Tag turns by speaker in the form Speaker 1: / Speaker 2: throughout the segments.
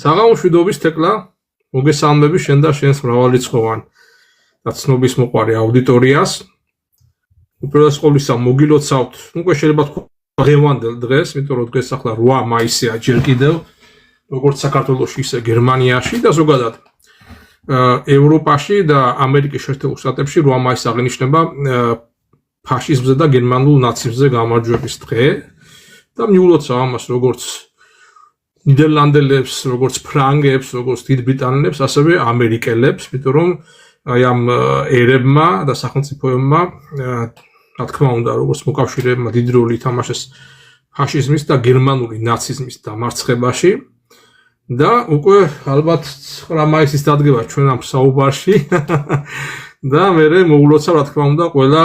Speaker 1: საღამოშვიდობის თეკლა მოგესალმები შენ და შენს მრავალრიცხოვან და ცნობის მოყვარე აუდიტორიას. უპირველეს ყოვლისა მოგილოცავთ, უკვე შეიძლება თქვა დღევანდელ დღეს, იმიტომ რომ დღეს ახლა 8 მაისია ჯერ კიდევ, როგორც საქართველოში, ისე გერმანიაში და ზოგადად ევროპაში და ამერიკის შეერთებულ შტატებში 8 მაისს აღინიშნება ფაშიზმზე და გერმანულ ნაციზმზე გამარჯვების დღე და მიულოცავ ამას როგორც ნიდერლანდელებს, როგორც ფრანგებს, როგორც დიდ ბრიტანელებს, ასევე ამერიკელებს, იმიტომ რომ აი ამ ერებმა და სახელმწიფოებმა რა თქმა უნდა, როგორც მოკავშირეებმა დიდი როლი ითამაშეს ფაშიზმის და გერმანული ნაციზმის დამარცხებაში და უკვე ალბათ 9 მაისის დადგება ჩვენ ამ საუბარში და მე მოულოცავ რა თქმა უნდა ყველა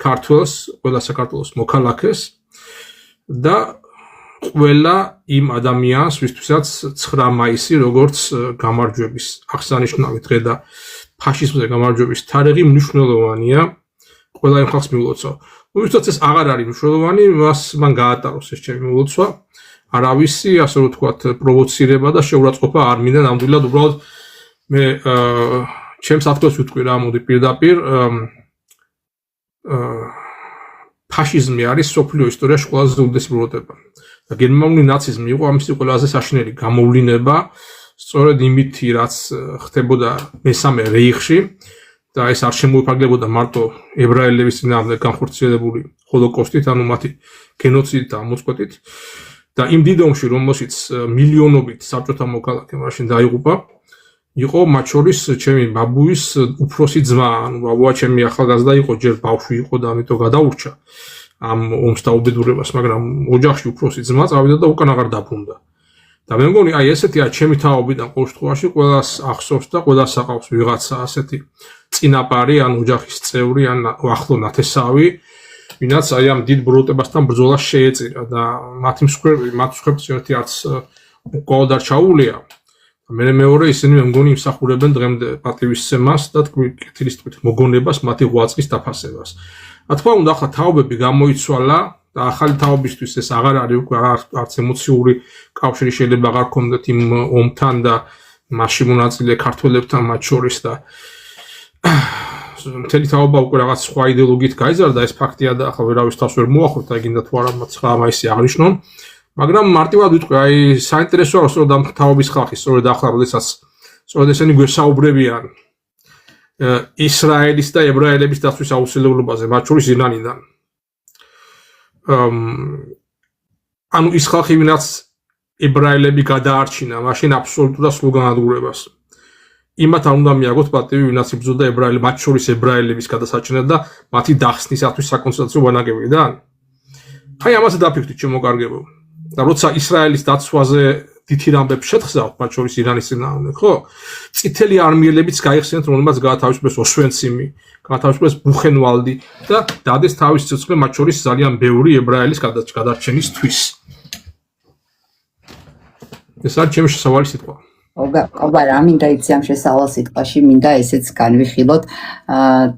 Speaker 1: ქართველს, ყველა საქართველოს მოქალაქეს და ყველა იმ ადამიანს, ვისთვისაც 9 მაისი როგორც გამარჯვების აღსანიშნავი დღე და ფაშიზმზე გამარჯვების თარიღი მნიშვნელოვანია. ყველა იმ ხალხს მიულოცავ. ვისთვისაც ეს აღარ არის მნიშვნელოვანი, მან გაატაროს ეს ჩემი მოლოცვა. არავისი, ასე რომ ვთქვათ, პროვოცირება და შეურაცხყოფა არ მინდა ნამდვილად, უბრალოდ მე ჩემს აქტივს ვიტყვი რა, მოდი პირდაპირ ფაშიზმი არის სოფლიო ისტორიაში ყველაზე უდიდესი ბრალდება. და გერმანული ნაციზმი იყო ამისი ყველაზე საშინელი გამოვლინება, სწორედ იმითი, რაც ხდებოდა მესამე რეიხში და ეს არ შემოიფარგლებოდა მარტო ებრაელების წინააღმდეგ განხორციელებული ჰოლოკოსტით, ანუ მათი გენოციდით და მოწყვეტით. და იმ დიდ ომში, რომელშიც მილიონობით საბჭოთა მოქალაქე მაშინ დაიღუპა, იყო მათ შორის ჩემი ბაბუის უფროსი ძმა, ანუ ბაბუა ჩემი ახალგაზრდა იყო, ჯერ ბავშვი იყო და ამიტომ გადაურჩა ამ ომს დაუბედურებას, მაგრამ ოჯახში უფროსი ძმა წავიდა და უკან აღარ დაბრუნდა. და მე მგონი, აი ესეთი არის ჩემი თაობიდან ყოველ შემთხვევაში ყველას ახსოვს და ყველას აყავს ვიღაცა ასეთი წინაპარი, ან ოჯახის წევრი, ან ახლო ნათესავი, ვინაც აი ამ დიდ ბრუტებასთან ბრძოლას შეეწირა და მათი მსხვერპლს ერთი არც უკავად არ ჩაუვლია. მე მეორე ისინი მე მგონი იმსახურებენ დღემდე პატივისცემას და კეთილის თქმით მოგონებას მათი ღვაწლის დაფასებას. რა თქმა უნდა, ახლა თაობები გამოიცვალა და ახალი თაობისთვის ეს აღარ არის უკვე არც ემოციური კავშირი შეიძლება აღარ გქონდეთ იმ ომთან და მასში მონაწილე ქართველებთან მათ შორის და მთელი თაობა უკვე რაღაც სხვა იდეოლოგიით გაიზარდა, ეს ფაქტია და ახლა ვერავის თავს ვერ მოახერხოთ, აი გინდა თუ არა 9 მაისი აღნიშნონ. მაგრამ მარტივად ვიტყვი, აი საინტერესოა სწორედ ამ თაობის ხალხი, სწორედ ახლა, როდესაც სწორედ ესენი გვესაუბრებიან ისრაელის და ებრაელების დაცვის აუცილებლობაზე, მათ შორის ირანიდან. ანუ ის ხალხი, ვინაც ებრაელები გადაარჩინა, მაშინ აბსოლუტურად სრულ განადგურებას. იმათ არ უნდა მიაგოთ პატივი, ვინაც იბრძოდა ებრაელებს, მათ შორის ებრაელების გადასაჩენად და მათი დახსნისათვის საკონსტიტუციო ბანაკებიდან. აი ამაზე დაფიქრდით, შემოკარგებო. და როცა ისრაელის დაცვაზე დიდ ამბებს შეთხზავთ, მათ შორის ირანის წინააღმდეგ, ხო? წითელი არმიელებიც გაიხსენეთ, რომელმაც გაათავისუფლეს ოსვენციმი, გაათავისუფლეს ბუხენვალდი და დადეს თავის სიცხე, მათ შორის ძალიან ბევრი ებრაელის გადარჩენისთვის. ეს არის ჩემი შესავალი სიტყვა.
Speaker 2: ობა რა მინდა იცი ამ შესავალ სიტყვაში, მინდა ესეც განვიხილოთ.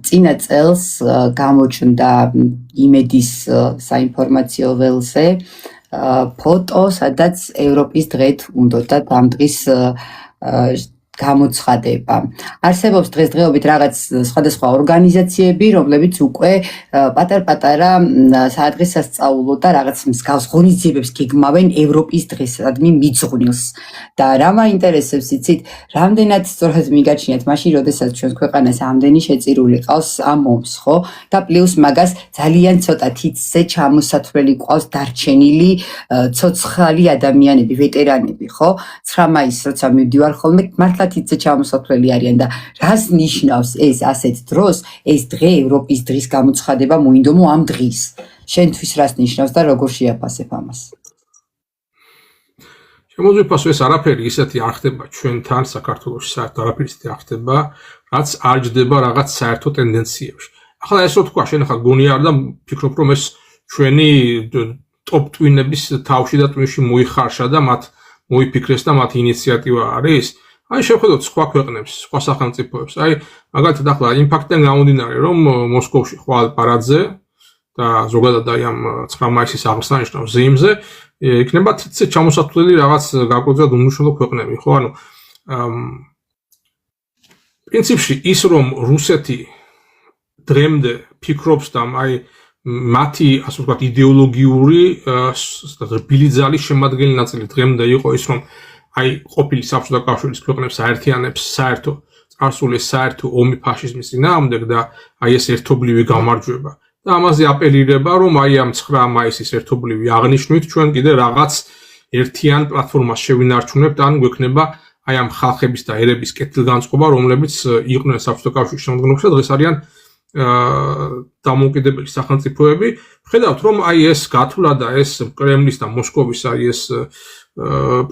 Speaker 2: წინა წელს გამოჩნდა იმედის საინფორმაციო ველზე ფოტო, სადაც ევროპის დღეთ უნდოდა ამ დღის გამოცხადება. არსებობს დღესდღეობით რაღაც სხვადასხვა ორგანიზაციები, რომლებიც უკვე პატარ-პატარა სადღესასწაულო და რაღაც მსგავს ღონისძიებებს გეგმავენ ევროპის დღესადმი მიძღვნილს. და რა მაინტერესებს იცით, რამდენად სწორად მიგაჩნიათ მაშინ, როდესაც ჩვენს ქვეყანას ამდენი შეწირული ყავს ამ ომს, ხო? და პლუს მაგას ძალიან ცოტა თითზე ჩამოსათვლელი ყავს დარჩენილი ცოცხალი ადამიანები, ვეტერანები, ხო? 9 მაისს როცა მივდივარ ხოლმე, მართლა თითზე ჩამოსათვლელი არიან და რას ნიშნავს ეს ასეთ დროს, ეს დღე ევროპის დღის გამოცხადება მოინდომო ამ დღის. შენთვის რას ნიშნავს და როგორ შეაფასებ ამას?
Speaker 1: შემოგვიფასო, ეს არაფერი ისეთი არ ხდება ჩვენთან საქართველოში, საერთოდ არაფერი ისეთი არ ხდება, რაც არ ჯდება რაღაც საერთო ტენდენციებში. ახლა ეს რო თქვა, შენ ახლა გონი არ და ფიქრობ, რომ ეს ჩვენი ტოპ ტვინების თავში და ტვინში მოიხარშა და მათ მოიფიქრეს და მათი ინიციატივა არის. აი შევხედოთ სხვა ქვეყნებს, სხვა სახელმწიფოებს. აი მაგალითად ახლა იმ ფაქტიდან გამომდინარე, რომ მოსკოვში ხვალ პარადზე და ზოგადად აი ამ 9 მაისის აღსანიშნავ ზეიმზე იქნება თითქოს ჩამოსათვლელი რაღაც გაკვეთილად უმნიშვნელო ქვეყნები, ხო? ანუ პრინციპში ის რომ რუსეთი დღემდე ფიქრობს და აი მათი ასე ვთქვათ იდეოლოგიური რბილი ძალის შემადგენელი ნაწილი დღემდე იყო ის რომ აი ყოფილი საბჭოთა კავშირის ქვეყნებს აერთიანებს საერთო წარსული საერთო ომი ფაშიზმის წინააღმდეგ და აი ეს ერთობლივი გამარჯვება და ამაზე აპელირება რომ აი ამ 9 მაისის ერთობლივი აღნიშვნით ჩვენ კიდე რაღაც ერთიან პლატფორმას შევინარჩუნებთ ან გვექნება აი ამ ხალხების და ერების კეთილგანწყობა რომლებიც იყვნენ საბჭოთა კავშირის შემადგენლობაში და დღეს არიან დამოუკიდებელი სახელმწიფოები ხედავთ რომ აი ეს გათვლა და ეს კრემლის და მოსკოვის აი ეს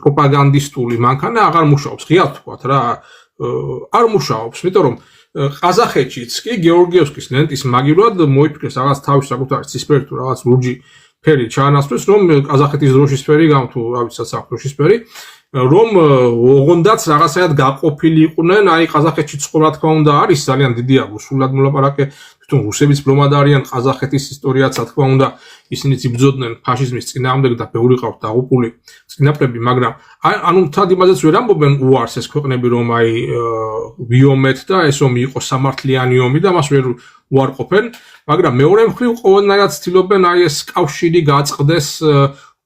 Speaker 1: პროპაგანდისტული მანქანა აღარ მუშაობს ღიად თქვათ რა არ მუშაობს იმიტომ რომ ყაზახეთშიც კი გეორგიევსკის ლენტის მაგივრად მოიფიქრეს რაღაც თავის საკუთარი ცისფერი თუ რაღაც ლურჯი ფერი ჩაანაცვლეს რომ ყაზახეთის დროშის ფერი გამ თუ რა ვიცი საფრთხის ფერი რომ ოღონდაც რაღაცაად გაყოფილი იყვნენ აი ყაზახეთში ცხოვრა თქმა უნდა არის ძალიან დიდია სულად მოლაპარაკე თვითონ რუსებიც ბლომად არიან ყაზახეთის ისტორიაც რა თქმა უნდა ისინიც იბრძოდნენ ფაშიზმის წინააღმდეგ და ბევრი ყავთ დაღუპული წინაპრები მაგრამ ანუ თად იმაზეც ვერ ამბობენ უარს ეს ქვეყნები რომ აი ვიომეთ და ეს ომი იყო სამართლიანი ომი და მას ვერ უარყოფენ მაგრამ მეორე მხრივ ყოველნაირად ცდილობენ აი ეს კავშირი გაწყდეს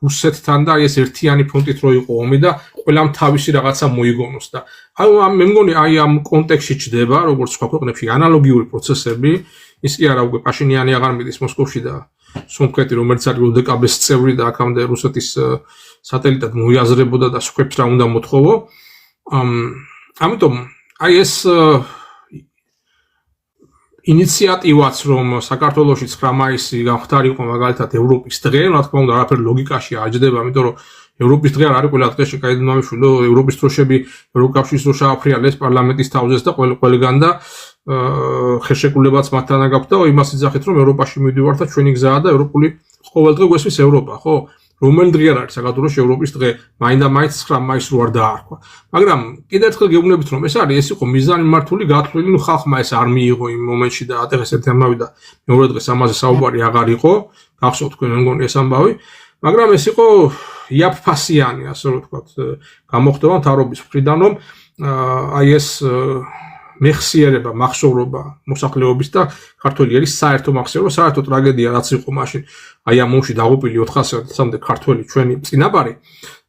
Speaker 1: რუსეთთან და ეს ერთიანი ფრონტით რო იყო ომი და ყველამ თავისი რაღაცა მოიგონოს და აი მე მგონი აი ამ კონტექსტში ჩდება როგორც სხვა ქვეყნებში ანალოგიური პროცესები ის კი არა უკვე პაშინიანი აღარ მიდის მოსკოვში და სომხეთი რომელიც არის ოდკბ-ს წევრი და აქამდე რუსეთის სატელიტად მოიაზრებოდა და სხვებს რა უნდა მოთხოვო ამიტომ აი ეს ინიციატივაც რომ საქართველოში 9 მაისი გამხდარიყო მაგალითად ევროპის დღე, რა თქმა უნდა, არაფერი ლოგიკაში არ ჯდება, იმიტომ რომ ევროპის დღე არ არის ყველა დღე შეკაიდმამიშვილო, ევროპის დროშები, ევროკავშირის დროშა აფრიალეს პარლამენტის თავზეც და ყველგან და ხელშეკრულებაც მათთან აქვს და იმას იძახით რომ ევროპაში მივიდივართ და ჩვენი გზაა და ევროპული ყოველდღე გვესმის ევროპა, ხო? რომელი დღე არ არის საქართველოს ევროპის დღე, მაინდა-მაინც 9 მაისს რო არ დაარქვა. მაგრამ კიდევ ერთხელ გეუბნებით რომ ეს არის, ეს იყო მიზანი მართული გათვლილი, ნუ ხალხმა ეს არ მიიღო იმ მომენტში და ატეხეს ერთ ამბავი და მეორე დღეს ამაზე საუბარი აღარ იყო, გახსოვთ თქვენ მეგონი ეს ამბავი, მაგრამ ეს იყო იაფფასიანი, ასე რომ ვთქვათ, გამოხდება მთავრობის მხრიდან რომ აი ეს მეხსიერება, მახსოვრობა მოსახლეობის და ქართველი ერის საერთო მახსოვრობა, საერთო ტრაგედია რაც იყო მაშინ აი ამ ომში დაღუპილი 400-მდე ქართველი ჩვენი წინაპარი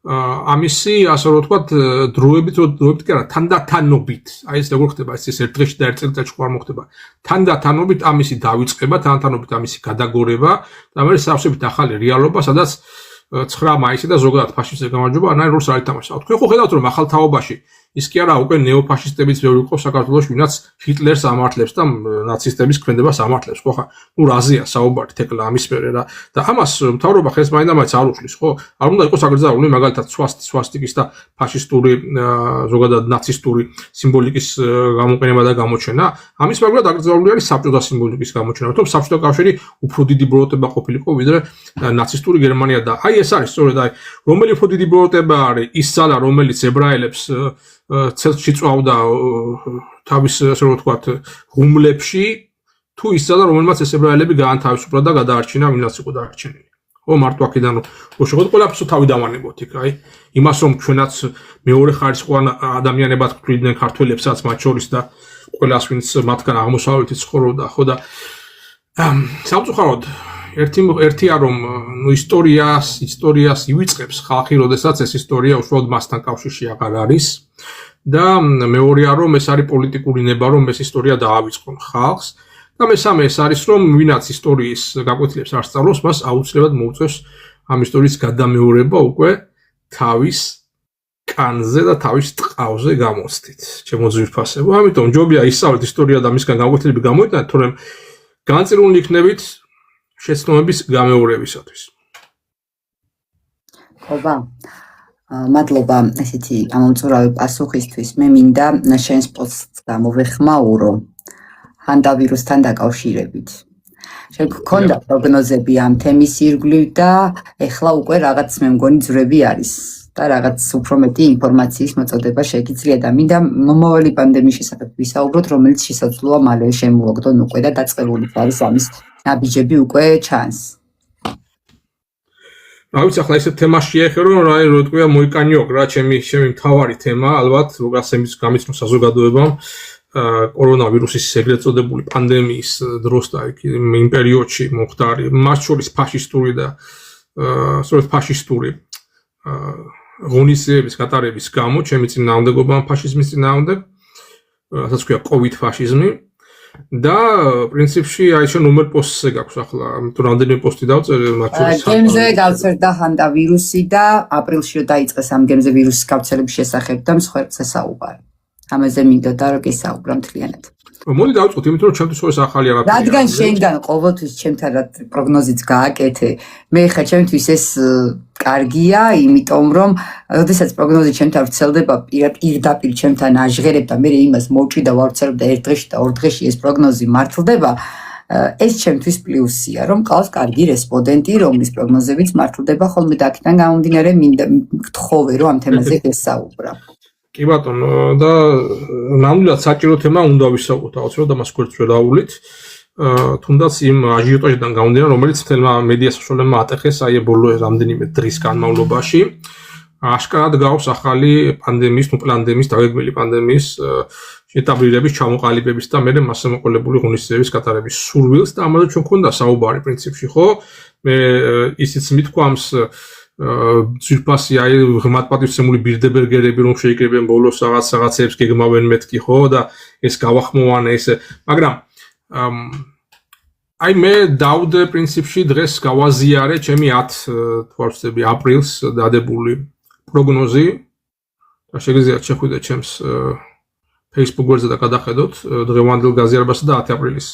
Speaker 1: ამისი ასე რომ ვთქვათ დროებით კი არა თანდათანობით აი ეს როგორ ხდება ეს ერთ დღეში და ერთ წელიწადში ხوار მოხდება თანდათანობით ამისი დავიწყება თანდათანობით ამისი გადაგორება და მე სავსებით ახალი რეალობა სადაც 9 მაისი და ზოგადად ფაშისტების გამარჯვება არანაირ როლს არ ითამაშა. თქვენ ხო ხედავთ რომ ახალ თაობაში ის კი არა უკვე ნეოფაშისტებიც ბევრი იყო საქართველოში, ვინაც ჰიტლერს ამართლებს და ნაცისტების ქმედებას ამართლებს, ხო ხა? ნუ რაზეა საუბარი თეკლა ამის მერე რა. და ამას მთავრობა ხელს მაინდა-მაინც არ უშლის, ხო? არ უნდა იყოს აკრძალული მაგალითად სვასტიკის და ფაშისტური ზოგადად ნაცისტური სიმბოლიკის გამოყენება და გამოჩენა. ამის მაგალითად აკრძალული არის საბჭოთა სიმბოლიკის გამოჩენა, თუმცა საბჭოთა კავშირი უფრო დიდი ბრალდება ყოფილიყო ვიდრე ნაცისტური გერმანია და აი ეს არის სწორედ აი რომელი უფრო დიდი ბრალდება არის ის ძალა რომელიც ებრაელებს ცელში წვავდა თავის ასე რომ ვთქვათ ღუმლებში თუ ის ძალა რომელმაც ეს ებრაელები გაანთავისუფლა და გადაარჩინა ვინაც იყო დაარჩენილი. ხო მარტო აქედან რო შეგოთ ყველაფერს თავი დავანებოთ იქ აი იმას რომ ჩვენაც მეორე ხარისხოვან ადამიანებად გვხვდნენ ქართველებსაც მათ შორის და ყველას ვინც მათგან აღმოსავლეთით ცხოვრობდა ხო და სამწუხაროდ ერთია რომ ისტორიას ივიწყებს ხალხი, როდესაც ეს ისტორია უშუალოდ მასთან კავშირში აღარ არის და მეორეა რომ ეს არის პოლიტიკური ნება რომ ეს ისტორია დაავიწყონ ხალხს და მესამე ეს არის რომ ვინაც ისტორიის გაკვეთილებს არ სწავლობს, მას აუცილებლად მოუწევს ამ ისტორიის გადამეორება უკვე თავის კანზე და თავის ტყავზე გამოცდით. ჩემო ძვირფასებო, ამიტომ ჯობია ისწავლეთ ისტორია და მისგან გაკვეთილები გამოიტანეთ, თორემ განწირული იქნებით შეცდომების გამეორებისათვის.
Speaker 2: ხობა. მადლობა ესეთი ამომწურავი პასუხისთვის. მე მინდა შენს პოსტს გამოვეხმაურო ჰანდავირუსთან დაკავშირებით. შენ გქონდა პროგნოზები ამ თემის ირგვლივ და ეხლა უკვე რაღაც მე მგონი ძვრები არის და რაღაც უფრო მეტი ინფორმაციის მოწოდება შეგიძლია და მინდა მომავალი პანდემიის შესახებ ვისაუბროთ, რომელიც შესაძლოა მალე შემოაგდონ უკვე და დაწყებული არის ამის ნაბიჯები უკვე ჩანს.
Speaker 1: რა ვიცი, ახლა ისეთ თემაში ეხერო, რა თქვია, მოიკანიო რა ჩემი მთავარი თემა, ალბათ, როგასემის გამიცნო საზოგადოებამ კორონავირუსის ეგრეთ წოდებული პანდემიის დროს და იმ პერიოდში მოხდარი, მათ შორის ფაშისტური და სწორედ ფაშისტური ღონისძიების გატარების გამო, ჩემი წინააღმდეგობამ ფაშიზმის წინააღმდეგ, რასაც ქვია COVID ფაშიზმი და პრინციპში აი შენ ნომერ პოსტზე გაქვს ახლა, თუ რამდენიმე პოსტი დავწერე, მათ შორის
Speaker 2: გემზე გავწერდა ჰანტავირუსი და აპრილში რომ დაიწყეს ამ გემზე ვირუსის გავრცელების შესახებ და მსხვერპლზე საუბარი. ამაზე მინდოდა რომ გისაუბრა მთლიანად.
Speaker 1: მოდი დავიწყოთ, იმიტომ რომ ჩემთვის ეს ახალი არაფერი.
Speaker 2: რადგან შენგან ყოველთვის ჩემთან პროგნოზიც გააკეთე, მე ხა ჩემთვის ეს კარგია, იმიტომ რომ როდესაც პროგნოზი ჩემთან ვრცელდება, პირდაპირ ჩემთან აჟღერებ და მე იმას მოვჭი და ვავრცელებ და ერთ დღეში და ორ დღეში ეს პროგნოზი მართლდება, ეს ჩემთვის პლუსია, რომ ყავს კარგი რესპონდენტი, რომლის პროგნოზებიც მართლდება ხოლმე და აქედან გამომდინარე მინდა გთხოვე რომ ამ თემაზე გესაუბრა.
Speaker 1: კი ბატონო და ნამდვილად საჭირო თემა უნდა ვისაუბროთ, აუცილებლად და მას გვერდს ვერ დავულით. თუნდაც იმ აჟიოტაჟიდან გამომდინარე, რომელიც მთელმა მედია საშუალებმა ატეხეს აი ბოლო რამდენიმე დღის განმავლობაში. აშკარად გავს ახალი პანდემიის, პლანდემიის, დაგეგმილი პანდემიის შეტაბილების, ჩამოყალიბების და მე მასზე მოყოლებული ღონისძიების გატარების სურვილს და ამაზე ჩვენ გქონდა საუბარი პრინციპში, ხო? მე ისიც მithქვამს ძვირფასი აი ღრმად პატივცემული ბირდებერგერები რომ შეიკრიბენ ბოლოს რაღაცებს გეგმავენ მეთქი ხო და ეს გავახმოვანე ესე მაგრამ აი მე დავდე პრინციპში დღეს გავაზიარე ჩემი 10 თვალსწრები აპრილს დადებული პროგნოზი და შეგიძლიათ შეხვიდეთ ჩემს Facebook გვერდზე და გადახედოთ დღევანდელ გაზიარებასა და 10 აპრილის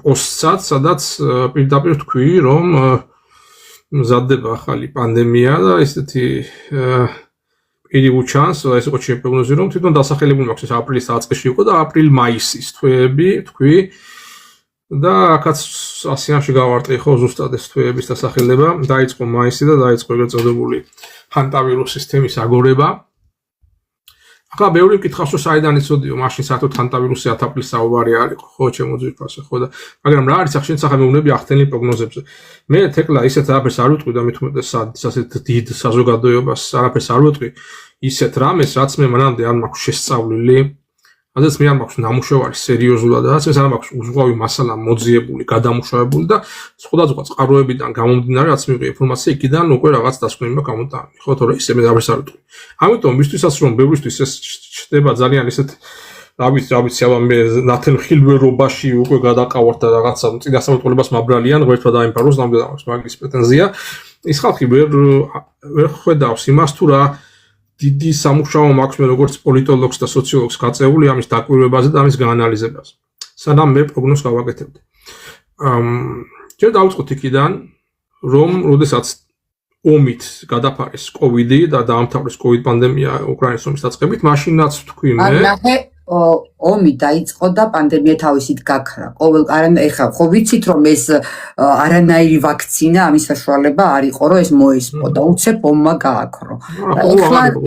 Speaker 1: პოსტსაც სადაც პირდაპირ თქვი რომ მზადდება ახალი პანდემია და ესეთი პირი უჩანს, ეს იყო ჩემი პროგნოზი, რომ თვითონ დასახელებული მაქვს ეს აპრილის დაწყებში იყო და აპრილ-მაისის თვეები თქვი და აქაც ასიანში გავარტყი ხო ზუსტად ეს თვეების დასახელება, დაიწყო მაისი და დაიწყო ეგრეთ წოდებული ჰანტავირუსის თემის აგორება. ახლა ბევრი მკითხავს რომ საიდან იცოდიო, მაშინ საერთოდ ჰანტავირუსი 10 აპრილს საუბარი არ იყო, ხო ჩემო ძვირფასე, ხო და მაგრამ რა არის ახლა შენ სახე მეუბნები ახდენილ პროგნოზებზე. მე თეკლა ისეთ არაფერს არ ვიტყვი და მithumetes ასეთ დიდ საზოგადოებას არაფერს არ ვიტყვი ისეთ რამეს, რაც მე მანამდე არ მაქვს შესწავლილი, რადგან მე არ მაქვს ნამუშევარი სერიოზულად და რაც ეს არ მაქვს უზღვავი მასალა მოძიებული, გადამუშავებული და სხვადასხვა წყაროებიდან გამომდინარე, რაც მივიღე ინფორმაცია, იქიდან უკვე რაღაც დასკვნები გამოტანილი, ხო, თორე ისე მე არაფერს არ ვიტყვი. ამიტომ მისთვისაც რომ ბევრისთვის ეს ჩდება ძალიან ისეთ რა ვიცი, აბა მე ნათელ ხილვერობაში უკვე გადაყავართ და რაღაცა წინასწარმეტყველებას მაბრალიან, ღერთვა დაიმფაროს, ნამდვილად აქვს მაგის პრეტენზია. ის ხალხი ვერ ხვედავს იმას თუ რა დიდი სამუშაო მაქვს მე როგორც პოლიტოლოგს და სოციოლოგს გაწეული ამის დაკვირვებაზე და ამის გაანალიზებაზე. სანამ მე პროგნოზს გავაკეთებდი. ჯერ დავიწყოთ იქიდან, რომ როდესაც ომით გადაფარეს COVID და დაამთავრეს COVID პანდემია უკრაინის ომის დაწყებით, მაშინაც თქვი მე
Speaker 2: ომი დაიწყო და პანდემია თავისით გაქრა. ეხლა ხო ვიცით რომ ეს არანაირი ვაქცინა ამის საშუალება არ იყო რომ ეს მოესპო და უცებ ომმა გააქრო.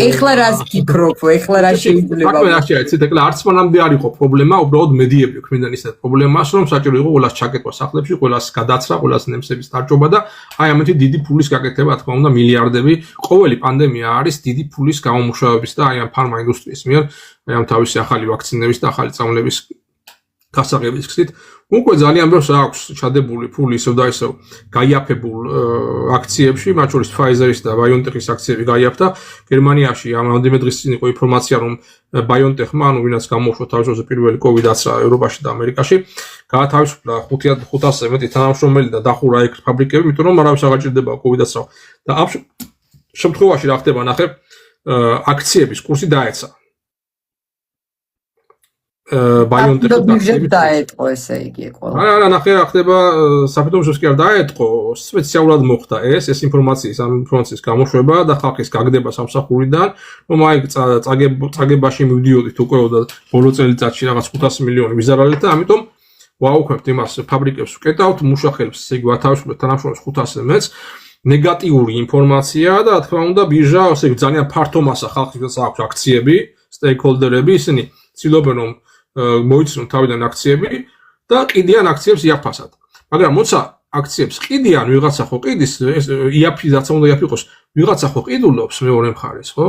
Speaker 2: ეხლა რას გიქრობ, ეხლა რა შეიძლება?
Speaker 1: აკმე რა შეიძლება, ეხლა არც მანამდე არ იყო პრობლემა, უბრალოდ მედიები ქმნიან ისეთ პრობლემას, რომ საჭირო იყო ყველას ჩაკეტვა სახლებში, ყველას გადაცრა, ყველას ნემსების დარჩობა და აი ამეთი დიდი ფულის გაკეთება, რა თქმა უნდა, მილიარდები. ყოველი პანდემია არის დიდი ფულის გამომუშავების და აი ამ ფარმა ინდუსტრიის მიერ ამ თავისი ახალი ვაქცინების და ახალი წამლების გასაღების გზით უკვე ძალიან ბევრს აქვს ჩადებული ფული ისევ და ისევ გაიაფებულ აქციებში, მათ შორის Pfizer-ის და BioNTech-ის აქციები გაიაფთა. გერმანიაში ამ რამდენიმე დღის წინ იყო ინფორმაცია, რომ BioNTech-მა, ანუ ვინაც გამოუშვა თავისუფლად პირველი COVID-19 ევროპაში და ამერიკაში, გაათავისუფლა 500-ზე მეტი თანამშრომელი და დახურა ეგ ფაბრიკები, იმიტომ რომ არავის აღარ ჭირდება COVID-19 და ამ შემთხვევაში რა ხდება, ნახე, აქციების კურსი დაეცა.
Speaker 2: ბიუჯეტი დაეთყო ესე იგი ყველა.
Speaker 1: არა, ნახე რა ხდება, საფრთხეებშიც კი არ დაეთყო, სპეციალურად მოხდა ეს ინფორმაციის გამოშვება და ხალხის გაგდება სამსახურიდან, რომ აი წაგებაში მივდიოდით უკვე ბოლო წელიწადში რაღაც 500 მილიონი ვიზარალეთ და ამიტომ ვაუქმებთ იმას ფაბრიკებს ვკეტავთ, მუშახელებს ესე იგი ვათავისუფლეთ თანამშრომლებს 500 მეც ნეგატიური ინფორმაცია და რა თქმა უნდა ბირჟა ესე იგი ძალიან ფართო მასა ხალხის აქვს აქციები, სტეიკჰოლდერები, ისინი ცდილობენ რომ მოიცნონ თავიდან აქციები და ყიდიან აქციებს იაფფასად. მაგრამ მოცა აქციებს ყიდიან, ვიღაცა ხო ყიდის, იაფი რაცა უნდა იაფი იყოს, ვიღაცა ხო ყიდულობს მეორე მხარეს, ხო?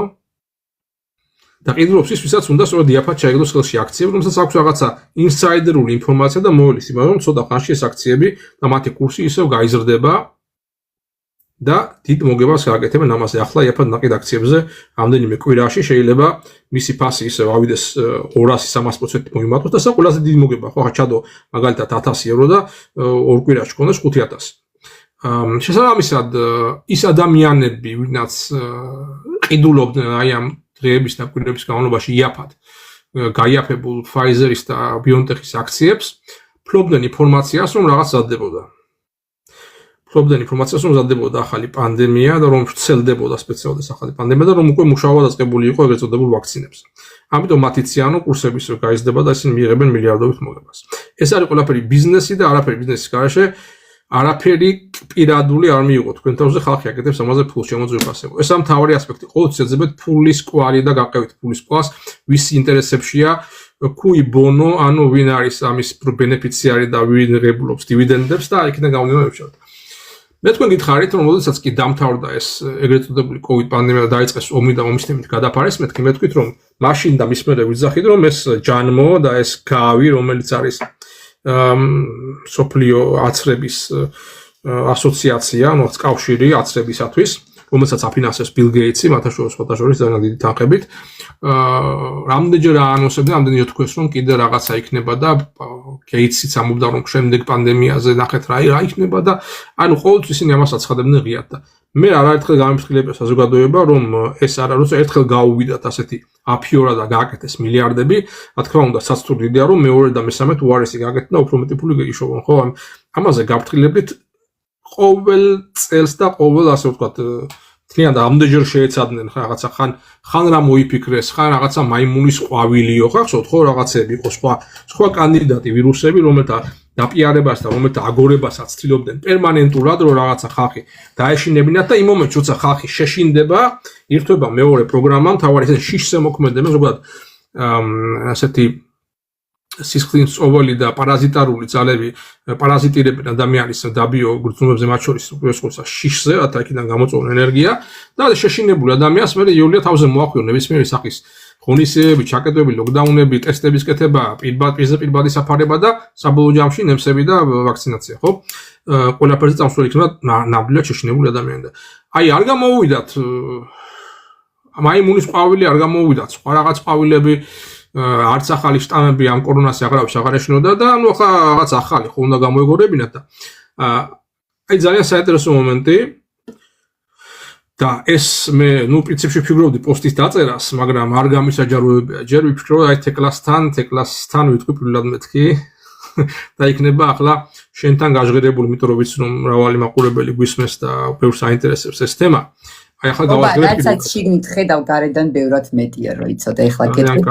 Speaker 1: და ყიდულობს ის, ვისაც უნდა სწორედ იაფად ჩაიგდოს ხელში აქციები, რომელსაც აქვს რაღაცა ინსაიდერული ინფორმაცია და მოელის იმაზე, რომ ცოტა ხანში ეს აქციები და მათი კურსი ისევ გაიზრდება და დიდ მოგებას გააკეთებენ ამაზე. ახლა იაფად ნაყიდ აქციებზე რამდენიმე კვირაში შეიძლება მისი ფასი ისევ ავიდეს 200-300% მოიმატოს და სა ყველაზე დიდი მოგება ხო ხა ჩადო მაგალითად 1000 евро და ორ კვირაში ქონდეს 5000. შესაბამისად ის ადამიანები, ვინაც ყიდულობდნენ აი ამ დღეების და კვირების განმავლობაში იაფად გაიაფებულ Pfizer-ის და BioNTech-ის აქციებს, ფლობდნენ ინფორმაციას, რომ რაღაც ზადდებოდა. ფლობდნენ ინფორმაციას, რომ ზადდებოდა ახალი პანდემია და რომ ვრცელდებოდა სპეციალურად ახალი პანდემია და რომ უკვე მუშაობა დაწყებული იყო ეგრეთ წოდებულ ვაქცინებზე. ამიტომ მათი ციანო კურსების გაიზრდება და ისინი მიიღებენ მილიარდობით მოგებას. ეს არის ყველაფერი ბიზნესი და არაფერი ბიზნესის გარეშე არაფერი პირადული არ მიიღო თქვენ თავზე ხალხი აკეთებს ამაზე ფულს შემოძვებას. ეს ამ თავარი ასპექტი ყოველთვის ეძებეთ ფულის კვალი და გაყევით ფულის კვას ვის ინტერესებშია cui bono ანუ ვინ არის ამის ბენეფიციარი და ვინ ღებულობს დივიდენდებს და იქიდან გამომდინარე ვშევთ. მე თქვენ გითხარით რომ როდესაც კი დამთავრდა ეს ეგრეთ წოდებული COVID პანდემია და დაიწყეს ომი და ომის თემით გადაფარეს, მეთქი მე თქვით რომ მაშინ და მის მერე ვიძახით რომ ეს ჯანმო და ეს გავი რომელიც არის სოფლიო აცრების ასოციაცია, ანუ კავშირი აცრებისათვის, რომელსაც აფინანსებს ბილ გეიტსი, სხვათა შორის ძალიან დიდი თანხებით. რამდენჯერ აანონსებდნენ, რამდენჯერ თქვეს რომ კიდე რაღაცა იქნება და გეიტსიც ამბობდა რომ შემდეგ პანდემიაზე ნახეთ რა იქნება და ანუ ყოველთვის ისინი ამას აცხადებდნენ ღიად და მე არაერთხელ გამიფრთხილებია საზოგადოება რომ ეს არა როცა ერთხელ გაუვიდათ ასეთი აფიორა და გააკეთეს მილიარდები, რა თქმა უნდა საცტურ დიდია რომ მეორე და მესამე უარესი გააკეთნა უფრო მეტი ფული გეიშოვონ, ხო? ამაზე გაფრთხილებით ყოველ წელს და ყოველ ასე ვთქვათ თლიან და ამდენჯერ შეეცადნენ რაღაცა ხან რა მოიფიქრეს, ხან რაღაცა მაიმუნის ყვავილიო, ხახსოვთ ხო რაღაცები იყო სხვა კანდიდატი ვირუსები, რომელთა დაპიარებას და რომელთა აგორებასაც ცდილობდნენ პერმანენტულად რომ რაღაცა ხალხი დაეშინებინათ და იმ მომენტში როცა ხალხი შეშინდება, ირთვება მეორე პროგრამა, თავარი ესე შიშზე მოქმედებენ, ზოგადად ასეთი სისხლის წოველი და პარაზიტარული ძალები პარაზიტირებენ ადამიანის დაბიო გრძნობებზე, მათ შორის უპირველესად შიშზე, რათა იქიდან გამოწვეონ ენერგია და შეშინებული ადამიანს მე იულია თავზე მოახვიო ნებისმიერი სახის ღონისძიებები, ჩაკეტვები, ლოკდაუნები, ტესტების კეთება, პირბადი საფარება და საბოლოო ჯამში ნემსები და ვაქცინაცია, ხო? ყველაფერზე წამსვლელი იქნება ნამდვილად შეშინებული ადამიანი და აი არ გამოუვიდათ მაიმუნის ყვავილი არ გამოუვიდათ, სხვა რაღაც ყვავილები არც ახალი შტამები ამ კორონას აღარავის აღარ ეშინოდა და ანუ ახლა რაღაც ახალი ხო უნდა გამოეგორებინათ და აი ძალიან საინტერესო მომენტი და ეს მე პრინციპში ფიქრობდი პოსტის დაწერას, მაგრამ არ გამისაჯაროებია. ჯერ ვიფიქრო აი თეკლასთან ვიტყვი პირველად მეთქი და იქნება ახლა შენთან გაჟღერებული, იმიტომ რომ ვიცი რომ მრავალი მაყურებელი გვისმენს და ბევრს აინტერესებს ეს თემა. აი ახლა
Speaker 2: დავაგრებ. რაც შიგნით ხედავ გარედან ბევრად მეტია, რომ იცოდე ახლა კეთილ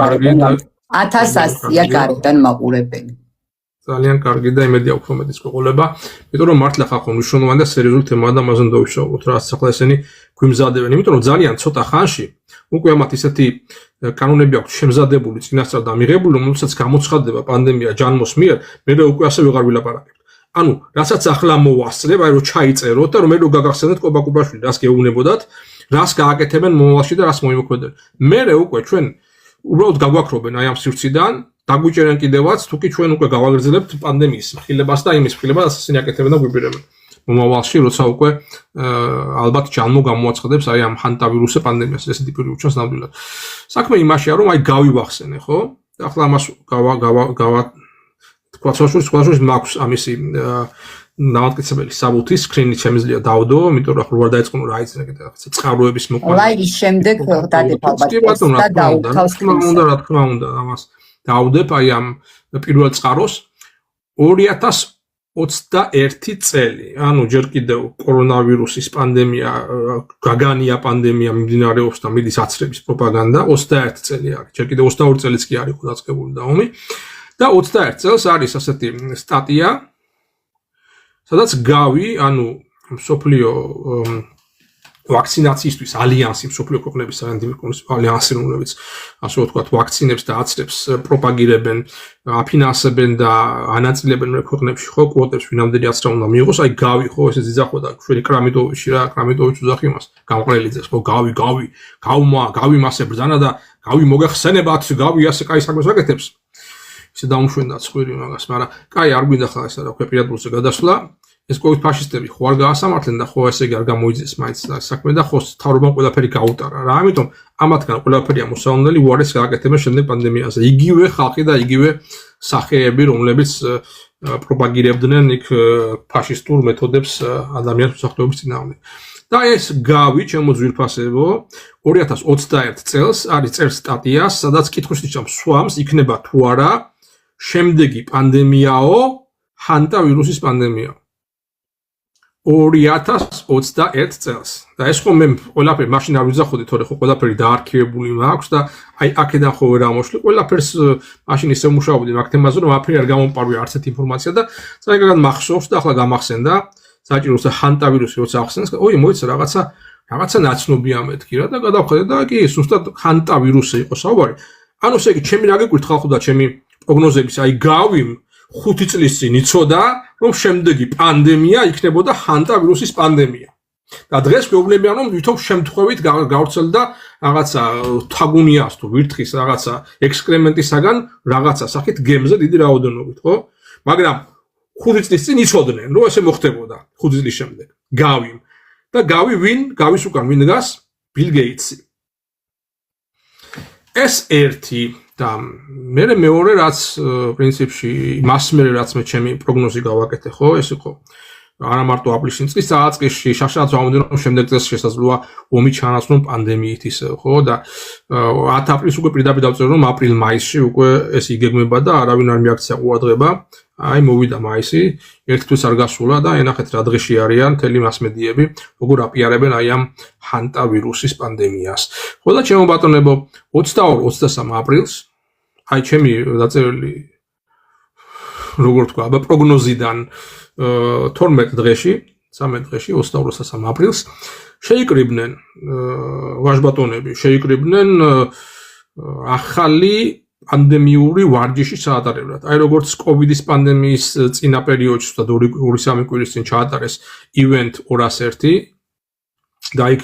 Speaker 2: 1100-ია გარედან მაყურებელი.
Speaker 1: ძალიან კარგი და იმედია უფრო მეტის ყოლება, იმიტომ რომ მართლა ხახო მნიშვნელოვანი და სერიოზული თემაა და ამაზე უნდა ვისაუბროთ, რაც ახლა ესენი გვიმზადებენ, იმიტომ რომ ძალიან ცოტა ხანში უკვე ამათ ისეთი კანონები აქვს შემზადებული, წინასწარ და მიღებული, რომელსაც გამოცხადდება პანდემია ჯანმოს მიერ, მე უკვე ასე ვეღარ ვილაპარაკებ. ანუ, რასაც ახლა მოვასწრებ, აი რომ ჩაიწეროთ და რომ მე რო გაგახსენეთ კობაკუბაშვილი, რას გეუბნებოდათ, რას გააკეთებენ მომავალში და რას მოიმოქმედებენ. მე უკვე ჩვენ უბრალოდ გაგვაქრობენ აი ამ სივრციდან დაგვიჭერენ კიდევაც, თუ კი ჩვენ უკვე გავაგრძელებთ პანდემიის მხილებას და იმის მხილებას ისინი აკეთებენ და გვიბირებენ. მომავალში, როცა უკვე ალბათ ჯანმო გამოაცხადებს აი ამ ჰანტავირუსე პანდემიას, ესეთი პირი უჩვენს ნამდვილად. საქმე იმაშია, რომ აი გავივახსენე, ხო? ახლა ამას თქვა სხვაშორის მაქვს ამისი დამატკიცებელი საბუთი, სკრინი შემიძლია დავდო, იმიტომ რომ ახლა რა დაიწყო რა იცი კიდე რაღაცა წყაროების მოყვანა.
Speaker 2: ლაივის შემდეგ დადებ ალბათ და დაუთავს
Speaker 1: რა თქმა უნდა ამას დავდებ აი ამ პირველ წყაროს 2021 წელი. ანუ ჯერ კიდევ კორონავირუსის პანდემია, გაგანია პანდემია მიმდინარეობს და მიდის აცრების პროპაგანდა 21 წელი არის. ჯერ კიდევ 22 წელიც კი არ იყო დაწყებული და ომი. და 21 წელს არის ასეთი სტატია, სადაც გავი, ანუ სოფლიო ვაქცინაციისთვის ალიანსი მსოფლიო ქვეყნების საინდივიდუალიზმის ალიანსი, რომლებიც ასე ვთქვათ, ვაქცინებს და აცრებს პროპაგირებენ, აფინანსებენ და ანაწილებენ მე ქვეყნებში ხო კვოტებს ვინამდენი აცრა უნდა მიიღოს, აი გავი ხო ესე ძიძახო და შველი კრამიტოვიჩი რა, კრამიტოვიჩი უძახი იმას, გამყრელიძეს ხო გავი მასე ბრძანა და გავი მოგეხსენებათ, გავი ასე კაი საქმეს აკეთებს. ისე დაუმშვენდა ცხვირი მაგას, მაგრამ კაი არ გვინდა ხა ესა რა ქვია პირადულზე გადასვლა. ეს კოვიდ ფაშისტები ხო არ გაასამართლენ და ხო ესე იგი არ გამოიძეს მაინც საქმე და ხო თავრობამ ყველაფერი გაუტარა რა. ამიტომ ამათგან ყველაფერია მოსალოდნელი უარეს გააკეთებენ შემდეგ პანდემიაზე. იგივე ხალხი და იგივე სახეები, რომლებიც პროპაგირებდნენ იქ ფაშისტურ მეთოდებს ადამიანის მოსახლეობის წინააღმდეგ. და ეს გავი, ჩემო ძვირფასებო, 2021 წელს არის წერს სტატიას, სადაც კითხვის ნიშნავს სვამს იქნება თუ არა შემდეგი პანდემიაო, ჰანტა ვირუსის პანდემიაო. 2021 წელს. და ეს ხო მე ყველაფერი მაშინ არ ვიძახოდი, თორე ხო ყველაფერი დაარქივებული მაქვს და აი აქედან ხო ვერ ამოშლი. ყველაფერს მაშინ ისე მუშაობდი მაგ თემაზე, რომ აფერი არ გამომპარვია არც ერთი ინფორმაცია და ძალიან მახსოვს და ახლა გამახსენდა. საჭიროა ჰანტა ვირუსი როცა ახსენს, ოი მოიცა რაღაცა ნაცნობია მეთქი რა და გადავხედე და კი ზუსტად ჰანტა ვირუსი იყო საუბარი. ანუ ესე იგი ჩემი რა გეკვირთ ხალხო და ჩემი პროგნოზების აი გავიმ 5 წლის წინ იცოდა რომ შემდეგი პანდემია იქნებოდა ჰანტა ვირუსის პანდემია. და დღეს გვეუბნებიან რომ ვითომ შემთხვევით გავრცელდა რაღაცა თაგუნიას თუ ვირთხის რაღაცა ექსკრემენტისაგან რაღაცა სახით გემზე დიდი რაოდენობით, ხო? მაგრამ 5 წლის წინ იცოდნენ რომ ესე მოხდებოდა 5 წლის შემდეგ. გავიმ და გავი ვინ? გავის უკან ვინ დგას? ბილ გეიტსი. ეს ერთი და მეორე რაც პრინციპში მას მერე რაც მე ჩემი პროგნოზი გავაკეთე ხო ეს იყო არა მარტო აპრილში წლის დაწყისში შაშაც ვამბობდნენ რომ შემდეგ წელს შესაძლოა ომი ჩანაცვლონ პანდემიით ისე ხო და 10 აპრილს უკვე პირდაპირ დავწერე რომ აპრილ-მაისში უკვე ეს იგეგმება და არავინ არ მიაქცია ყურადღება აი მოვიდა მაისი ერთ თვის არ გასულა და ენახეთ რა დღეში არიან მთელი მასმედიები როგორ აპიარებენ აი ამ ჰანტა ვირუსის პანდემიას ხო და ჩემო ბატონებო 22-23 აპრილს აი ჩემი დაწერილი როგორ თქვა აბა პროგნოზიდან 12 დღეში 13 დღეში 22-23 აპრილს შეიკრიბნენ ვაჟბატონები შეიკრიბნენ ახალი პანდემიური ვარჯიში ჩაატარებლად. აი როგორც კოვიდის პანდემიის წინა პერიოდში და 2-3 კვირის წინ ჩაატარეს ივენთ 201 და იქ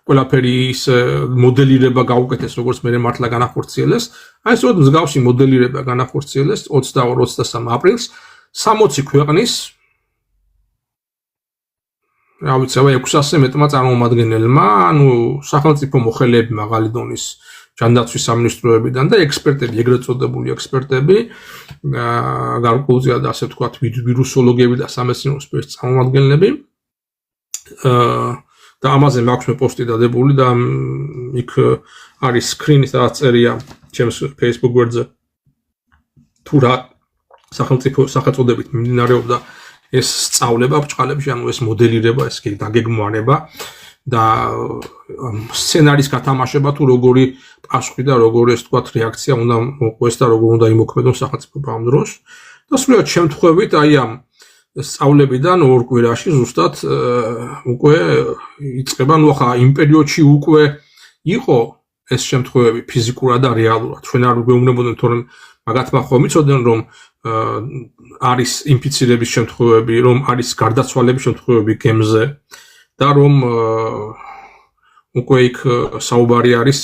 Speaker 1: ყველაფერი ის მოდელირება გაუკეთეს როგორც მე მართლა განახორციელეს. აი სწორედ მსგავსი მოდელირება განახორციელეს 22-23 აპრილს 60 ქვეყნის რა ვიცი 600 მეტმა წარმომადგენელმა, ანუ სახელმწიფო მოხელეებმა მაღალი დონის ჯანდაცვის სამინისტროებიდან და ექსპერტები, ეგრეთ წოდებული ექსპერტები, გარკვეულწილად ასე ვთქვათ, ვირუსოლოგები და სამეცნიერო სფეროს წარმომადგენლები. და ამაზე მაქვს მე პოსტი დადებული და იქ არის სკრინი, სადაც წერია ჩემს Facebook გვერდზე თუ რა სახელწოდებით მიმდინარეობდა ეს სწავლება ბჭყალებში, ანუ ეს მოდელირება, ეს დაგეგმვარება და სცენარის გათამაშება თუ როგორი პასუხი და როგორი ეს თქვა რეაქცია უნდა მოყვეს და როგორ უნდა იმოქმედონ სახელმწიფო ამ დროს. და სრულიად შემთხვევით აი ამ სწავლებიდან 2 კვირაში ზუსტად უკვე იწყება, ну ახლა იმ პერიოდში უკვე იყო ეს შემთხვევები ფიზიკურად და რეალურად. ჩვენ არ გვეუბნებოდნენ, თორემ მაგათმა ხომ იცოდნენ რომ არის ინფიცირების შემთხვევები, რომ არის გარდაცვალების შემთხვევები გემზე და რომ უკვე იქ საუბარი არის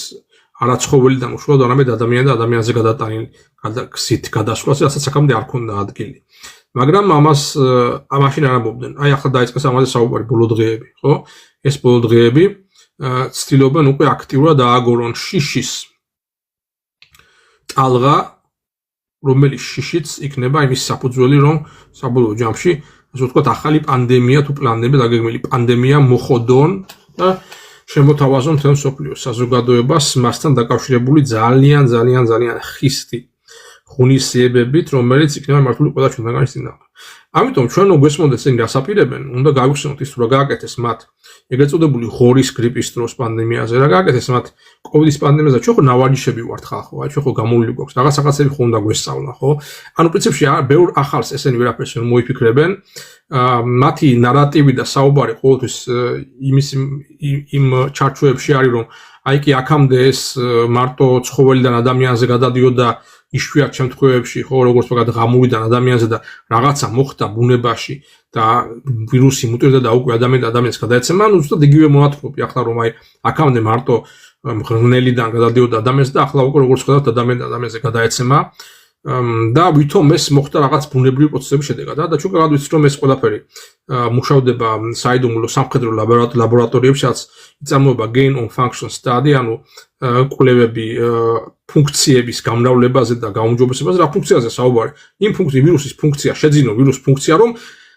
Speaker 1: არა ცხოველიდან უშუალოდ, არამედ ადამიან და ადამიანზე გადატანილი გადასვლას, რასაც აქამდე არ ქონდა ადგილი. მაგრამ ამას ამაშინ არ ამბობდნენ. აი ახლა დაიწყეს ამაზე საუბარი ბოლო დღეები, ხო? ეს ბოლო დღეები ცდილობენ უკვე აქტიურად დააგორონ შიშის ტალღა, რომელიც შიშიც იქნება იმის საფუძველი, რომ საბოლოო ჯამში, ასე ვთქვათ, ახალი პანდემია თუ პლანები დაგეგმილი პანდემია მოხოდონ და შემოთავაზონ მთელ მსოფლიოს საზოგადოებას მასთან დაკავშირებული ძალიან ხისტი ღონისძიებებით, რომელიც იქნება მართული ყველა ჩვენგანის წინააღმდეგ. ამიტომ ჩვენ გვესმოდეს ეს რასაპირებენ, უნდა გავიხსენოთ ის რა გააკეთეს მათ ეგრეთ წოდებული ღორის გრიპის დროს პანდემიაზე, რა გააკეთეს მათ კოვიდის პანდემიაზე, ჩვენ ხო ნავარჯიშები ვართ ხალხო, აი ჩვენ ხო გამოვლილი გვაქვს, რაღაცები ხო უნდა გვესწავლა, ხო? ანუ პრინციპში ბევრ ახალს ესენი ვერაფერს ვერ მოიფიქრებენ. მათი ნარატივი და საუბარი ყოველთვის იმ ჩარჩოებში არის, რომ აი კი აქამდე ეს მარტო ცხოველიდან ადამიანზე გადადიოდა იშვიათ შემთხვევებში, ხო, როგორც ვთქვათ, ღამურიდან ადამიანზე და რაღაცა მოხდა ბუნებაში და ვირუსი მუტირდა და უკვე ადამიანს გადაეცემა, ანუ ზუსტად იგივე მონათხრობი ახლა რომ აი აქამდე მარტო მღრღნელიდან გადადიოდა ადამიანზე და ახლა უკვე როგორც ვთქვათ, ადამიანზე გადაეცემა და ვითომ ეს მოხდა რაღაც ბუნებრივი პროცესების შედეგად და ჩვენ გადავიცით რომ ეს ყველაფერი მუშავდება საიდუმლო სამხედრო ლაბორატორიებში, რაც იწარმოება gain of function study, ანუ კვლევები ფუნქციების გამრავლებაზე და გაუმჯობესებაზე, რა ფუნქციაზე საუბარი. იმ ვირუსის ფუნქცია, შეძინო ვირუს ფუნქცია, რომ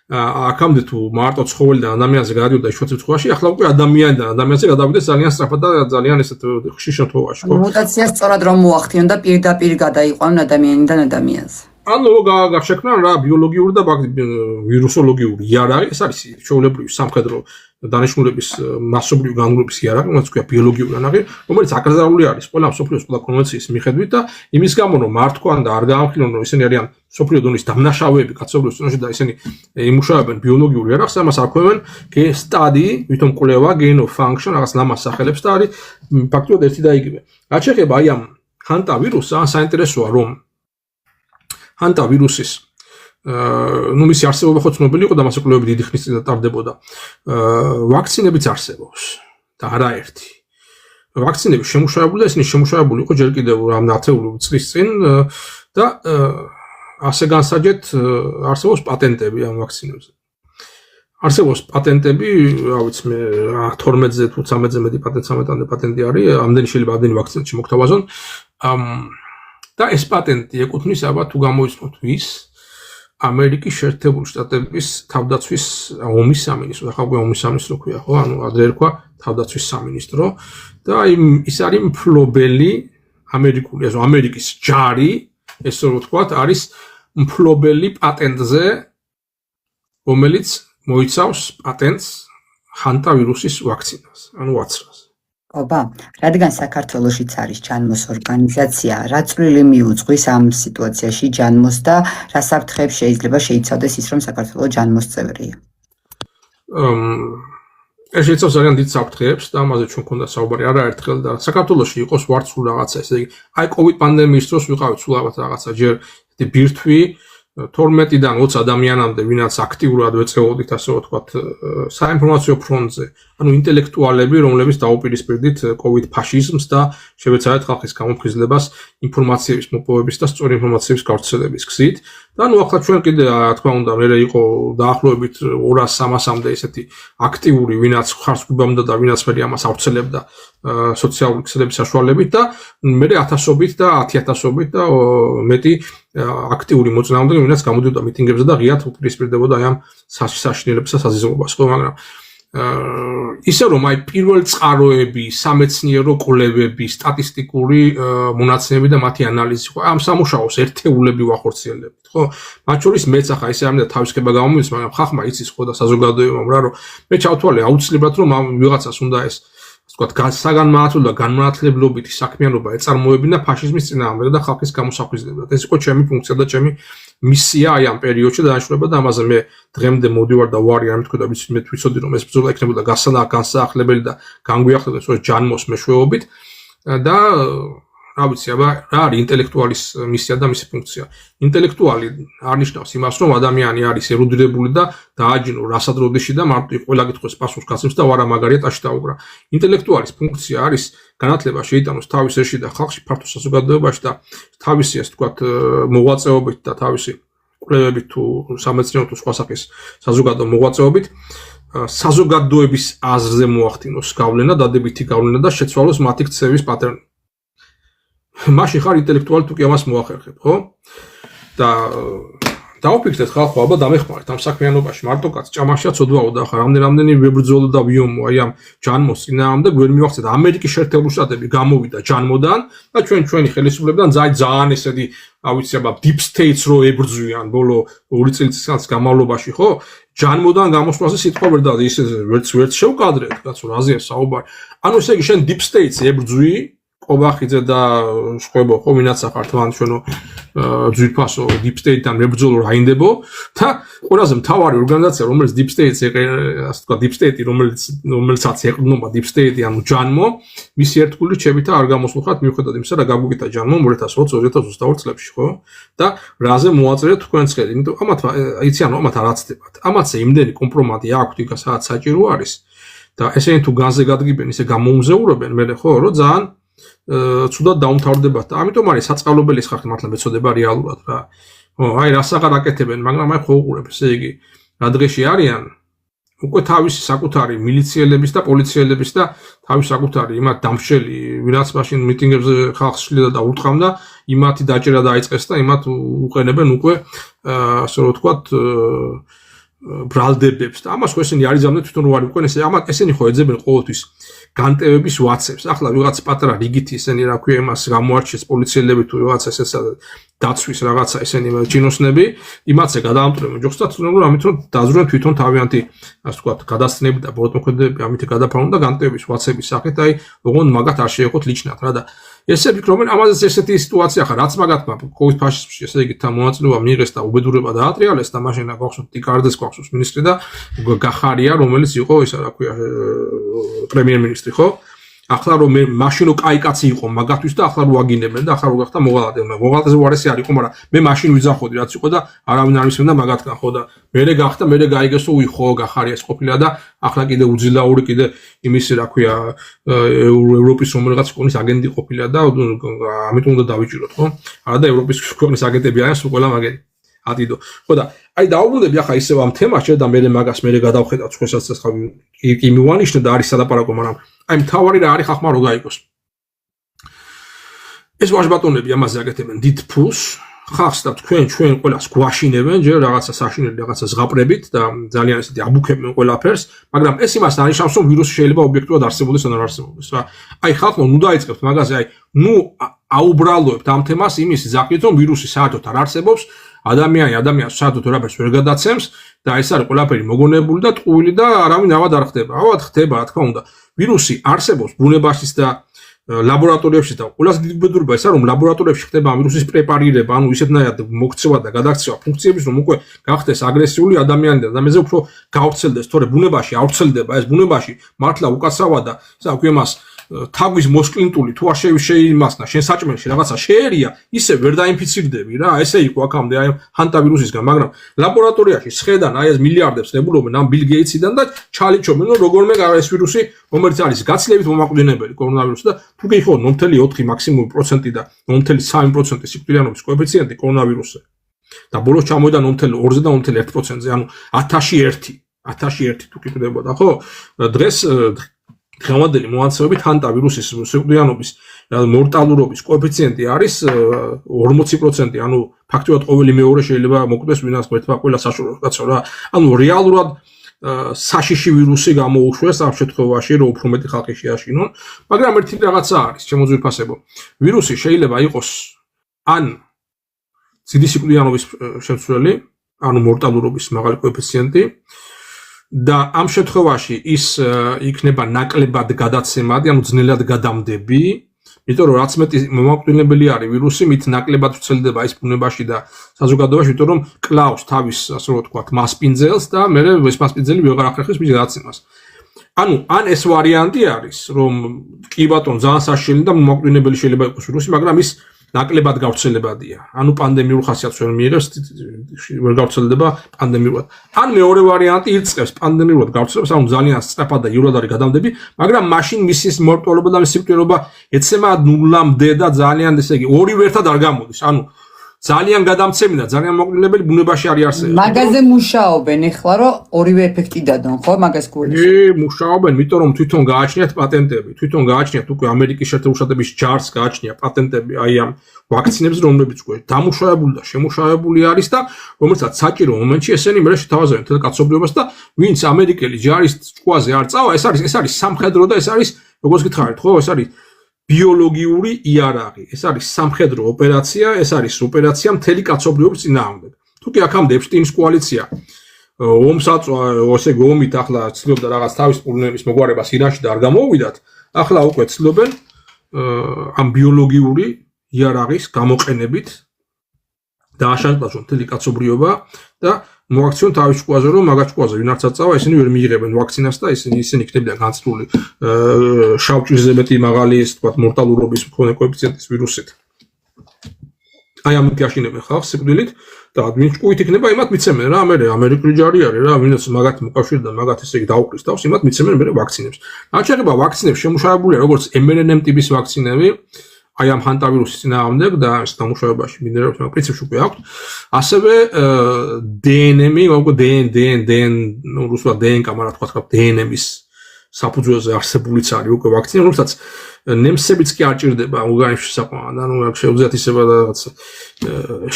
Speaker 1: აქამდე თუ მარტო ცხოველიდან ადამიანზე გადადიოდა იშვიათ შემთხვევაში, ახლა უკვე ადამიანიდან ადამიანზე გადავიდეს ძალიან სწრაფად და ძალიან ესეთ ხშირ შემთხვევაში, ხო?
Speaker 2: მუტაცია სწორად რომ მოახდინონ და პირდაპირ გადაიყვანონ ადამიანიდან ადამიანზე.
Speaker 1: ანუ გაშექმნან რა ბიოლოგიური და ვირუსოლოგიური იარაღი, ეს არის ჩვეულებრივი სამხედრო დანიშნულების მასობრივი განმავლობის იარაღი, რომელიც ქვია ბიოლოგიური იარაღი, რომელიც აკრძალული არის ყველა მსოფლიოს ყველა კონვენციის მიხედვით და იმის გამო რომ არ თქვან და არ გაამხილონ რომ ისინი არიან მსოფლიო დონის დამნაშავეები კაცობრიობის წინაშე და ისინი იმუშავებენ ბიოლოგიურ იარაღს, ამას აქვევენ study, ვითომ კვლევა gain of function, რაღაც ლამას სახელებს და არის ფაქტობრივად ერთი და იგივე. რაც შეეხება აი ამ ჰანტა ვირუსს, საინტერესოა რომ ჰანტა ვირუსის მისი არსებობა ხო ცნობილი იყო და მასე კვლევები დიდი ხნის წინ ტარდებოდა. ვაქცინებიც არსებობს და არაერთი. ვაქცინები შემუშავებული, ისინი შემუშავებული იყო ჯერ კიდევ ამ ათეული წლის წინ და ასე განსაჯეთ არსებობს პატენტები ამ ვაქცინებზე. არსებობს პატენტები, რა ვიცი მე 12-ზე თუ 13-ზე მეტი პატენტი არის, ამდენი შეიძლება ამდენი ვაქცინაში მოგთავაზონ. და ეს პატენტი ეკუთვნის ალბათ თუ გამოიცნოთ ვის ამერიკის შეერთებული შტატების თავდაცვის ომის სამინისტრო, ახლა უკვე ომის სამინისტრო ქვია, ხო? ანუ ადრე ერქვა თავდაცვის სამინისტრო და ის არის მფლობელი ამერიკის ჯარი, ესე რომ ვთქვათ, არის მფლობელი პატენტზე, რომელიც მოიცავს პატენტს ჰანტა ვირუსის ვაქცინას, ანუ ვაცრას.
Speaker 2: ობა, რადგან საქართველოშიც არის ჯანმოს ორგანიზაცია, რა წვლილი მიუძღვის ამ სიტუაციაში ჯანმოს და რა საფრთხეებს შეიძლება შეიცავდეს ის, რომ საქართველო ჯანმოს წევრია?
Speaker 1: ეს შეიცავს ძალიან დიდ საფრთხეებს და ამაზე ჩვენ ქონდა საუბარი არაერთხელ და საქართველოში იყოს ვარცულ რაღაცა, ესე იგი, აი COVID პანდემიის დროს ვიყავით სულ ალბათ რაღაცა ჯერ ბირთვი 12-დან 20 ადამიანამდე, ვინაც აქტიურად ვეწეოდით, ასე ვთქვათ, საინფორმაციო ფრონტზე, ანუ ინტელექტუალები, რომლებიც დაუპირისპირდით COVID ფაშიზმს და შევეცადეთ ხალხის გამოფხიზლებას ინფორმაციების მოპოვების და სწორი ინფორმაციების გავრცელების გზით. და ნუ ახლა ჩვენ კიდე, რა თქმა უნდა, მე იყო დაახლოებით 200-300-მდე ესეთი აქტიური, ვინაც ხარს გვიბამდა და ვინაც მე ამას ავრცელებდა სოციალური ქსელების საშუალებით და მე 1000-ობით და 10000-ობით და მეტი აქტიური მოწინააღმდეგე, ვინაც გამოდიოდა მიტინგებზე და ღიად უპირისპირდებოდა აი ამ საშინელებისა საზიზმობას, ხო, მაგრამ ისე რომ აი პირველ წყაროები, სამეცნიერო კვლევები, სტატისტიკური მონაცემები და მათი ანალიზი, ხო, ამ სამუშაოს ერთეულები ვახორციელებთ, ხო? მათ შორის მეც ახლა ისე ამდა თავისკება გამომივიდეს, მაგრამ ხახმა იცის ხო და საზოგადოებამ რა, რომ მე ჩავთვალე აუცილებლად რომ ამ ვიღაცას უნდა ეს ვთქვათ, საგანმანათლებლო და განმანათლებლობითი საქმიანობა ეწარმოებინა ფაშიზმის წინააღმდეგ და ხალხის გამოსახვისებლად. ეს იყო ჩემი ფუნქცია და ჩემი მისია აი ამ პერიოდში დანიშნულება და ამაზე მე დღემდე მოდივარ და ვარი არ მეთქვა და მე ვიცოდი რომ ეს ბრძოლა იქნებოდა განსაახლებელი და განგვიახლდა სწორედ ჯანმოს მეშვეობით და რა ვიცი, აბა რა არის ინტელექტუალის მისია და მისი ფუნქცია. ინტელექტუალი არნიშნავს იმას, რომ ადამიანი არის ერუდირებული და დააჯინო რასადროდეში და მარტო ყველა კითხვის პასუხს გაცემს და ვარა მაგარია ტაში დაუგრა. ინტელექტუალის ფუნქცია არის განათლება შეიტანოს თავის ერში და ხალხში ფართო საზოგადოებაში და თავისი ასე ვთქვათ მოღვაწეობით და თავისი კვლევებით თუ სამეცნიერო თუ სხვა სახის საზოგადო მოღვაწეობით საზოგადოების აზრზე მოახდინოს გავლენა, დადებითი გავლენა და შეცვალოს მათი ქცევის პატერნი. მაშინ ხარ ინტელექტუალი თუ კი ამას მოახერხებ, ხო? და დაუფიქრეთ ხალხო, აბა დამეხმარეთ ამ საქმიანობაში, მარტო კაც ჭამაშია ცოდვაო და ხარ რამდენი ვებრძოლო და ვიომო აი ამ ჯანმოს წინააღმდეგ ვერ მივახცეთ. ამერიკის შეერთებული შტატები გამოვიდა ჯანმოდან და ჩვენი ხელისუფლებიდან ძალიან ესეთი ავიცი აბა deep states რო ებრძვიან ბოლო 2 წელიწადის განმავლობაში, ხო? ჯანმოდან გამოსვლაზე სიტყვა ვერ და ის ვერც შევკადრეთ, კაცო, რაზეა საუბარი. ანუ ესე იგი შენ deep states ებრძვი ყობახიძე და სხვებო ხო ვინაცა ხართ მან ჩვენო ძვირფასო deep state-დან მებრძოლო რაინდებო და ყველაზე მთავარი ორგანიზაცია რომელიც deep state-ს ასე თქვა deep state რომელსაც ეყრდნობა deep state-ი ანუ ჯანმო მისი ერთგული ჩებით არ გამოსულხათ მიუხედავად იმისა რა გაგუგიტა ჯანმო 2020-2022 წლებში ხო და რაზე მოაწერეთ თქვენს ხელი იმიტომ ამათ იცი ანუ ამათ არ აცდებათ ამათზე იმდენი კომპრომატი აქვთ იქ სადაც საჭირო არის და ესენი თუ განზე გადგიბენ ისე გამოუმზეურებენ მე ხო რომ ძალიან ცუდად დაუმთავრდებათ და ამიტომ არის საწყალობელის ხალხი მართლა მეწოდება რეალურად რა. აი რასაღარ აკეთებენ, მაგრამ აი ხო უყურებ, ესე იგი, რა დღეში არიან უკვე თავისი საკუთარი მილიციელების და პოლიციელების და თავისი საკუთარი იმათ დამშელი, ვინაც მაშინ მიტინგებზე ხალხს შლიდა და ურტყამდა, იმათი დაჭერა დაიწყეს და იმათ უყენებენ უკვე ასე რომ ვთქვათ ბრალდებებს და ამას ხო ესენი არიზამდნენ თვითონ რო არ იყვნენ ესენი ხო ეძებენ ყოველთვის განტევების ვაცებს. ახლა ვიღაც პატარა რიგითი ესენი რა ქვია იმას გამოარჩიეს პოლიციელები თუ ვიღაც ესეცა დაცვის რაღაცა ესენი ჯინოსნები იმათზე გადაამტვრევენ ჯოხს და თუნდაც ამით რომ დაზრუნდნენ თვითონ თავიანთი ასე ვთქვათ გადასცნები და ბოროტმოქმედებები ამით გადაფარონ და განტევების ვაცების სახით აი ოღონდ მაგათ არ შეეხოთ ლიჩნად რა და ესე ვფიქრობენ ამაზეც ესეთი სიტუაცია ხარ რაც მაგათმა კოვიდ ფაშიზმში ესე იგი მოაწილეობა მიიღეს და უბედურება დაატრიალეს და მაშინ გახსოვთ ტიკარდეს გახსოვს მინისტრი და გახარია რომელიც იყო ისა რა ქვია პრემიერ-მინისტრი ხო ახლა რომ მე მაშინ რო კაი კაცი იყო მაგათთვის და ახლა რო აგინებენ და ახლა რო გახდა მოღალატე მოღალატეზე უარესი არ იყო მაგრამ მე მაშინ ვიზახოდი რაც იყო და არავინ არ მისმენდა მაგათგან ხო და მე გახდა მე გაიგესო უიხო გახარიას ყოფილა და ახლა კიდე უძილაური კიდე იმის რა ქვია ევროპის რომელიღაც კონის აგენტი ყოფილა და ამიტომ უნდა დავიჭიროთ ხო არა და ევროპის კონის აგენტები არიან სულ ყველა მაგერი ატიდო ხო და აი დაუბრუნდები ახლა ისევ ამ თემაში და მე მაგას მე გადავხედავ სხვასაც ხა კი მივანიშნე და არის სალაპარაკო მაგრამ აი მთავარი რა არის ხალხმა რო გაიგოს ეს ვაჟბატონები ამაზე აკეთებენ დიდ ფულს ხალხს და ჩვენ ყველას გვაშინებენ ჯერ რაღაცა საშინელი რაღაცა ზღაპრებით და ძალიან ესეთი აბუქებენ ყველაფერს მაგრამ ეს იმას არნიშნავს რომ ვირუსი შეიძლება ობიექტურად არსებობდეს ან არ არსებობდეს რა აი ხალხმა ნუ დაიწყებთ მაგაზე აი ნუ აუბრალოებთ ამ თემას იმის ზაკით რომ ვირუსი საერთოდ არ არსებობს ადამიანს საერთოდ რაფერს ვერ გადაცემს და ეს არის ყველაფერი მოგონებული და ტყუილი და არავინ ავად არ ხდება. ავად ხდება, რა თქმა უნდა. ვირუსი არსებობს ბუნებაშიც და ლაბორატორიებში და ყველაზე დიდი უბედურება ესაა რომ ლაბორატორიებში ხდება ამ ვირუსის პრეპარირება, ანუ ისეთნაირად მოქცევა და გადაქცევა ფუნქციების რომ უკვე გახდეს აგრესიული ადამიანი და ამაზე უფრო გავრცელდეს, თორე ბუნებაში არ ვრცელდება ეს ბუნებაში მართლა უკაცრავა და საქვე მას თავის მოსკლინტული თუ არ შეიმასნა შენ საჭმელში რაღაცა შეერია ისე ვერ დაინფიცირდები რა ესე იყო აქამდე აი ჰანტავირუსისგან მაგრამ ლაბორატორიაში შეხედან აი ეს მილიარდებს ნებულობენ ამ ბილ გეიტსიდან და ჩალიჩობენ რომ როგორმე ეს ვირუსი რომელიც არის გაცილებით მომაკვდინებელი კორონავირუსი და თუ კი ხო 0.4 მაქსიმუმ პროცენტი და 0.3% სიკვდილიანობის კოეფიციენტი კორონავირუსზე და ბოლოს ჩამოვიდა 0.2-ზე და 0.1%-ზე ანუ 1001 თუ კითხდებოდა ხო დღეს დღევანდელი მოანცემებით ჰანტავირუსის სიკვდილიანობის მორტალურობის კოეფიციენტი არის 40% ანუ ფაქტობრივად ყოველი მეორე შეიძლება მოკვდეს ვინაც გვერდმა ყველა საშუალო კაცო რა ანუ რეალურად საშიში ვირუსი გამოუშვეს ამ შემთხვევაში რომ უფრო მეტი ხალხი შეაშინონ მაგრამ ერთი რაღაცა არის შემოძვირფასებო ვირუსი შეიძლება იყოს ან ძიდი სიკვდილიანობის შემცვლელი ანუ მორტალურობის მაღალი კოეფიციენტი და ამ შემთხვევაში ის იქნება ნაკლებად გადაცემადი, ანუ ძნელად გადამდები, იმიტომ რომ რაც მეტი მომაკვდინებელი არის ვირუსი, მით ნაკლებად ვრცელდება ის ბუნებაში და საზოგადოებაში, იმიტომ რომ კლავს თავის, ასე რომ ვთქვათ, მასპინძელს და მე ეს მასპინძელი ვეღარ ახერხებს მის გადაცემას. ანუ ან ეს ვარიანტი არის, რომ კი ბატონო ძალიან საშინელი და მომაკვდინებელი შეიძლება იყოს ვირუსი, მაგრამ ის ნაკლებად გავრცელებადია. ანუ პანდემიურ ხასიათს ვერ მიიღებს, ვერ გავრცელდება პანდემიურად. ან მეორე ვარიანტი ირწევს პანდემიურად გავრცელებას, ანუ ძალიან სწრაფად და იურად არის გადამდები, მაგრამ მაშინ მისის მორტალობა და მისი სიკვდილობა ეცემა ნულამდე და ძალიან ესე იგი ორივე ერთად არ გამოდის. ანუ ძალიან გადამცემი და ძალიან მოკლინებელი ბუნებაში არის არსებობს.
Speaker 2: მაგაზე მუშაობენ ეხლა რომ ორივე ეფექტი დადონ, ხო? მაგას გულისხმობ.
Speaker 1: მუშაობენ, იმიტომ რომ თვითონ გააჩნიათ პატენტები, თვითონ გააჩნიათ უკვე ამერიკის შეერთებული შტატების ჯარს გააჩნია პატენტები აი ამ ვაქცინებზე, რომლებიც უკვე დამუშავებული და შემუშავებული არის და რომელსაც საჭირო მომენტში ესენი მე შეთავაზებენ თელ კაცობრიობას და ვინც ამერიკელი ჯარის ჭკუაზე არ წავა, ეს არის სამხედრო და ეს არის როგორც გითხარით, ხო? ეს არის ბიოლოგიური იარაღი. ეს არის სამხედრო ოპერაცია, ეს არის ოპერაცია მთელი კაცობრიობის წინააღმდეგ. თუ კი აქამდე ეპშტეინის კოალიცია ომსაწვავ ომით ახლა ცდილობდა რაღაც თავის პრობლემების მოგვარებას ირანში და არ გამოუვიდათ, ახლა უკვე ცდილობენ ამ ბიოლოგიური იარაღის გამოყენებით დააშანტაჟონ მთელი კაცობრიობა და მოაქციონ თავის ჭკუაზე, რომ მაგას ჭკუაზე ვინაც აწავა, ისინი ვერ მიიღებენ ვაქცინას და ისინი იქნებიან განცდული შავჭირზე მეტი მაღალი ის თქვა მორტალურობის მქონე კოეფიციენტის ვირუსით. აი ამით აშინებენ ხალხს სიკვდილით და ვინ ჭკუით იქნება, იმათ მიცემენ რა, ამერიკული ჯარი არის რა, ვინაც მაგათ მოკავშირდა, მაგათ ესე იგი დაუყრის თავს, იმათ მიცემენ მე ვაქცინებს. რაც შეეხება ვაქცინებს, შემუშავებულია როგორც mRNA ტიპის ვაქცინები, აი ამ ჰანტავირუსის წინააღმდეგ და ეს დამუშავებაში მინერალებს მაგ პრინციპში უკვე აქვს. ასევე DNM-ი, რუსულად DNK, მაგრამ თქვა DNM-ის საფუძველზე არსებულიც არის უკვე ვაქცინა, რომელსაც ნემსებიც კი არ ჭირდება ორგანიზმში საყვანად, ანუ აქ შეუძლიათ ისება რაღაც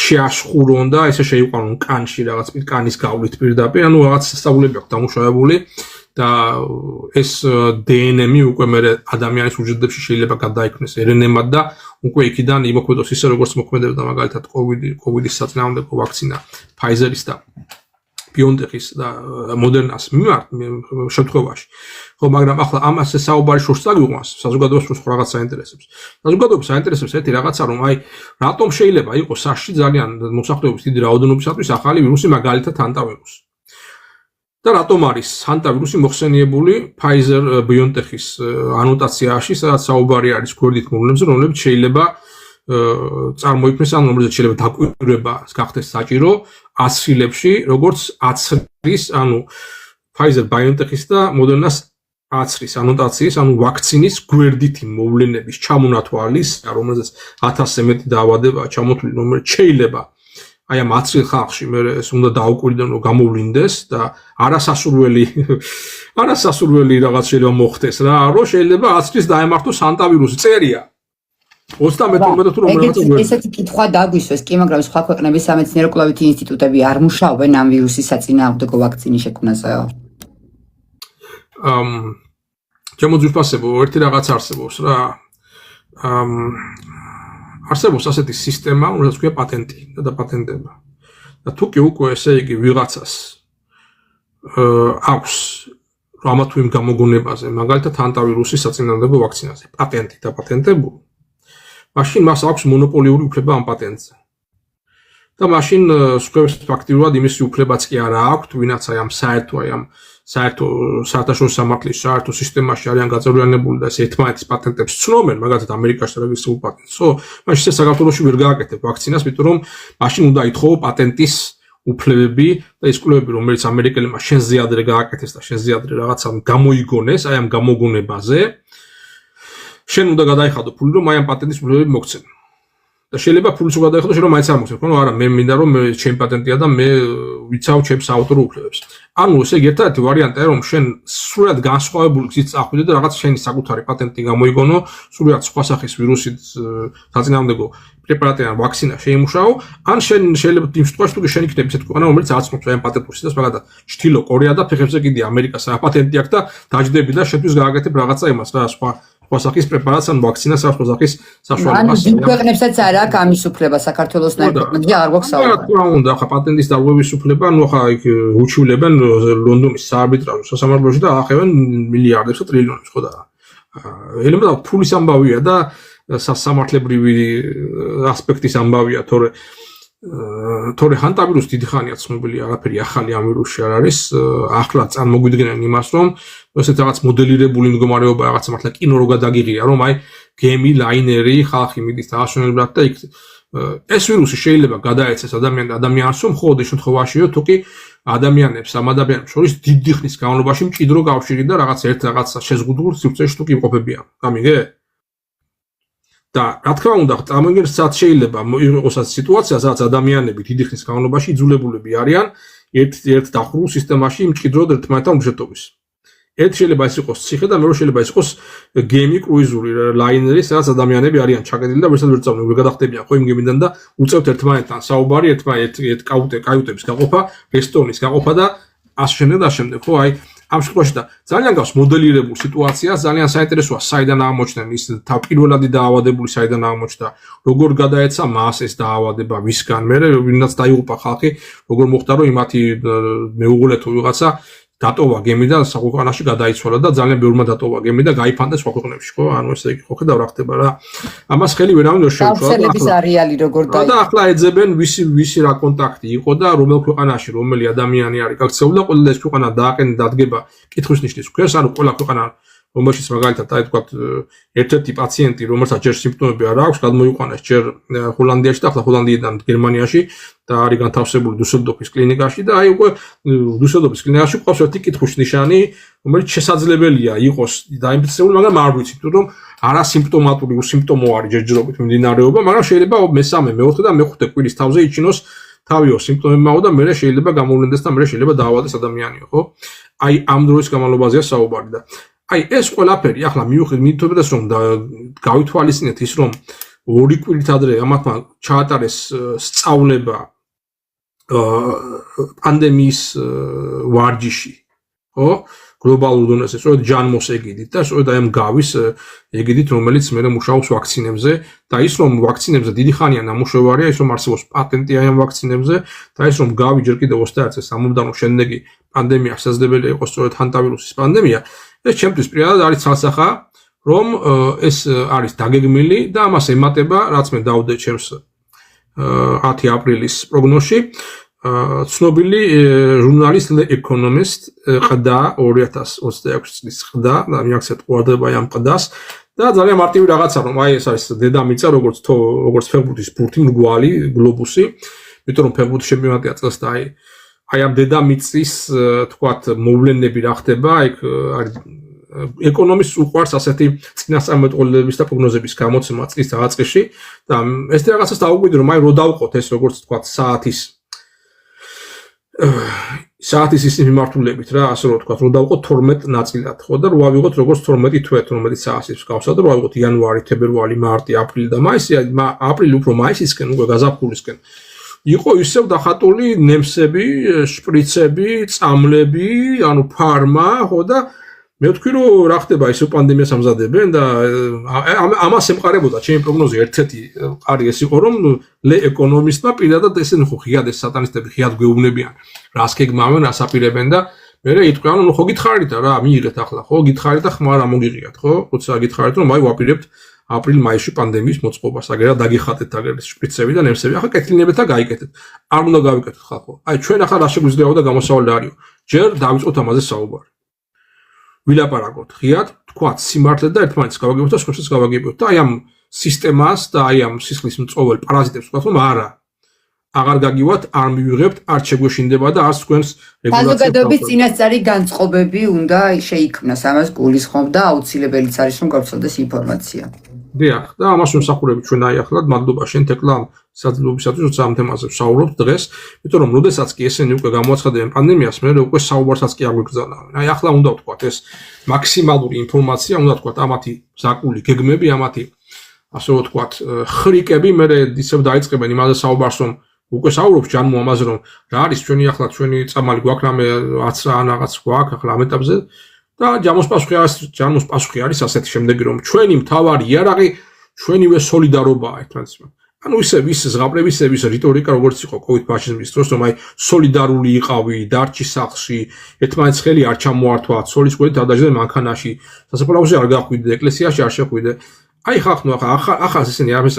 Speaker 1: შეაშხურონ და ესე შეიყვანონ კანში რაღაც კანის გავლით პირდაპირ, ანუ რაღაც სასწაულები აქვს დამუშავებული და ეს DNM-ი უკვე მე ადამიანის უჯრედებში შეიძლება გადაიქმნეს RNA-მად და უკვე იქიდან იმოქმედოს ისე როგორც მოქმედებდა მაგალითად COVID-ის საწინააღმდეგო ვაქცინა Pfizer-ის და BioNTech-ის და Moderna-ს მიმართ შემთხვევაში. ხო, მაგრამ ახლა ამას საუბარი შორს წაგვიყვანს, საზოგადოებას შორს რაღაც საინტერესებს. საზოგადოებას საინტერესებს ერთი რაღაცა, რომ აი რატომ შეიძლება იყოს საშში ძალიან მოსახლეობის დიდი რაოდენობისათვის ახალი ვირუსი, მაგალითად ჰანტავირუსი. და რატომ არის ჰანტავირუსი მოხსენიებული Pfizer BioNTech-ის ანოტაციაში, სადაც საუბარი არის გვერდით მოვლენებზე, რომლებიც შეიძლება წარმოიქმნეს, ან რომელზეც შეიძლება დაკვირვება გახდეს საჭირო აცრილებში, როგორც აცრის, ანუ Pfizer BioNTech-ის და Moderna-ს აცრის ანოტაციის, ანუ ვაქცინის გვერდითი მოვლენების ჩამონათვალის, რომელზეც 1000-ზე მეტი დაავადება ჩამოთვლილი, რომელიც შეიძლება აი ამ აცრილ ხალხში მე ეს უნდა დაუკვირდნენ, რომ გამოვლინდეს და არასასურველი რაღაც შეიძლება მოხდეს რა, რომ შეიძლება აცრის დაემართოს ჰანტავირუსი წერია 32 თუ რომელიღაცა გვერდით.
Speaker 2: ესეთი კითხვა დაგვისვეს კი, მაგრამ სხვა ქვეყნების სამეცნიერო კვლევითი ინსტიტუტები არ მუშაობენ ამ ვირუსის საწინააღმდეგო ვაქცინის შექმნაზე.
Speaker 1: ჩემო ძვირფასებო, ერთი რაღაც არსებობს რა. არსებობს ასეთი სისტემა, რომელსაც ქვია პატენტი და დაპატენტება. და თუ კი უკვე ესე იგი ვიღაცას აქვს ამა თუ იმ გამოგონებაზე, მაგალითად ჰანტავირუსის საწინააღმდეგო ვაქცინაზე, პატენტი დაპატენტებული, მაშინ მას აქვს მონოპოლიური უფლება ამ პატენტზე. და მაშინ სხვებს ფაქტიურად იმისი უფლებაც კი არა აქვს, ვინაც აი ამ საერთო საერთაშორისო სამართლის საერთო სისტემაში არიან გაწევრიანებული და ეს ერთმანეთის პატენტებს ცნობენ, მაგალითად ამერიკაში რეგისტრირებულ პატენტს, ხო? მაშინ ეს საქართველოში ვერ გააკეთებ ვაქცინას, იმიტომ რომ მაშინ უნდა ითხოვო პატენტის უფლებები და ის კვლევები, რომელიც ამერიკელებმა შენზე ადრე გააკეთეს და შენზე ადრე რაღაცა გამოიგონეს, აი ამ გამოგონებაზე, შენ უნდა გადაიხადო ფული, რომ აი ამ პატენტის უფლებები მოგცენ. და შეიძლება ფულიც რო გადაიხადო, შენ რომ მაინც არ მოგცენ, ხო? არა, მე მინდა რომ ჩემი პატენტია და მე ვიცავ ჩემს ავტორ უფლებებს. ანუ ესე იგი ერთადერთი ვარიანტია, რომ შენ სრულად განსხვავებული გზით წახვიდე და რაღაც შენი საკუთარი პატენტი გამოიგონო, სრულად სხვა სახის ვირუსით საწინააღმდეგო პრეპარატი ან ვაქცინა შეიმუშაო, ან შენ შეიძლება იმ შემთხვევაში თუ შენ იქნები ისეთი ქვეყანა, რომელიც აცნობს აი ამ პატენტურ სისტემას, მაგალითად, ჩრდილო კორეა და ფეხებზე კიდე ამერიკას პატენტი აქვს და დაждები და შენთვის გააკეთებ რაღაცა იმას რა, სხვა სახის პრეპარატს ან ვაქცინას აქვს სხვა სახის საშუალებას.
Speaker 2: ანუ ქვეყნებსაც არ აქვს ამის უფლება, საქართველოს ნაირგვარად არ გვაქვს საუბარი.
Speaker 1: რა უნდა, ახლა პატენტის დარღვევის უფლება, ანუ ახლა იქ უჩვილებენ ლონდონის საარბიტრაჟო სასამართლოში და აახევენ მილიარდებს და ტრილიონებს, ხო და ელემენტარულად ფულის ამბავია და სასამართლებრივი ასპექტის ამბავია, თორე ჰანტავირუსი დიდი ხანია ცნობილი, არაფერი ახალი ამ ვირუსში არ არის, ახლა წარმოგვიდგენენ იმას, რომ ესეთ რაღაც მოდელირებული მდგომარეობა რაღაცა მართლა კინო რო გადაგიღია, რომ აი გემი, ლაინერი, ხალხი მიდის დააშონებლად და იქ ეს ვირუსი შეიძლება გადაეცეს ადამიანს, რომ მხოლოდ ის შემთხვევაშიო, თუ კი ადამიანებს შორის დიდი ხნის განმავლობაში მჭიდრო კავშირი და რაღაც შეზღუდულ სივრცეში თუ კი იმყოფებიან. გამიგე? და რა თქმა უნდა, წარმოიდგინეთ, სადაც შეიძლება იყოს სიტუაცია, სადაც ადამიანები დიდი ხნის განმავლობაში იძულებულები არიან ერთ დახურულ სისტემაში მჭიდროდ ერთმანეთთან ურთიერთობის. ერთ შეიძლება ის იყოს ციხე და მეორე შეიძლება ის იყოს გემი, კრუიზული ლაინერი, სადაც ადამიანები არიან ჩაკეტილი და ვერცად ვერ წავდნენ, ვერ გადახდებიან ხო იმ გემიდან და უწევთ ერთმანეთთან საუბარი, ერთმანეთ კაუტების გაყოფა, რესტორნის გაყოფა და ასე შემდეგ და ასე შემდეგ, ხო, აი ამ შემთხვევაში და ძალიან გავს მოდელირებულ სიტუაციას, ძალიან საინტერესოა საიდან აღმოჩნდნენ ის პირველადი დაავადებული საიდან აღმოჩნდა, როგორ გადაეცა მას ეს დაავადება, ვისგან, მე ვინაც დაიღუპა ხალხი, როგორ მოხდა რომ იმათი მეუღლე თუ ვიღაცა დატოვა გემი და საქვეყანაში გადაიცვალა და ძალიან ბევრმა დატოვა გემი და გაიფანტა სხვა ქვეყნებში, ხო? ანუ ესე იგი ხო ხედავ რა ხდება რა. ამას ხელი ვერავინ ვერ შეუჩვევა.
Speaker 2: გავრცელების არეალი როგორ
Speaker 1: და ახლა ეძებენ ვისი რა კონტაქტი იყო და რომელ ქვეყანაში რომელი ადამიანი არის გაქცეულ და ყველა ეს ქვეყანა დააყენა დადგება კითხვის ნიშნის ქვეშ, ანუ ყველა ქვეყანა რომელშიც მაგალითად აი თქვა ერთ-ერთი პაციენტი რომელსაც ჯერ სიმპტომები არ აქვს, გადმოიყვანეს ჯერ ჰოლანდიაში და ახლა ჰოლანდიიდან გერმანიაში და არის განთავსებული დუსელდორფის კლინიკაში და აი უკვე დუსელდორფის კლინიკაში ყავს ერთი კითხვის ნიშანი, რომელიც შესაძლებელია იყოს დაინფექციური, მაგრამ არ ვიცით, თუ რომ არასიმპტომატური უსიმპტომო არის ჯერჯერობით მიმდინარეობა, მაგრამ შეიძლება მესამე, მეოთხე და მეხუთე კვირის თავზე იჩინოს თავიო სიმპტომებმაო და მერე შეიძლება გამოვლენდეს და მერე შეიძლება დაავადეს ადამიანიო, ხო? აი ამ დროის განმავლობაზეა საუბარი და აი ეს ყველაფერი ახლა მიუხედავად რომ გავითვალისწინეთ ის რომ ორი კვირით ადრე ამათმა ჩაატარეს სწავლება პანდემიის ვარჯიში, ხო? გლობალურ დონეზე, სწორედ ჯანმოს ეგიდით და სწორედ აი ამ გავის ეგიდით, რომელიც მე მუშაობს ვაქცინებზე და ის რომ ვაქცინებზე დიდი ხანია ნამუშევარია, ის რომ არსებობს პატენტი აი ამ ვაქცინებზე და ის რომ გავი ჯერ კიდევ 21 წელს ამომდანო შემდეგი პანდემია შესაძლებელია იყოს სწორედ ჰანტავირუსის პანდემია, ეს ჩემთვის პირადად არის ცალსახა, რომ ეს არის დაგეგმილი და ამას ემატება, რაც მე დავდე ჩემს 10 აპრილის პროგნოზში. ცნობილი ჟურნალისტ Le Economist ყდა 2026 წლის ყდა და მიაქცეთ ყურადღება ამ ყდას და ძალიან მარტივი რაღაცა რომ აი ეს არის დედამიწა როგორც ფეხბურთის ბურთი მრგვალი გლობუსი, იმიტომ რომ ფეხბურთი ჩემპიონატია წელს და აი ამ დედამიწის თქვათ მოვლენები რა ხდება, აი არის ეკონომისტს უყვარს ასეთი წინასწარმეტყველების და პროგნოზების გამოცემა წლის დაწყისში და ეს რაღაცას დაუკვირდი რომ აი რო დავყოთ ეს როგორც თქვათ საათის ის მიმართულებით რა, ასე რომ ვთქვათ, რომ დავყოთ 12 ნაწილად, ხო და რო ავიღოთ როგორც 12 თვე, 12 საათის გავსა და რო ავიღოთ იანვარი, თებერვალი, მარტი, აპრილი და მაისი, აპრილი უფრო მაისისკენ, უკვე გაზაფხულისკენ. იყო ისევ დახატული ნემსები, შპრიცები, წამლები, ანუ ფარმა, ხო და მე ვთქვი რომ რა ხდება ისო პანდემიას ამზადებენ და ამას ემყარებოდა ჩემი პროგნოზი ერთ-ერთი არის ეს იყო რომ Le Economist-მა პირადად ესენი ხო ღიად ეს სატანისტები ღიად გვეუბნებიან რას გეგმავენ, რას აპირებენ და მე იტყვიან ნუ ხო გითხარით რა მიიღეთ ახლა ხო გითხარით და ხმა რა მოგიღიათ ხო როცა გითხარით რომ აი ვაპირებთ აპრილ-მაისში პანდემიის მოწყობას აგერა დაგიხატეთ აგერა შპრიცები და ნემსები ახლა კეთილინებეთ და გაიკეთეთ არ უნდა გავიკეთოთ ხალხო აი ჩვენ ახლა რა შეგვიძლია და გამოსავალი არისო ჯერ დავიწყოთ ამაზე საუბარი ვილაპარაკოთ ღიად, თქვათ სიმართლე და ერთმანეთს გავაგებოთ და სხვასაც გავაგებოთ და აი ამ სისტემას და აი ამ სისხლის მწოველ პარაზიტებს ვთქვათ რომ არა აღარ გაგივათ, არ მივიღებთ, არ შეგვეშინდება და არც თქვენს რეგულაციას
Speaker 2: საზოგადოების წინასწარი განწყობები უნდა შეიქმნას, ამას გულისხმობ და აუცილებელიც არის რომ გავრცელდეს ინფორმაცია.
Speaker 1: დიახ, და ამას ვიმსახურებით ჩვენ აი ახლა მადლობა შენ თეკლა საძლობისათვის როცა ამ თემაზე ვსაუბრობთ დღეს, იმიტომ რომ როდესაც კი ესენი უკვე გამოაცხადებენ პანდემიას, მე უკვე საუბარსაც კი აგვიგზავნავენ. აი ახლა უნდა ვთქვათ ეს მაქსიმალური ინფორმაცია, უნდა ვთქვათ ამათი საკული გეგმები, ამათი ასე ვთქვათ ხრიკები, მე ისევ დაიწყებენ იმაზე საუბარს რომ უკვე საუბრობს ჯანმო ამაზე რომ რა არის ჩვენი ახლა ჩვენი წამალი გვაქვს რამე 10 რა რაღაც გვაქვს ახლა ამ ეტაპზე და ჯანმოს პასუხი არის ასეთი შემდეგი რომ ჩვენი მთავარი იარაღი ჩვენივე სოლიდარობაა ერთმანეთთან. ანუ ისევ ის ზღაპრების ის რიტორიკა როგორც იყო COVID ფაშიზმის დროს რომ აი სოლიდარული იყავი, დარჩი სახლში, ერთმანეთს ხელი არ ჩამოართვათ, სოლის გვერდით არ დაждდე მანქანაში, სასაფლაოზე არ გახვიდე, ეკლესიაში არ შეხვიდე. აი ხახნო ახლა ესენი არის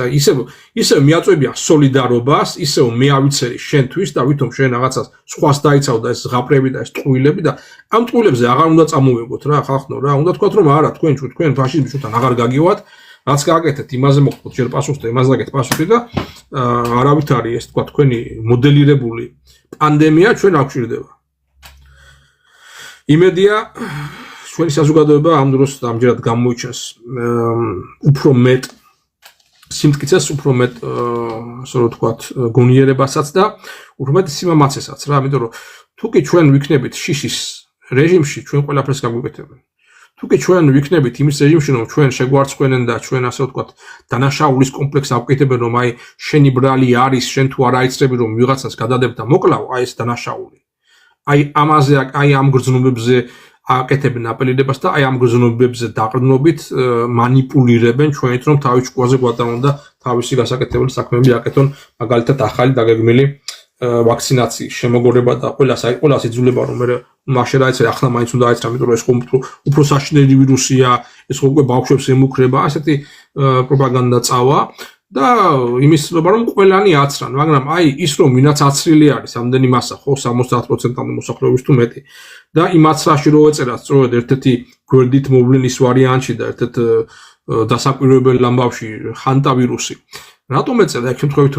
Speaker 1: ისევ მიაწვევია სოლიდარობას, ისევ მე ავიცერი შენთვის და ვითომ შენ რაღაცას სხვას დაიცავ და ეს ზღაპრები და ეს ტყუილები და ამ ტყუილებზე აღარ უნდა წამოვეგოთ რა ხახნო რა, უნდა თქვათ რომ არა თქვენ ფაშიზმისთან აღარ გაგივათ, რაც გააკეთეთ იმაზე მოგხოთ ჯერ პასუხს და იმაზე გაკეთეთ პასუხი და არავით არის ეს თქვა თქვენი მოდელირებული პანდემია ჩვენ არ გვჭირდება. იმედია ჩვენი საზოგადოება ამ დროს ამჯერად გამოიჩენს უფრო მეტ სიმტკიცეს, უფრო მეტ ასე რომ ვთქვათ გონიერებასაც და უფრო მეტ სიმამაცესაც რა, იმიტომ რომ თუ კი ჩვენ ვიქნებით შიშის რეჟიმში, ჩვენ ყველაფერს გაგვიკეთებენ. თუ კი ჩვენ ვიქნებით იმის რეჟიმში, რომ ჩვენ შეგვარცხვენენ და ჩვენ ასე ვთქვათ დანაშაულის კომპლექსს ავკეთებენ, რომ აი შენი ბრალი არის, შენ თუ არ აიცრები რომ ვიღაცას გადადებ და მოკლავ, აი ეს დანაშაული. აი ამაზე, აი ამ გრძნობებზე აკეთებენ აპელირებას და აი ამ გზნობებზე დაყრდნობით მანიპულირებენ ჩვენით, რომ თავის ჭკუაზე გვატანონ და თავისი გასაკეთებელი საქმეები აკეთონ, მაგალითად ახალი დაგეგმილი ვაქცინაციის შემოგორება და ყველას იძულება რომ მე მაშინ აიცე ახლა მაინც უნდა აიცრა, იმიტომ რომ ეს უფრო საშინელი ვირუსია, ეს უკვე ბავშვებს ემუქრება, ასეთი პროპაგანდა წავა და იმის ცნობა რომ ყველანი აცრან, მაგრამ აი ის რომ ვინაც აცრილი არის, ამდენი მასა ხო 70%-მდე მოსახლეობის თუ მეტი და იმ აცრაში რო ეწერა სწორედ ერთ-ერთი გვერდით მოვლენის ვარიანტში და ერთ-ერთ დასაკვირვებელ ამბავში ხანტა ვირუსი. რატომ ეწერა აქ შემთხვევით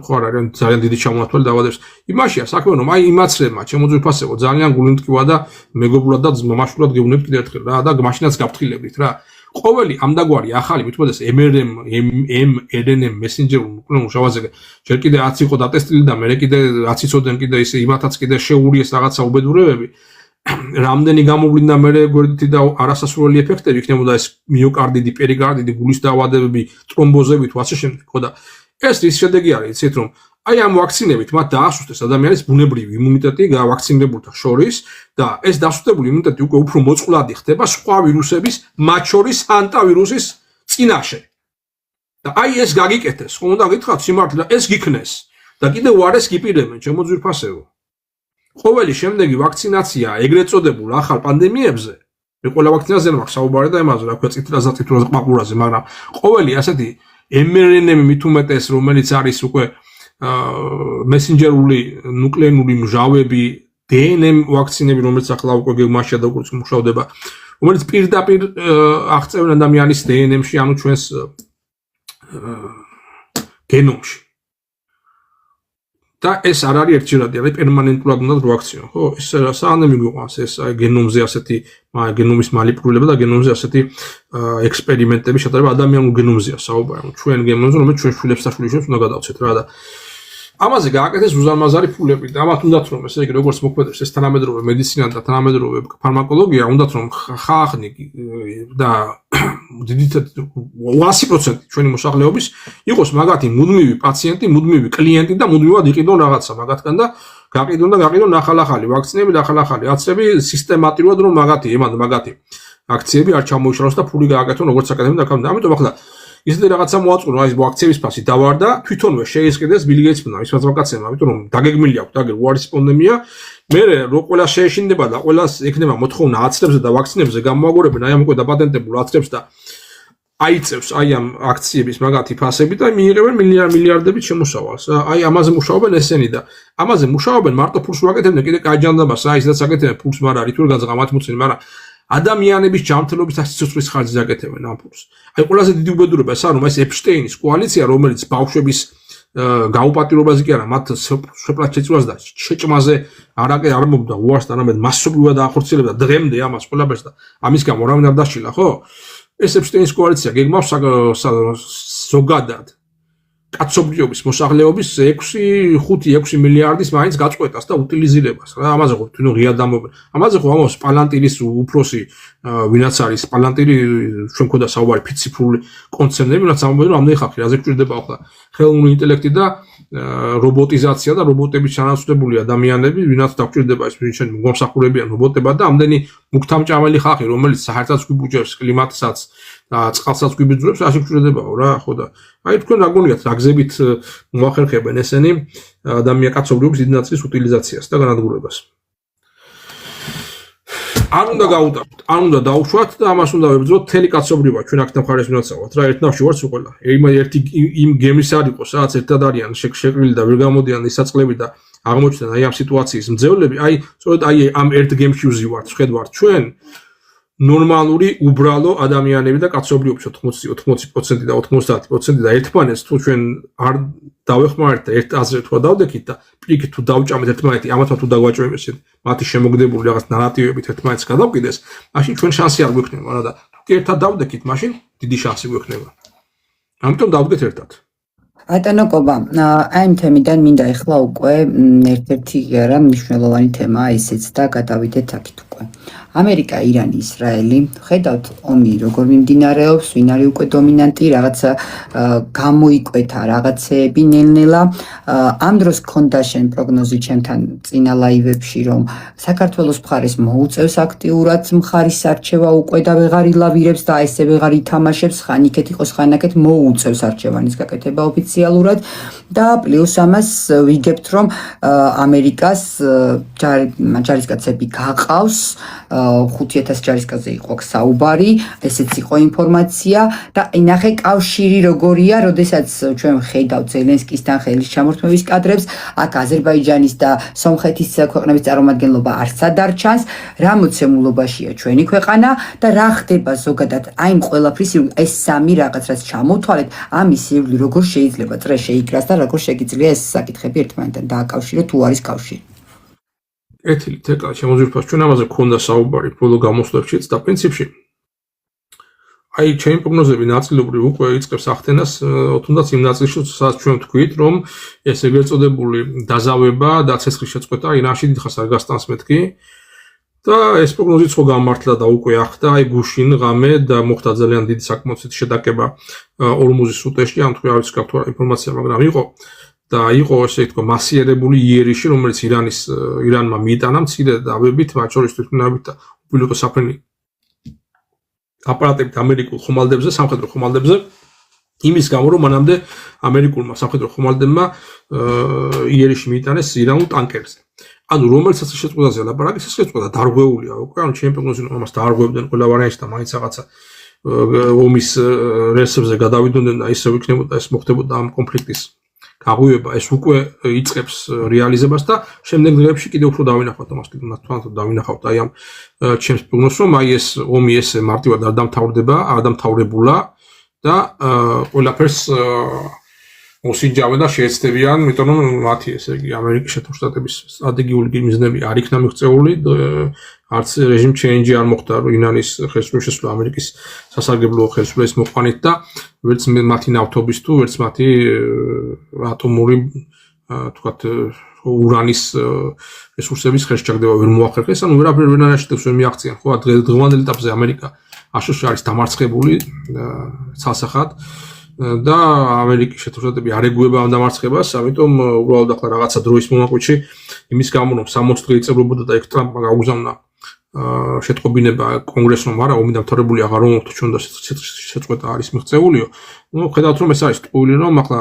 Speaker 1: ხო არ არის ძალიან დიდი ჩამონათვალი დაავადებს. იმაშია საქმე რომ აი იმაცრებმა ჩემო ძვირფასებო ძალიან გულიმტკივა და მეგობრულად და მამაშულად გეუბნებთ კიდევ ერთხელ რა და მაშინაც გავფრთხილებდით რა. ყოველი ამდაგვარი ახალი მithmetes mRNA messenger მუშავაზე ჯერ კიდე 10 იყო დატესტილი და მე კიდე 10 იცოდნენ კიდე ისე იმათაც კიდე შეურიეს რაღაცა უბედურებები. რამდენი გამოვლინდა მე გვერდითი და არასასურველი ეფექტები იქნებოდა ეს მიოკარდიტი, პერიკარდიტი, გულის დაავადებები, ტრომბოზები თუ ასე შემდეგ ხო და ეს რის შედეგი არის იცით რომ აი ამ ვაქცინებით მათ დაასუსტეს ადამიანის ბუნებრივი იმუნიტეტი გავაქცინებულთა შორის და ეს დასუსტებული იმუნიტეტი უკვე უფრო მოწყვლადი ხდება სხვა ვირუსების, მათ შორის ანტავირუსის წინაშე. და აი ეს გაგიკეთეს, ხომ უნდა გითხრათ სიმართლე ეს გიქნეს და კიდევ უარეს გიპირებენ ჩემო ძვირფასებო. ყოველი შემდეგი ვაქცინაცია ეგრეთ წოდებულ ახალ პანდემიებზე, მე ყველა ვაქცინაზე არ მაქვს საუბარი და იმაზე რა ქვია წითლაზე ყმაყურაზე, მაგრამ ყოველი ასეთი mRNA მithumetes რომელიც არის უკვე მესენჯერული ნუკლეინური მჟავები, DNM ვაქცინები, რომელიც ახლა უკვე გეგმაშია და უკვე მუშავდება, რომელიც პირდაპირ აღწევენ ადამიანის DNM-ში, ანუ ჩვენს გენომში. და ეს არ არის ერთჯერადი, არის პერმანენტულად უნდა ვაქცინო, ხო? ეს საანე მიგვიყვანს ეს გენომზე ასეთი გენომის მანიპულირება და გენომზე ასეთი ექსპერიმენტები შეტანება ადამიანურ გენომზეა საუბარი, ჩვენ გენომზე, რომელიც ჩვენ შვილებს და შვილიშვილებს უნდა გადავცეთ რა და ამაზე გააკეთეს უზარმაზარი ფულები და ამათ უნდათ რომ ესე იგი როგორც მოქმედებს ეს თანამედროვე მედიცინა და თანამედროვე ფარმაკოლოგია, უნდათ რომ ხახნი და დიდით 100% ჩვენი მოსახლეობის იყოს მაგათი მუდმივი პაციენტი, მუდმივი კლიენტი და მუდმივად იყიდონ რაღაცა მაგათგან და გაყიდონ ახალ-ახალი ვაქცინები და ახალ-ახალი აცრები სისტემატურად რომ მაგათი აქციები არ ჩამოიშალოს და ფული გააკეთონ როგორც აკადემიად და კანდა. ამიტომ ახლა ისეთი რაღაცა მოაწყო, აი ეს აქციების ფასი დავარდა, თვითონვე შეისყიდეს ბილ გეიტსმა, ის ფაზმაკაცებმა, ამიტომ რომ დაგეგმილი აქვს, უარის პანდემია, მე რო ყველა შეეშინდება და ყველას ექნება მოთხოვნა აცრებზე და ვაქცინებზე გამოაგორებენ აი ამ უკვე დაპატენტებულ აცრებს და აიწევს აი ამ აქციების მაგათი ფასები და მიიღებენ მილიარდებით შემოსავალს. აი ამაზე მუშაობენ ესენი და ამაზე მუშაობენ მარტო ფულს ვაკეთებდნენ, კიდე კაჯანდაბას რა ისედაც აკეთებენ ფულს, მაგრამ რითულ გაზღამათ მოცემ, მაგრამ ადამიანების ჯანმრთელობის სიცოცხლის ხარჯზე აკეთებენ ამ ფულს. აი ყველაზე დიდი უბედურება ეს არის რომ ეს ეპშტეინის კოალიცია, რომელიც ბავშვების გაუპატიურებაზე კი არა, მათ შეპლათ შეწვას და შეჭმაზე არ მომდა უარს, არამედ მასობრივად ახორციელებდა დღემდე ამას ყველაფერს და ამის გამო არავინ არ დასჩილა, ხო? ეს ეპშტეინის კოალიცია გეგმავს ზოგადად კაცობრიობის მოსახლეობის 5-6 მილიარდის მაინც გაწყვეტას და უტილიზირებას რა ამაზე ხო თვითონ ღია დამობენ ამაზე ხო ამას პალანტირის უფროსი ვინაც არის პალანტირი ჩვენ ქონდა საუბარი ფიციფრული კონცერნები ვინაც ამბობენ რომ ამდენი ხალხი რაზე გვჭირდება ახლა ხელოვნური ინტელექტი და რობოტიზაცია და რობოტების ჩანაცვლებული ადამიანები ვინაც დაგვჭირდება ეს ვინჩენ მომსახურებიან რობოტება და ამდენი მუქთამჭამელი ხალხი რომელიც საერთოდ გვიბუჯებს კლიმატსაც და წყალსაც გვიბიძულებს ასე გვჭირდებაო რა ხო და აი თქვენ რა გონიათ რა გზებით მოახერხებენ ესენი ადამიანკაცობრიობის დიდი ნაწილის უტილიზაციას და განადგურებას არ უნდა გაუტაროთ, არ უნდა დაუშვათ და ამას უნდა ვებრძოთ მთელი კაცობრიობა ჩვენ აქ დამხარეს ვინაცავთ რა ერთნავში ვართ უყოლა ერთი იმ გემის არ იყოს რაც ერთად არიან შეკრილი და ვერ გამოდიან ისაწყლები და აღმოჩნდნენ აი ამ სიტუაციის მძევლები აი სწორედ აი ამ ერთ გემში ვზივართ ხედავთ ჩვენ ნორმალური უბრალო ადამიანები და კაცობრიობის 80% და 90% და ერთმანეთს თუ ჩვენ არ დავეხმარებთ და ერთ აზრზე თუ დავდექით და პირიქით თუ დავჭამეთ ერთმანეთი ამათმა თუ დაგვაჭრებინეთ მათი შემოგდებული რაღაც ნარატივებით ერთმანეთს გადავყიდეს მაშინ ჩვენ შანსი არ გვექნება რა და თუ ერთად დავდექით მაშინ დიდი შანსი გვექნება ამიტომ დავდგეთ ერთად
Speaker 2: ბატონო კობა აი ამ თემიდან მინდა ეხლა უკვე ერთ-ერთი არა მნიშვნელოვანი თემაა ისიც და გადავიდეთ აქეთ უკვე. ამერიკა, ირანი, ისრაელი, ხედავთ ომი როგორ მიმდინარეობს, ვინ არის უკვე დომინანტი, რაღაცა გამოიკვეთა რაღაცეები ნელ-ნელა. ამ დროს ქონდა შენ პროგნოზი ჩემთან წინა ლაივებში, რომ საქართველოს მხარეს მოუწევს აქტიურად მხარის არჩევა უკვე და ვეღარ ილავირებს და ესე ვეღარ ითამაშებს, ხან იქეთ იყოს, ხან აქეთ მოუწევს არჩევანის გაკეთება ოფიციალურად და პლუს ამას ვიგებთ, რომ ამერიკას ჯარისკაცები გაყავს 5000 ჯარისკაცზე იყო საუბარი, ესეც იყო ინფორმაცია და ნახე კავშირი როგორია, როდესაც ჩვენ ხედავთ ზელენსკისთან ხელის ჩამორთმევის კადრებს, აქ აზერბაიჯანის და სომხეთის ქვეყნების წარმომადგენლობა არც ადარჩანს, რა მოცემულობაშია ჩვენი ქვეყანა და რა ხდება ზოგადად აი ამ ყველაფრის ეს სამი რაღაც რაც ჩამოვთვალეთ, ამის ირგვლივ როგორ შეიძლება წრე შეიკრას და როგორ შეგიძლია ეს საკითხები ერთმანეთთან დააკავშიროთ თუ არის კავშირი.
Speaker 1: ეთილი თეკლა შემოძვირფას ჩვენ ამაზე ქონდა საუბარი ბოლო გამოსვლებშიც და პრინციპში აი ჩემი პროგნოზები ნაწილობრივ უკვე იწყებს ახდენას თუნდაც იმ ნაწილში სადაც ჩვენ ვთქვით რომ ეს ეგრეთ წოდებული დაზავება და ცეცხლის შეწყვეტა ირანში დიდხანს არ გასტანს მეთქი და ეს პროგნოზიც ხო გამართლა და უკვე ახდა აი გუშინ ღამე და მოხდა ძალიან დიდი საკმაოდ შედაკება ორმუზის უტეში ამ თქვი არის გაქვთ ინფორმაცია მაგრამ იყო და იყო ესე ითქვა მასიერებული იერიში რომელიც ირანმა მიიტანა მცირე დავებით მათ შორის თვითმფრინავით და უპილოტო საფრენი აპარატებით ამერიკულ ხომალდებზე სამხედრო ხომალდებზე იმის გამო რომ მანამდე ამერიკულმა სამხედრო ხომალდებმა იერიში მიიტანეს ირანულ ტანკერზე ანუ რომელსაც შეწყვეტაზე ლაპარაკი ეს შეწყვეტა დარღვეულია უკვე ანუ ჩემი პროგნოზი რომ ამას დაარღვევდნენ ყველა ვარიანტში და მაინც რაღაცა ომის რესებზე გადავიდოდნენ და ისევ იქნებოდა ეს მოხდებოდა ამ კონფლიქტის გაღვივება ეს უკვე იწყებს რეალიზებას და შემდეგ დღეებში კიდევ უფრო დავინახავთ ამას კიდევ თვალთვალ დავინახავთ აი ამ ჩემს პროგნოზს რომ აი ეს ომი ესე მარტივად არ დამთავრდება არ დამთავრებულა და ყველაფერს მოსინჯავენ და შეეცდებიან იმიტომ რომ მათი ესე იგი ამერიკის შეერთებული შტატების სტრატეგიული მიზნები არ იქნა მიღწეული არც რეჟიმ ჩეინჯი არ მოხდა ირანის ხელისუფლების შესვლა ამერიკის სასარგებლო ხელისუფლების მოყვანით და ვერც მათი ნავთობის თუ ვერც მათი ატომური თქვათ ურანის რესურსების ხელშეჩაგდება ვერ მოახერხეს ანუ ვერაფერ ვერ ანაშტებს ვერ მიაღწიან ხო დღევანდელ ეტაპზე ამერიკა აშშ არის დამარცხებული ცალსახად და ამერიკის შეერთებული შტატები არ ეგუება ამ დამარცხებას, ამიტომ უბრალოდ ახლა რაღაცა დროის მომაკვეთში იმის გამო რომ 60 დღე იწებლებოდა და იქ ტრამპმა გაუგზავნა შეტყობინება კონგრესმა, მაგრამ ომი დამთავრებული აღარ მოხდა ჩვენ და შეწყვეტა არის მიღწეულიო. ნუ ხედავთ რომ ეს არის ტყუილი რომ ახლა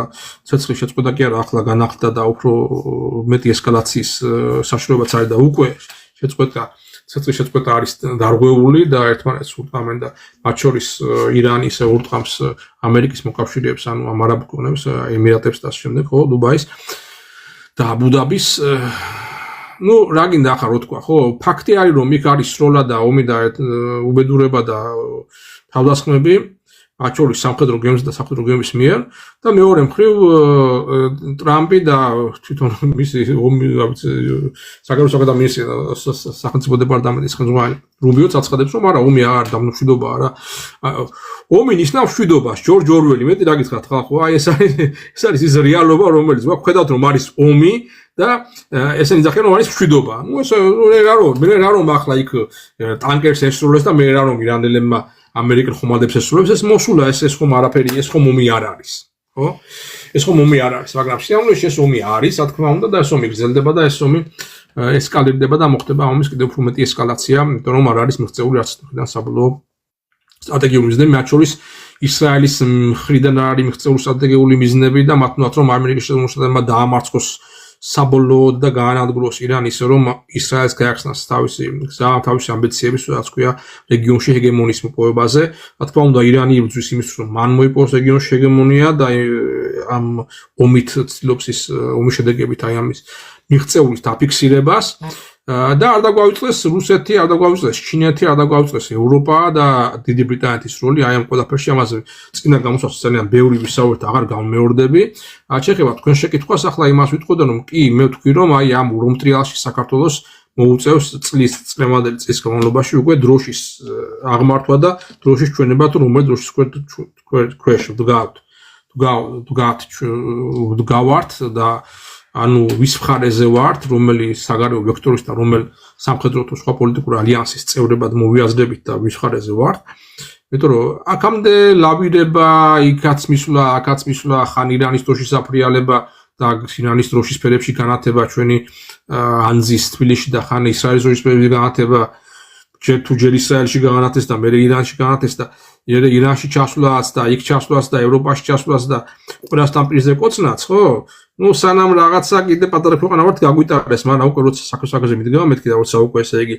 Speaker 1: ცეცხლის შეწყვეტა კი არა, ახლა განახლდა და უფრო მეტი ესკალაციის საშუალებაც არის და უკვე ცეცხლის შეწყვეტა არის დარღვეული და ერთმანეთს ურტყამენ და მათ შორის ირანი ისე ურტყამს ამერიკის მოკავშირეებს, ანუ ამ არაბ ქვეყნებს, ემირატებს და შემდეგ, ხო, დუბაის და აბუ-დაბის ну, რა გინდა ახლა რო თქვა, ხო? ფაქტი არის რომ იქ არის სროლა და ომი და უბედურება და თავდასხმები, მათ შორის სამხედრო გემს და სამხედრო გემის მიერ და მეორე მხრივ ტრამპი და თვითონ მისი საგარეო საქმეთა მინისტრი სახელმწიფო დეპარტამენტის ხელმძღვანელი რუბიოც აცხადებს რომ არა ომი არ დამშვიდობაა რა. ომი ნიშნავს მშვიდობას, ჯორჯ ორველი, მეტი რა გითხრათ ხალხო, აი ეს არის ის რეალობა რომელიც გვაქვს, ხედავთ რომ არის ომი და ესენი ძახიან რომ არის მშვიდობა. ნუ ეს მე რა რომ ახლა იქ ტანკერს ესრულეს და მე რა რომ ირანელებმა ამერიკელ ხომალდებს ესრულებს ეს მოსულა ეს ხომ არაფერი ეს ხომ ომი არ არის ხო ეს ხომ ომი არ არის მაგრამ სიამოვნებაში ეს ომი არის რა თქმა უნდა და ეს ომი გრძელდება და ეს ომი ესკალირდება და მოხდება ომის კიდევ უფრო მეტი ესკალაცია იმიტომ რომ არ არის მიღწეული არც მხრიდან საბოლოო სტრატეგიული მიზნები მათ შორის ისრაელის მხრიდან არის მიღწეული სტრატეგიული მიზნები და მათ უნდათ რომ ამერიკის შეერთებულ შტატებმა დაამარცხოს საბოლოოდ და გაანადგუროს ირანი ისე რომ ისრაელს გაახსნას თავისი ამბიციების, რაც ქვია რეგიონში ჰეგემონიის მოპოვებაზე. რა თქმა უნდა, ირანი იბრძვის იმისთვის, რომ მან მოიპოვოს რეგიონში ჰეგემონია და ამ ომით ცდილობს ის ომის შედეგებით აი ამის მიღწეულის დაფიქსირებას. და არ დაგვაუწყდეს რუსეთი, არ დაგვაუწყდეს ჩინეთი, არ დაგვაუწყდეს ევროპა და დიდი ბრიტანეთის როლი აი ამ ყველაფერში ამაზე წინა გამოსვლას ძალიან ბევრი ვისაუბრეთ, აღარ გამეორდები. შეეხება თქვენ შეკითხვას, ახლა იმას ვიტყოდა რომ კი, მე ვთქვი რომ აი ამ ურმტრიალში საქართველოს მოუწევს წლევანდელი წლის განმავლობაში უკვე დროშის აღმართვა და დროშის ჩვენება თუ რომელი დროშის ქვეშ ვდგავართ და ანუ ვის მხარეზე ვართ, რომელი საგარეო ვექტორის და რომელ სამხედრო თუ სხვა პოლიტიკური ალიანსის წევრებად მოვიაზრებით და ვის მხარეზე ვართ. იმიტომ რომ აქამდე ლავირება, იქაც მისვლა, აქაც მისვლა, ხან ირანის დროშის აფრიალება და ირანის დროშის ფერებში განათება ჩვენი ანზის თბილისში და ხან ისრაელის დროშის ფერებში განათება ჯერ ისრაელში განათეს და მერე ირანში განათეს და ირანში ჩასვლაც და იქ ჩასვლაც და ევროპაში ჩასვლაც და ყველასთან პირზე კოცნაც, ხო? ნუ სანამ რაღაცა კიდე პატარა ქვეყანა ვართ გაგვიტარეს, მაგრამ უკვე როცა საქართველოს მიდგება მეთქი და როცა უკვე ესე იგი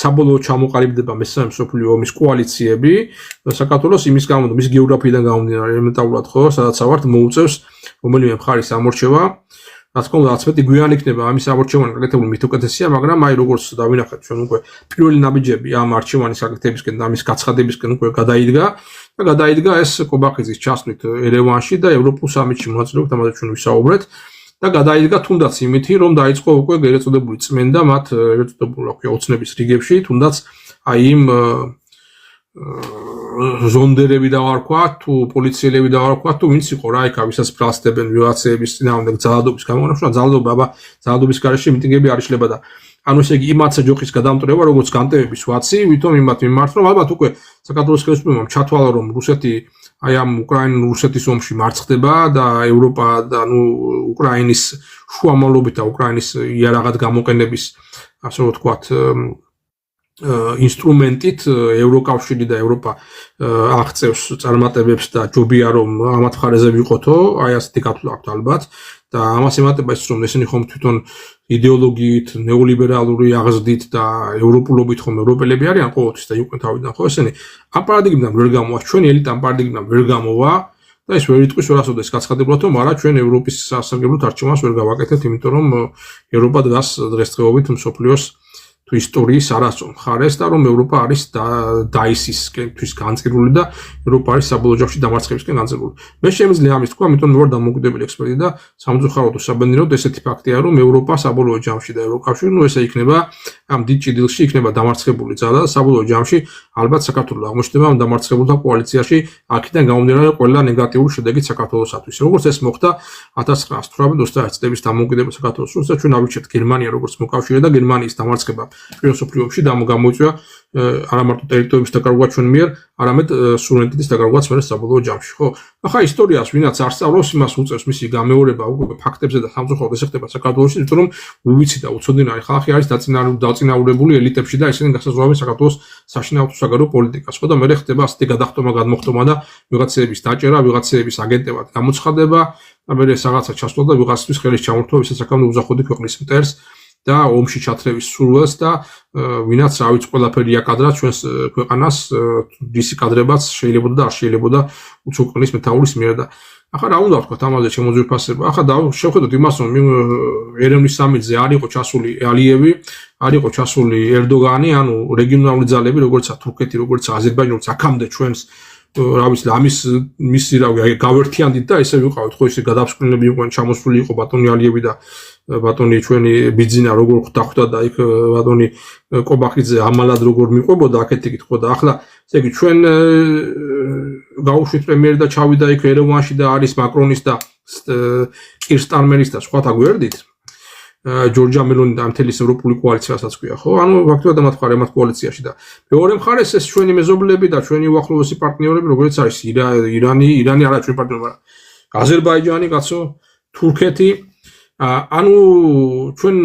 Speaker 1: საბოლოო ჩამოყალიბდება მესამე მსოფლიო ომის კოალიციები, საქართველოს იმის გამო, მის გეოგრაფიიდან გამომდინარე ელემენტარულად, ხო, სადაც ვართ მოუწევს რომელიმე მხარის ამორჩევა. რა თქმა უნდა, 11 გვიანი იქნება ამის ამორჩევანი გაკეთებული მით უკეთესია, მაგრამ აი როგორც დავინახეთ ჩვენ უკვე პირველი ნაბიჯები ამ არჩევანის გაკეთებისკენ და ამის გაცხადებისკენ უკვე გადაიდგა ეს კობახიძის ჩასვლით ერევანში და ევროპულ სამიტში მონაწილეობით ამაზე ჩვენ ვისაუბრეთ და გადაიდგა თუნდაც იმითი, რომ დაიწყო უკვე ეგრეთ წოდებული წმენდა მათ ეგრეთ წოდებული ოცნების რიგებში, თუნდაც აი იმ ზონდერები დავარქვა თუ პოლიციელები დავარქვა თუ ვინც იყო რა იქ ვისაც ფრასდებენ ვიღაცების წინააღმდეგ ძალადობის გამონაშვა ძალადობის გარეშე მიტინგები არ იშლება და ანუ ესე იგი იმათზე ჯოხის გადამტრება როგორც განტევების ვაცი ვითომ იმათ მიმართ რომ ალბათ უკვე საქართველოს ხელისუფლებამ ჩათვალა რომ რუსეთი აი ამ უკრაინ-რუსეთის ომში მარცხდება და ევროპა და ნუ უკრაინის შუამავლობით და უკრაინის იარაღად გამოყენების ასე რომ ვთქვათ ინსტრუმენტით ევროკავშირი და ევროპა აღწევს წარმატებებს და ჯობია რომ ამათ მხარეზე ვიყოთო, აი ასეთი გათვლა აქვს ალბათ და ამას ემატება ის რომ ესენი ხომ თვითონ იდეოლოგიით, ნეოლიბერალური აღზრდით და ევროპულობით ხომ ევროპელები არიან ყოველთვის და იყვნენ თავიდან ხო ესენი ამ პარადიგმიდან ვერ გამოვა, ჩვენი ელიტა ამ პარადიგმიდან ვერ გამოვა და ეს ვერ იტყვის ვერასოდეს გაცხადებულად რომ არა ჩვენ ევროპის სასარგებლოდ არჩევანს ვერ გავაკეთებთ, იმიტომ რომ ევროპა დგას დღესდღეობით მსოფლიოს თუ ისტორიის არასწორ მხარეს და რომ ევროპა არის დაისისკენთვის განწირული და ევროპა არის საბოლოო ჯამში დამარცხებისკენ განწირული. მე შემიძლია ამის თქვა, იმიტომ რომ ვარ დამოუკიდებელი ექსპერტი და სამწუხაროდ თუ საბედნიეროდ ესეთი ფაქტია, რომ ევროპა საბოლოო ჯამში და ევროკავშირი, ნუ ესე იქნება ამ დიდ ჭიდილში იქნება დამარცხებული ძალა და საბოლოო ჯამში ალბათ საქართველოს აღმოჩნდება ამ დამარცხებულთა კოალიციაში, აქედან გამომდინარე ყველა ნეგატიური შედეგი საქართველოსათვის. როგორც ეს მოხდა 1918 წლების დამოუკიდებელ საქართველოს დროს და ჩვენ ავირჩიეთ გერმანია როგორც მოკავშირე და გერმანიის დამარცხება პირველ მსოფლიო ომში გამოიწვია არა მარტო ტერიტორიების დაკარგვა ჩვენ მიერ, არამედ სუვერენიტეტის დაკარგვაც მერე საბოლოო ჯამში, ხო? ახლა ისტორიას ვინაც არ სწავლობს, იმას უწევს მისი გამეორება უკვე ფაქტებზე და სამწუხაროდ ეს ხდება საქართველოში, იმიტომ რომ უვიცი და უცოდინარი ხალხი არის დაწინაურებული ელიტებში და ისინი გასაზღვრავენ საქართველოს საშინაო თუ საგარეო პოლიტიკას, ხო და მერე ხდება ასეთი გადახტომა და ვიღაცების დაჭერა, ვიღაცების აგენტებად გამოცხადება და მერე რაღაცა ჩასვლა და ვიღაცისთვის ხელის ჩამორთვა, ვისაც აქამდე უზახოდი ქვეყნის მტერს და ომში ჩათრევის სურვილს და ვინაც რა ვიცი ყველაფერი აკადრა ჩვენს ქვეყანას დისი კადრებაც შეიძლებოდა და არ შეიძლებოდა უცხოეთის მეთაურის მიერ და ახლა რა უნდა ვთქვა ამაზე შემოძვირფასება ახლა შევხედოთ იმას რომ ერევნის სამიტზე არ იყო ჩასული ალიევი არ იყო ჩასული ერდოგანი ანუ რეგიონალური ძალები როგორცა თურქეთი როგორცა აზერბაიჯანი როგორც აქამდე ჩვენს რა ვიცი ამის მისი რა გავერთიანდით და ესე ვიყავით ხო ისე გადაფსკვნელები იყვნენ ჩამოსული იყო ბატონი ალიევი და ბატონი ჩვენი ბიძინა როგორ ხვდა და იქ ბატონი კობახიძე ამალად როგორ მიყვებოდა აქეთ იქით ხო და ახლა ესე იგი ჩვენ გაუშვით პრემიერი და ჩავიდა იქ ერევანში და არის მაკრონის და კირ სტარმერის და სხვათა გვერდით ჯორჯა მელონი და მთელის ევროპული კოალიციასაც ქვია ხო ანუ ფაქტობრივად მათ მხარე მათ კოალიციაში და მეორე მხარეს ეს ჩვენი მეზობლები და ჩვენი უახლოესი პარტნიორები როგორც არის ირანი არა ჩვენი პარტნიორები მაგრამ აზერბაიჯანი კაცო თურქეთი ანუ ჩვენ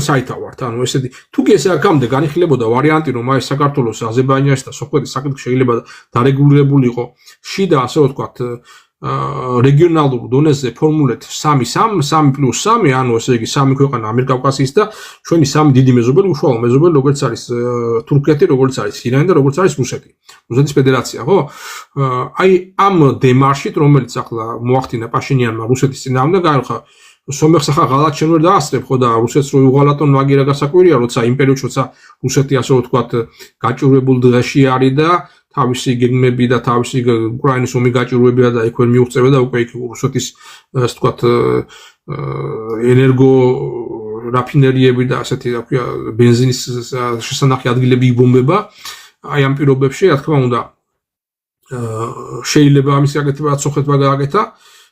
Speaker 1: საითა ვართ ანუ ესეთი თუ კი ესე აქამდე განიხილებოდა ვარიანტი რომ აი საქართველოს აზერბაიჯანში და სოფეთის საკითხი შეიძლება დარეგულირებული იყო შიდა ასე ვთქვათ რეგიონალურ დონეზე ფორმულეთ 3+3 ანუ ესე იგი 3 ქვეყანა ამიერკავკასიის და ჩვენი 3 დიდი მეზობელი უშუალო მეზობელი როგორც არის თურქეთი როგორც არის ირანი და როგორც არის რუსეთის ფედერაცია ხო აი ამ დემარშით რომელიც ახლა მოახდინა პაშინიანმა რუსეთის წინააღმდეგ გაიხა სომეხს ახლა ღალატ შენ ვერ დაასწრებ ხო და რუსეთს რო უღალატონ მაგირა გასაკვირია როცა იმ პერიოდში როცა რუსეთი ასე ვთქვათ გაჭირვებულ დღეში არის და თავისი გეგმები და თავისი უკრაინის ომი გაჭირვებია და იქ ვერ მიუღწევია და უკვე იქ რუსეთის ასე ვთქვათ ენერგო რაფინერიები და ასეთი რა ქვია ბენზინის შესანახი ადგილები იბომბება აი ამ პირობებში რა თქმა უნდა შეიძლება ამის გაკეთება რაც სოხეთმა გააკეთა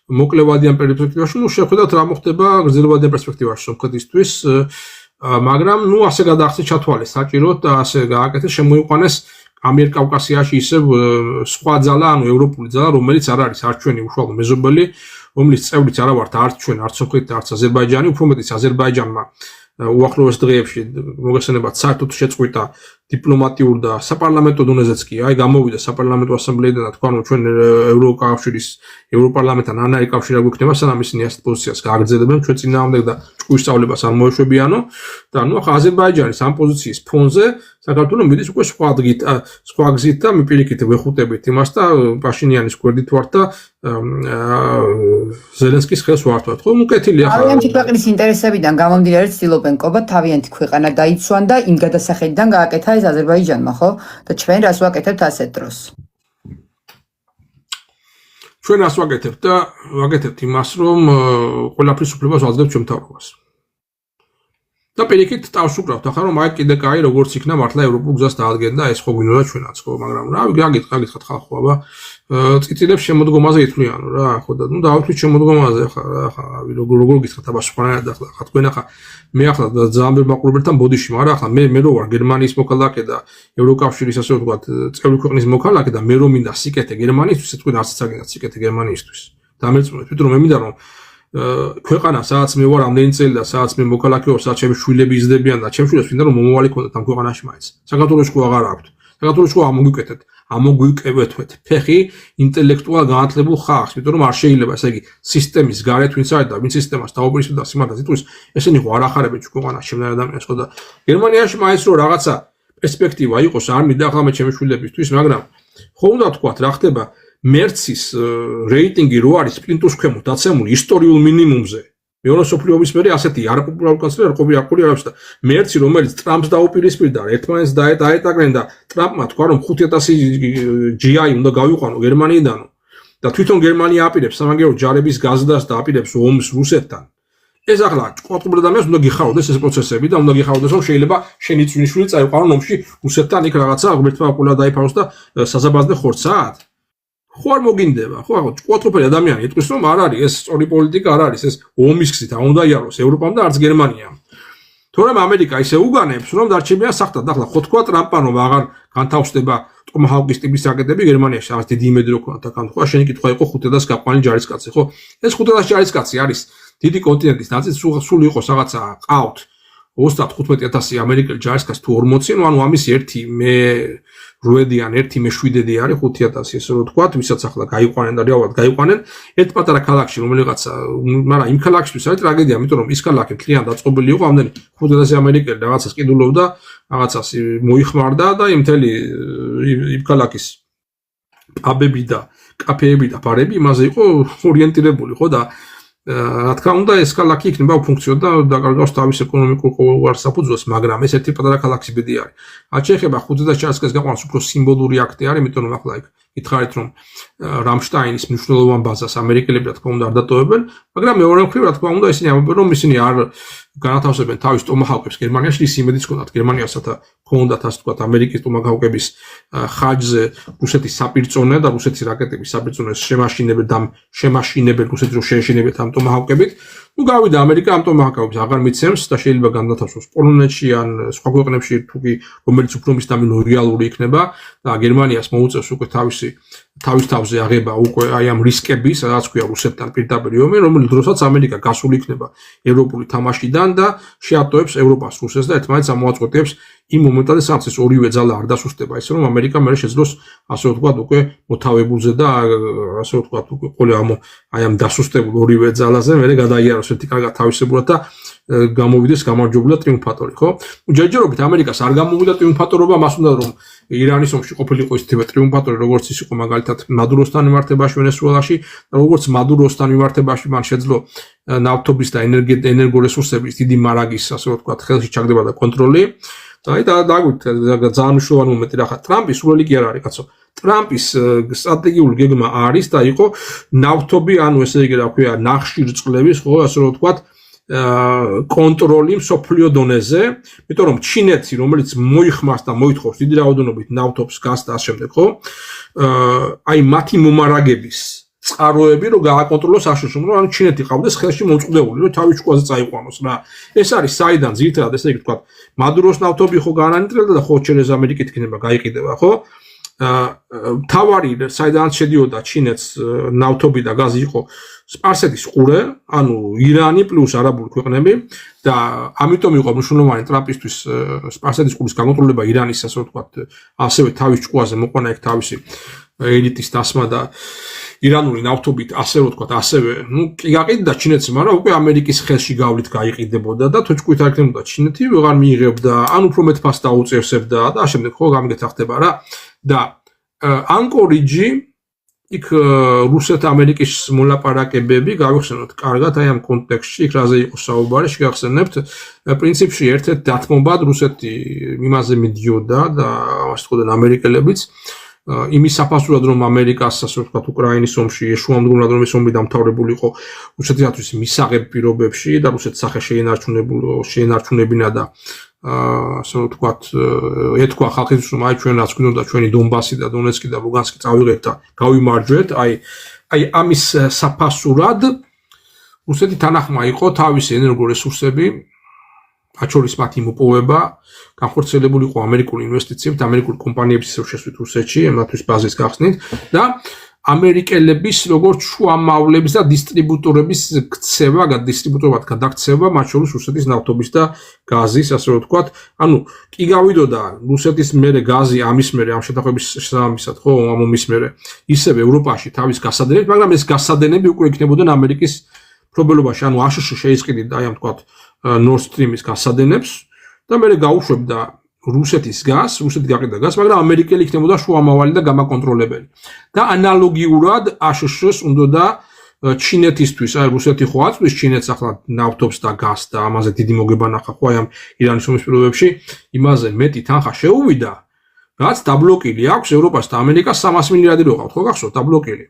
Speaker 1: მოკლევადიან პერსპექტივაში, შეხვედრათ რა მოხდება გრძელვადიან პერსპექტივაში სომხეთისთვის, მაგრამ ასე გადაახცეს ჩათვალეს საჭიროდ და ასე გააკეთეს, შემოიყვანეს ამიერკავკასიაში ისევ სხვა ძალა, ანუ ევროპული ძალა, რომელიც არ არის არც ჩვენი უშუალო მეზობელი, რომლის წევრიც არა ვართ არც ჩვენ, არც სომხეთი, არც აზერბაიჯანი, უფრო მეტიც აზერბაიჯანმა უახლოეს დღეებში მოგესალმებათ საერთოდ შეწყვიტა დიპლომატიურ და საპარლამენტო დონეზეც კი, აი გამოვიდა საპარლამენტო ასამბლეიდან და თქვა, რომ ჩვენ ევროკავშირის ევროპარლამენტთან ანაი კავშირი არ გვექნება, სანამ ისინი ასეთ პოზიციას გააგრძელებენ, ჩვენ წინააღმდეგ და ჭკუის სწავლებას არ მოეშვებიანო და ნუ ახლა აზერბაიჯანის ამ პოზიციის ფონზე საქართველოს მიდის უკვე სხვა გზით და მიპირიქით ვეხუტებით იმას და პაშინიანის გვერდით ვართ და ზელენსკის ხელს ვართვათ. ხო, უკეთილია ახლა.
Speaker 2: თავიანთი ქვეყნის ინტერესებიდან გამომდინარე ცდილობენ კობა თავიანთი ქვეყანა დაიცვან და იმ გადასახედიდან გააკეთა ეს აზერბაიჯანმა, ხო? და ჩვენ რას ვაკეთებთ ასეთ დროს?
Speaker 1: ჩვენ რას ვაკეთებთ და ვაკეთებთ იმას, რომ ყველაფრის უფლებას ვაძლევთ ჩვენ მთავრობას. და პირიქით თავს უკრავთ, ახლა რომ აი კიდე კაი როგორც იქნა მართლა ევროპულ გზას დაადგენდა ეს ხო გვინდოდა ჩვენაც ხო, მაგრამ რა გაგითხათ ხალხო, აბა წიწილებს შემოდგომაზე ითვლიანო რა, ხო და ნუ დავთვლით შემოდგომაზე ახლა როგორ გითხათ, აბა სხვანაირად ახლა თქვენ ახლა მე ახლა ძალიან ბევრ მაყურებელთან ბოდიში, მაგრამ ახლა მე რო ვარ გერმანიის მოქალაქე და ევროკავშირის ასე ვთქვათ წევრი ქვეყნის მოქალაქე და მე რომ მინდა სიკეთე გერმანიისთვის, თქვენ არც წაგინათ სიკეთე გერმანიისთვის. დამერწმუნეთ, ვიტყვი რომ მე მინდა რომ ქვეყანა სადაც მე ვარ ამდენი წელი და სადაც მე მოქალაქე ვარ, სადაც ჩემი შვილები იზრდებიან და ჩემს შვილებს მინდა რომ მომავალი ქონდეთ ამ ქვეყანაში მაინც. საქართველოს ხო აღარ აქვთ. საქართველოს ხო ამოგვიკეთეთ, ამოგვიკევეთვეთ ფეხი ინტელექტუალ განათლებულ ხალხს, იმიტომ რომ არ შეიძლება, ესე იგი, სისტემის გარეთ ვინც არის და ვინც სისტემას დაუპირისპირდა სიმართლეს იტყვის, ესენი ხო არ ახარებენ ჩვენ ქვეყანაში შემდგარ ადამიანს ხო და გერმანიაში მაინც რო რაღაცა პერსპექტივა იყოს, არ მინდა ახლა მე ჩემი შვილებისთვის, მაგრამ ხო უნდა თქვათ რა ხდება მერცის რეიტინგი რო არის სპლინტუს ქვემოთ დაცემული ისტორიულ მინიმუმზე. მეორე მსოფლიო ომის მერე ასეთი არაპოპულარული კანცლერი ყოფილი არ არის და მერცი რომელიც ტრამპს დაუპირისპირდა, ერთმანეთს დაეტაგნენ და ტრამპმა თქვა რომ 5,000 GI უნდა გავიყვანო გერმანიიდანო და თვითონ გერმანია აპირებს სამაგერო ჯარების გაზრდას და აპირებს ომს რუსეთთან. ეს ახლა ყოფილ ადამიანს უნდა გიხაროდეს ეს პროცესები და უნდა გიხაროდეს რომ შეიძლება შენი წვინიშვილი წაიყვანონ ომში რუსეთთან იქ რაღაცა ღმერთმა ყოლა დაიფაროს და საზაბაზნე ხორცად. ხო არ მოგინდება, ხო ახლა კვადროპელი ადამიანი იტყვის რომ არ არის ეს სწორი პოლიტიკა არ არის ეს ომის გზით არ უნდა იაროს ევროპამ და არც გერმანიამ. თორემ ამერიკა ისე უგანებს რომ დარჩებიან სახტად, ახლა ხო თქვა ტრამპმა რომ აღარ განთავსდება ტომაჰაუკის ტიპის რაკეტები გერმანიაში, რაღაც დიდი იმედი რო ქონდა თან, ხო შენი კითხვა იყო 500 გაყვანი ჯარისკაცი, ხო? ეს 500 ჯარისკაცი არის დიდი კონტინენტის ნაწილი, სულ იყოს რაღაცა ყავთ 35,000 ამერიკელი ჯარისკაცი თუ 40, ну ანუ ამის ერთი მე 8-დან 1 მე 7-დი არის 5,000 ესე რომ თქვა, ვისაც ახლა გაიყვანენ და რეალურად გაიყვანენ ერთ პატარა ქალაქში რომელიღაცა, მაგრამ იმ ქალაქშიც არის ტრაგედია, იმიტომ რომ ის ქალაქი მთლიან დაწყობილი იყო, ამდენი 5,000 ამერიკელი რაღაცას ყიდულობდა, რაღაცას მოიხმარდა და იმ მთელი იმ ქალაქის პაბები და კაფეები და ბარები იმაზე იყო ორიენტირებული, ხო და რა თქმა უნდა ეს ქალაქი იქნება უფუნქციონალ და დაკარგავს თავის ეკონომიკურ ყოველგვარ საფუძველს, მაგრამ ეს ერთი პატარა ქალაქის ბედი არის. არ შეიძლება 500 ჯარისკაცის გაყვანას უფრო სიმბოლური აქტი არის, იმიტომ რომ ახლა იქ გითხარით რომ რამშტაინის მნიშვნელოვან ბაზას ამერიკელები რა თქმა უნდა არ დატოვებენ, მაგრამ მეორე მხრივ რა თქმა უნდა ისინი ამბობენ რომ ისინი არ განათავსებენ თავის ტომაჰაუკებს გერმანიაში, ის იმედიც ჰქონდათ გერმანიასაც ჰქონდათ ასე ვთქვათ ამერიკის ტომაჰაუკების ხაჯზე რუსეთის საპირწონე და რუსეთის რაკეტების საპირწონეს შემაშინებენ რუსეთის რო შეეშინებათ ამ ტომაჰაუკებით. ნუ გავიდა ამერიკა ამ ტომაჰაუკებს აღარ მიცემს და შეიძლება განათავსოს პოლონეთში ან სხვა ქვეყნებში თუკი რომელიც უფრო მისდამი ლოიალური იქნება და გერმანიას მოუწევს უკვე თავის თავზე აღება უკვე აი ამ რისკების, რაც ქვია რუსეთთან პირდაპირ ომი, რომელიც დროსაც ამერიკა გასული იქნება ევროპული თამაშიდან და შეატოვებს ევროპას რუსეთს და ერთმანეთს ამოაწყვეტებს იმ მომენტამდე სადაც ეს ორივე ძალა არ დასუსტება, ისე რომ ამერიკა მერე შეძლოს ასე ვთქვათ უკვე მოთავებულზე და ასე ვთქვათ უკვე ყოლე აი ამ დასუსტებულ ორივე ძალაზე მერე გადაიაროს ერთი კარგად თავისებურად და გამოვიდეს გამარჯვებული და ტრიუმფატორი, ხო? ჯერჯერობით ამერიკას არ გამოვიდა ტრიუმფატორობა, მას უნდა რომ ირანის ომში ყოფილიყო ის ტრიუმფატორი, როგორც ის იყო მაგალითად მადუროსთან მიმართებაში ვენესუელაში და როგორც მადუროსთან მიმართებაში მან შეძლო ნავთობის და ენერგორესურსების დიდი მარაგის, ასე ვთქვათ, ხელში ჩაგდება და კონტროლი. აი და ძალიან მნიშვნელოვანი მომენტი რა ხა ტრამპის სრული კი არ არის, კაცო. ტრამპის სტრატეგიული გეგმა არის და იყო ნავთობი, ანუ ესე იგი რა ქვია, ნახშირწყლების, ხო, ასე ვთქვათ, კონტროლი მსოფლიო დონეზე, იმიტომ რომ ჩინეთი, რომელიც მოიხმარს და მოითხოვს დიდი რაოდენობით ნავთობს, გაზს და ამ შემდეგ, ხო? აი მათი მომარაგების წყაროები რომ გააკონტროლოს აშშ-ს, რომ ანუ ჩინეთი ყავდეს ხელში მოწყდებული, რომ თავის ჭკუაზე წაიყვანოს რა. ეს არის საიდან ძირითადად ესე იგი თქვა, მადუროს ნავთობი ხო გაანანიტრელდა და ხო ჩერეზ ამერიკით იქნება გაიყიდება, ხო? თავარი საიდანაც შედიოდა ჩინეთს ნავთობი და გაზი იყო სპარსეთის ყურე, ანუ ირანი პლუს არაბული ქვეყნები და ამიტომ იყო მნიშვნელოვანი ტრამპისთვის სპარსეთის ყურის გაკონტროლება ირანის ასე ვთქვათ, ასევე თავის ჭკუაზე მოყვანა იქ თავისი ელიტის დასმა და ირანული ნავთობით ასე ვთქვათ, ასევე კი გაყიდდა ჩინეთს, მაგრამ უკვე ამერიკის ხელში გავლით გაიყიდებოდა და თუ ჭკუით არ იქნებოდა ჩინეთი, ვეღარ მიიღებდა, ან უფრო მეტ ფასს დაუწევსებდა და ამავდროულად ხო გამიგეთ ახდება რა. და ანკორიჯი იქ რუსეთ-ამერიკის მოლაპარაკებები გავიხსენოთ კარგად აი ამ კონტექსტში იქ რაზე იყო საუბარი შეგახსენებთ პრინციპში ერთ-ერთ დათმობად რუსეთი იმაზე მიდიოდა და ასე ვთქვათ ამერიკელებიც იმის საფასურად რომ ამერიკას ასე ვთქვათ უკრაინის ომში ეშუამდგომლად რომ ეს ომი დამთავრებული იყო რუსეთისთვის მისაღებ პირობებში და რუსეთს სახე შეენარჩუნებინა და ასე ვთქვათ ეთქვა ხალხის რომ აი ჩვენ რაც გვინდა ჩვენი დონბასი და დონეცკი და ლუგანსკი წავიღეთ და გავიმარჯვეთ აი ამის საფასურად რუსეთი თანახმა იყო თავისი ენერგორესურსები მათ შორის მათი მოპოვება განხორციელებული იყო ამერიკული ინვესტიციებით ამერიკული კომპანიების შესვით რუსეთში მათთვის ბაზის გახსნით და ამერიკელების როგორც შუამავლების და დისტრიბუტორების ქცევა, დისტრიბუტორად გადაქცევა, მათ შორის რუსეთის ნავთობის და გაზის, ასე ვთქვათ, ანუ კი გავიდოდა რუსეთის მერე გაზი ამის მერე ამ შეთანხმების შესაბამისად, ხო, ამ ომის მერე, ისევე ევროპაში თავის გასადენებით, მაგრამ ეს გასადენები უკვე იქნებოდნენ ამერიკის მფლობელობაში, ანუ აშშ შეისყიდით აი ამ ვთქვათ Nord Stream-ის გასადენებს და მერე გაუშვებდა რუსეთის გაზს, რუსეთი გაყიდა გაზს, მაგრამ ამერიკელი იქნებოდა შუამავალი და გამაკონტროლებელი. და ანალოგიურად აშშ-ს უნდა ჩინეთისთვის, აი რუსეთი ხო აწვის ჩინეთს ახლა ნავთობს და გაზს და ამაზე დიდი მოგება ნახა ხო აი ამ ირანის ომის პირობებში, იმაზე მეტი თანხა შეუვიდა, რაც დაბლოკილი აქვს ევროპას და ამერიკას 300 მილიარდი რო ყავთ, ხო გახსოვთ დაბლოკილი.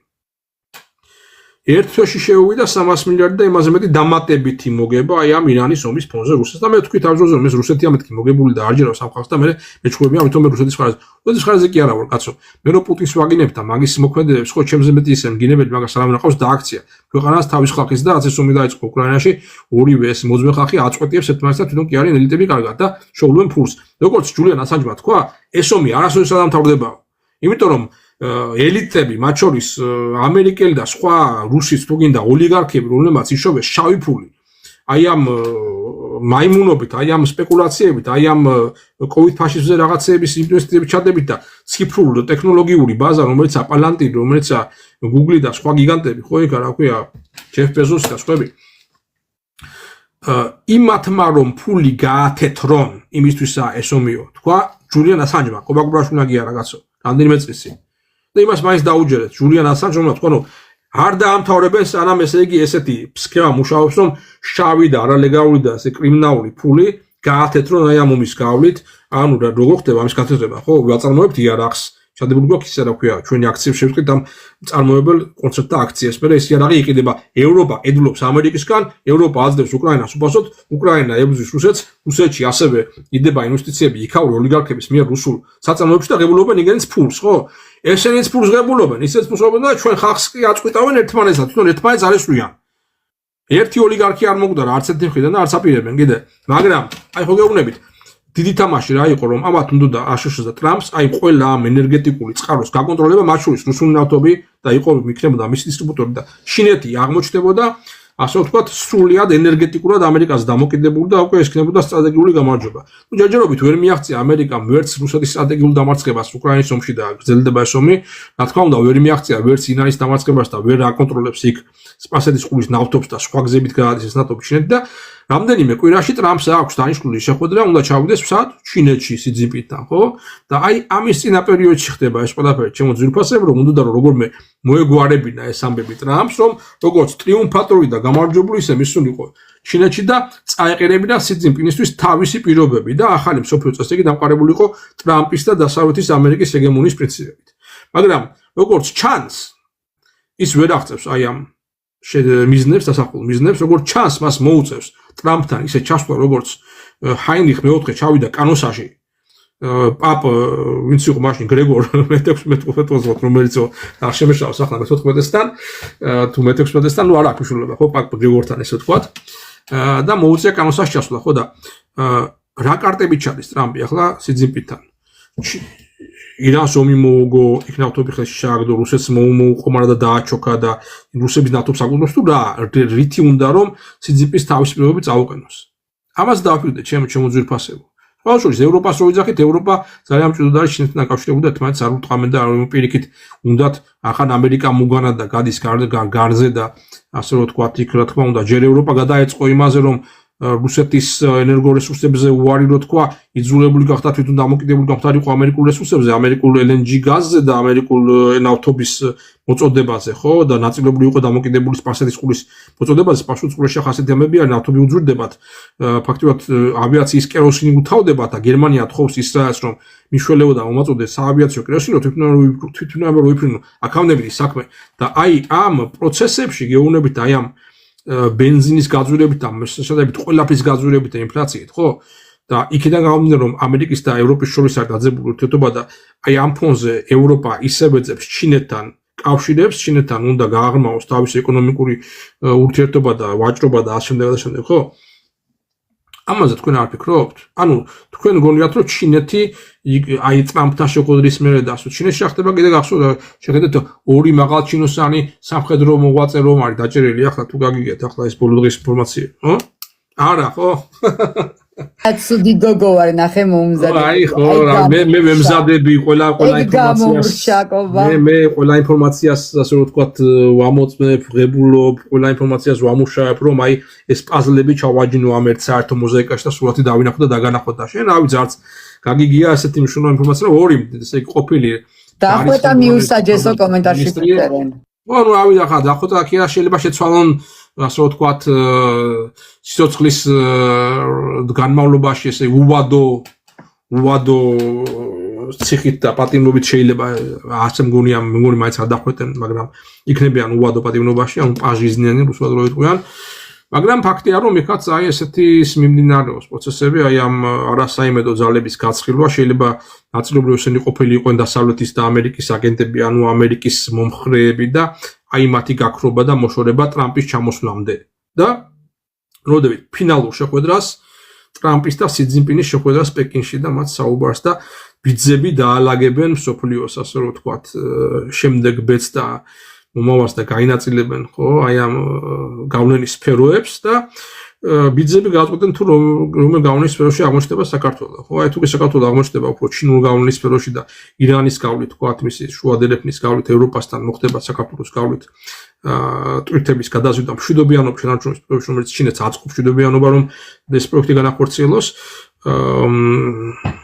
Speaker 1: ერთ თვეში შეუვიდა 300 მილიარდი და იმაზე მეტი დამატებითი მოგება აი ამ ირანის ომის ფონზე რუსეთს და მე თქვი თავის დროზე რომ ეს რუსეთი ამეთქი მოგებული და არ ჯერავს ამ ხალხს და მე მეჩხუბები ამიტომ მე რუსეთის ხარაზე კი არა ვარ კაცო მე რო პუტინს ვაგინებ და მაგის მოქმედებებს ხო ჩემზე მეტი ისე მგინებელი მაგას არ ამნახავს და აქცია ქვეყანას თავის ხალხის და რაც ეს ომი დაიწყო უკრაინაში ორივე ეს მოძმე ხალხი აწყვეტიებს ერთმანეთს და თვითონ კი არიან ელიტები კარგად და შეულებენ ფულს როგორც ჯულიან ასანჯმა თქვა ეს ომი არასოდეს არ დამთავრდება იმიტომ რომ ელიტები, მათ შორის ამერიკელი და სხვა რუსის თუ გინდა ოლიგარქები, რომლებმაც იშოვეს შავი ფული, აი ამ მაიმუნობით, აი ამ სპეკულაციებით, აი ამ კოვიდ ფაშიზმზე რაღაცეების ინვესტიციების ჩადებით და ციფრული ტექნოლოგიური ბაზა, რომელიც პალანტი, რომელიც Google და სხვა გიგანტები, ხო იქ რა ქვია, ჯეფ ბეზოსი და სხვები. იმათმა რომ ფული გაათეთრონ იმისთვისა ეს ომიო, თქვა ჯულიან ასანჯმა, ყობაგბრაშვილია რაღაცო, რამდენიმე წესი. და იმას მაინც დაუჯერეთ ჯულიან ასანჯ რომ თქვა რომ არ დაამთავრებენ სანამ ესე იგი ესეთი სქემა მუშაობს რომ შავი და არალეგალური და ესე კრიმინალური ფული გაათეთრონ აი ამ ომის გავლით ანუ როგორ ხდება ამის გათეთრება ხო ვაწარმოებთ იარაღს ჩადებული გვაქვს ისე რა ქვია ჩვენი აქციებს შევწყვით ამ წარმოებელ კონცერტ და აქციებს მე ეს იარაღი იყიდება ევროპა ედლობს ამერიკისგან ევროპა აძლევს უკრაინას უპასოდ უკრაინა ებრძვის რუსეთს რუსეთში ასევე იდება ინვესტიციები იქაური ოლიგარქების მიერ რუსულ საწარმოებში და ღებულობენ იგენს ფულს ხო ესენიც ფულს ღებულობენ ისეც ფულს ღებულობენ და ჩვენ ხალხს კი აწყვიტავენ ერთმანეთს თვითონ ერთმანეთს არ ესვრიან ერთი ოლიგარქი არ მოგვდა არც ერთი მხრიდან და არც აპირებენ კიდე მაგრამ აი ხო გეუბნებით დიდი თამაში რა იყო რომ ამათ უნდა აშშ და ტრამპს აი ყველა ამ ენერგეტიკული წყაროს გაკონტროლება მათ შორის რუსული ნავთობი და იყო იქნებოდა მისი დისტრიბუტორი და ჩინეთი აღმოჩნდებოდა ასე ვთქვათ სრულად ენერგეტიკულად ამერიკას დამოკიდებული და უკვე ეს იქნებოდა სტრატეგიული გამარჯვება. ნუ ჯერჯერობით ვერ მიაღწია ამერიკამ ვერც რუსეთის სტრატეგიულ დამარცხებას უკრაინის ომში და გრძელდება ეს ომი. რა თქმა უნდა ვერ მიაღწია ვერც ირანის დამარცხებას და ვერ აკონტროლებს იქ სპარსეთის ყურის ნავთობს და სხვა გზებით გაადის ეს ნავთობი ჩინეთი და რამდენიმე კვირაში ტრამპს აქვს დანიშნული შეხვედრა უნდა ჩავიდეს სად ჩინეთში სიძინპინთან ხო და აი ამის წინა პერიოდში ხდება ეს ყველაფერი ჩემო ძვირფასები რომ უნდა რომ როგორმე მოეგვარებინა ეს ამბები ტრამპს რომ როგორც ტრიუმფატორი და გამარჯვებული ისე მისულიყო ჩინეთში და წაეყერებინა სიძინპინისთვის თავისი პირობები და ახალი მსოფლიო წესრიგი დამყარებულიყო ტრამპის და დასავლეთის ამერიკის ჰეგემონიის პრინციპებით მაგრამ როგორც ჩანს ის ვერ აღწევს აი ამ მიზნებს დასახულ მიზნებს როგორც ჩანს მას მოუწევს ტრამპთან ისე ჩასვლა როგორც ჰაინრიხ მეოთხე ჩავიდა კანოსაში პაპ ვინც იყო მაშინ გრეგორ მე-16 რომელიც არ შემეშალა ახლა მე-14-დან თუ მე-16-დან ნუ არ აქვს მნიშვნელობა ხო პაპ გრეგორთან ესე ვთქვათ და მოუწია კანონსაც ჩასვლა ხო და რა კარტები ჩადის ტრამპი ახლა სიძინპინთან ირანს ომი მოუგო იქ ნავთობი ხელში ჩააგდო რუსეთს მოუყომარა და დააჩოქა და რუსების ნავთობს აკუთვნოს თუ რა რითი უნდა რომ სიძინპინს თავის პირობები წაუყენოს ამას დავფიქრდეთ ჩემო ძვირფასებო ყოველ შემთხვევაში ევროპას რო ვიძახით ევროპა ძალიან მჭიდროდ არის ჩინეთთან დაკავშირებული და თმანეთს არ უტყამენ და პირიქით უნდათ ახან ამერიკა მუგანად და გადის გარზე და ასე რომ ვთქვათ იქ რა თქმა უნდა ჯერ ევროპა გადაეწყო იმაზე რომ რუსეთის ენერგორესურსებზე უარი რო თქვა იძულებული გახდა თვითონ დამოკიდებული გამხდარიყო ამერიკულ რესურსებზე ამერიკულ LNG გაზზე და ამერიკულ ნავთობის მოწოდებაზე ხო და ნაწილობრივ იყო დამოკიდებული სპარსეთის ყურის მოწოდებაზე სპარსეთის ყურში ხასეთი ამები არის ნავთობი უძვრდებათ ფაქტობრივად ავიაციის კეროსინი უთავდებათ და გერმანია თხოვს ისრაელს რომ მიშველებოდა მომაწოდეს საავიაციო კეროსინი თვითონ ამერ ვიფრინო აქამდე მიდის საქმე და აი ამ პროცესებში გეუბნებით აი ამ ბენზინის გაძვირებით და შესაძლებლობით ყველაფრის გაძვირებით და ინფლაციით, ხო? და იქიდან გამომდინარე რომ ამერიკის და ევროპის შორის არის დაძაბული ურთიერთობა და აი ამ ფონზე ევროპა ისევ ეძებს ჩინეთთან კავშირებს, ჩინეთთან უნდა გააღრმავოს თავისი ეკონომიკური ურთიერთობა და ვაჭრობა და ასე შემდეგ, ხო? ამაზე თქვენ არ ფიქრობთ? ანუ თქვენ გონიათ რომ ჩინეთი აი ტრამპთან შეყოდრის მერე და ასე ჩინეთში ხდება კიდე გახსოვთ შეხედეთ ორი მაღალჩინოსანი სამხედრო მოღვაწე რომ არის დაჭერილი ახლა თუ გაგიგეთ ახლა ეს ბოლო დღის ინფორმაციები, ხო? არა, ხო?
Speaker 2: აცუდი გოგო ვარ ნახე მომზადე.
Speaker 1: აი ხო, მე მემზადები ყველა ინფორმაციას. მე ყველა ინფორმაციას ასე რომ ვთქვათ ვამოწმებ, ღებულობ, ყველა ინფორმაციას ვამუშავებ, რომ აი ეს პაზლები ჩავაჯინო ამ ერთ საერთო მოზაიკაში და სურათი დავინახო და დაგანახო და შენ რავი ძარც გაგიგია ასეთი მნიშვნელოვანი ინფორმაცია, რომ ორი ესე იგი ყოფილი
Speaker 2: დახვეთა მიუსაჯესო კომენტარში წერენ.
Speaker 1: ანუ რავი ახლა დახვეთა კი შეიძლება შეცვალონ ასე ვთქვათ სიცოცხლის განმავლობაში ესე უვადო ციხით და პატიმრობით შეიძლება ასე მგონია მაინც არ დახვეტენ მაგრამ იქნებიან უვადო პატიმრობაში ანუ პაჟიზნიანი რუსულად რო იტყვიან მაგრამ ფაქტია რომ ეხაც აი ესეთი მიმდინარეობს პროცესები აი ამ არასაიმედო ძალების გაცხილვა შეიძლება ნაწილობრივ ესენი ყოფილი იყვნენ დასავლეთის და ამერიკის აგენტები ანუ ამერიკის მომხრეები და აი მათი გაქრობა და მოშორება ტრამპის ჩამოსვლამდე და როდებით ფინალურ შეხვედრას ტრამპის და სი ძინპინის შეხვედრას პეკინში და მათ საუბარს და ბიძები დაალაგებენ მსოფლიოს ასე რომ ვთქვათ შემდეგ ბედს და მომავალს და გაინაწილებენ ხო აი ამ გავლენის სფეროებს და ბიძები გააწყვეტენ თუ რომელ გავლენის სფეროში აღმოჩნდება საქართველო ხო აი თუ საქართველო აღმოჩნდება უფრო ჩინურ გავლენის სფეროში და ირანის გავლით თქვათ მისი შუადელეფნის გავლით ევროპასთან მოხდება საქართველოს გავლით ტვირთების გადაზიდვა მშვიდობიანობა შენარჩუნის პროექტში რომელიც ჩინეთს აწყობს მშვიდობიანობა რომ ეს პროექტი განახორციელოს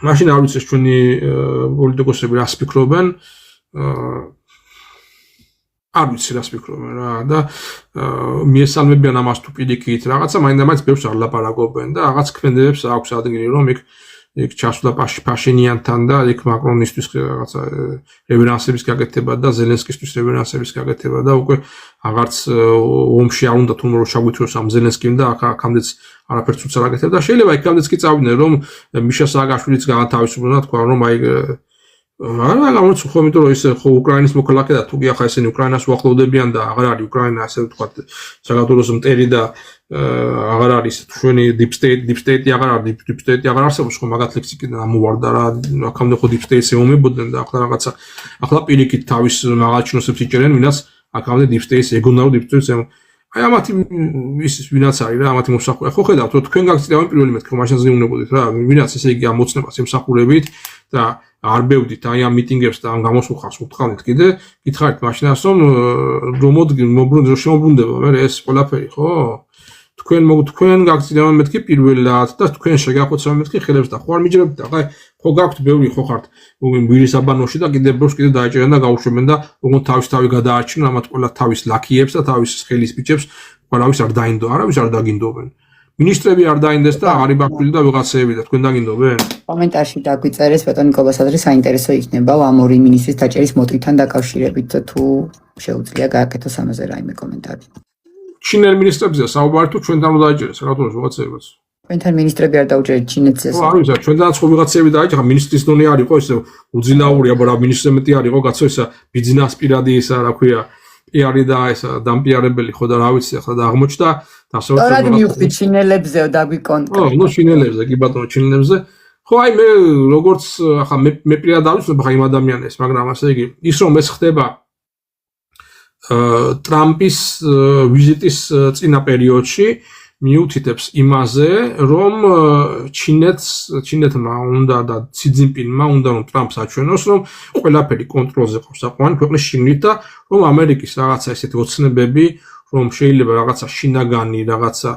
Speaker 1: მაშინ არ ვიცი ჩვენი პოლიტიკოსები რას ფიქრობენ არ ვიცი რას ფიქრობენ რა და მიესალმებიან ამას თუ პირიქით რაღაცა მაინც ბევრს არ ლაპარაკობენ და რაღაც ქმედებებს აქვს ადგილი რომ იქ ჩასვლა პაშინიანთან და იქ მაკრონისთვის რაღაცა რევერანსების გაკეთება და ზელენსკისთვის რევერანსების გაკეთება და უკვე აღარც ომში არ უნდა თუმცა რომ შეგვითროს ამ ზელენსკიმ და აქამდეც არაფერს უცარ აკეთებ და შეიძლება იქამდეც კი წავიდნენ რომ მიშა სააკაშვილიც განათავისუფლდა თქვა რომ აი არა გამოცხო იმიტომ რომ ის ხო უკრაინის მოქალაქე და თუ კი ახლა ესენი უკრაინას უახლოვდებიან და აღარ არის უკრაინა ასე ვთქვათ საქართველოს მტერი და აღარ არის ჩვენი deep state-ი აღარ არის deep state-ი აღარ არსებობს ხო მაგათ ლექსიკიდან ამოვარდა რა აქამდე ხო deep state-ს ემომებოდნენ და ახლა რაღაცა ახლა პირიქით თავის მაღალჩინოსებს იჭერენ ვინაც აქამდე deep state-ს ეგონაო deep state-ს აი ამათი ის ვინაც არის რა ამათი მოსახურე ხო ხედავთ რომ თქვენ გაგწირავენ პირველი მეთქე მაშინ ზეუნებოდით რა ვინაც ესე იგი ამოცნებას ემსახურებით და არ ბევდით აი ამ მიტინგებს და ამ გამოსუხავს უთხოვთ კიდე გითხარით მაშინას რომ შემოbrunდება მე ეს ყველაფერი ხო თქვენ გაგწირავენ მეთქი პირველად და თქვენ შეგახოცავენ მეთქი ხელებს და ხო არ მიჯერებთ და ხო გაქვთ ბევრი ხო ხართ ვირისაბანოში და კიდე ბევრს კიდე დაეჭერენ და გაუშვებენ და როგორ თავი გადაარჩინონ ამათ ყველა თავის ლაქიებს და თავის ხელის ბიჭებს ყველავის არ დაინდო არავის არ დაგინდობენ მინისტრები არ დაინდეს და აღარი ბაქული და ვიღაცეები და თქვენ დაგინდობენ
Speaker 2: კომენტარში დაგვიწერეს ბატონი კობასადრი საინტერესო იქნება ამ ორი მინისტრის დაჭერის მოტივთან დაკავშირებით თუ შეუძლია გააკეთოს ამაზე რაიმე კომენტარი
Speaker 1: ჩინელ მინისტრებზე საუბარი თუ ჩვენთან უნდა დაიჭერეს საქართველოს ვიღაცეებიც
Speaker 2: ჩვენთან მინისტრები არ დაუჭერეთ ჩინეთს ეს.
Speaker 1: არ ვიცი, ჩვენთანაც ხო ვიღაცები დაიჭრა, მინისტრის დონე არ იყო ესე უძილაური, აბა რა მინისტრზე მეტი არ იყო, კაცო ისა ბიზნეს პირადი ისა რა ქვია, პიარი და ისა დამპიარებელი ხო და რა ვიცი ახლა და აღმოჩნდა დასავლეთ
Speaker 2: სწორად მივხვდი ჩინელებზეო დაგვიკონტროლ.
Speaker 1: ნუ ჩინელებზე, კი ბატონო ჩინელებზე. ხო აი მე როგორც ახლა მე პირადად ავიცნობ ხა იმ ადამიანებს, მაგრამ ასე იგი ის რომ ეს ხდება ტრამპის ვიზიტის წინა პერიოდში მიუთითებს იმაზე, რომ ჩინეთმა უნდა და სი ძინპინმა უნდა რომ ტრამპს აჩვენოს, რომ ყველაფერი კონტროლზე ყავს საყვანი ქვეყნის შიგნით და რომ ამერიკის რაღაცა ესეთი ოცნებები, რომ შეიძლება რაღაცა შინაგანი, რაღაცა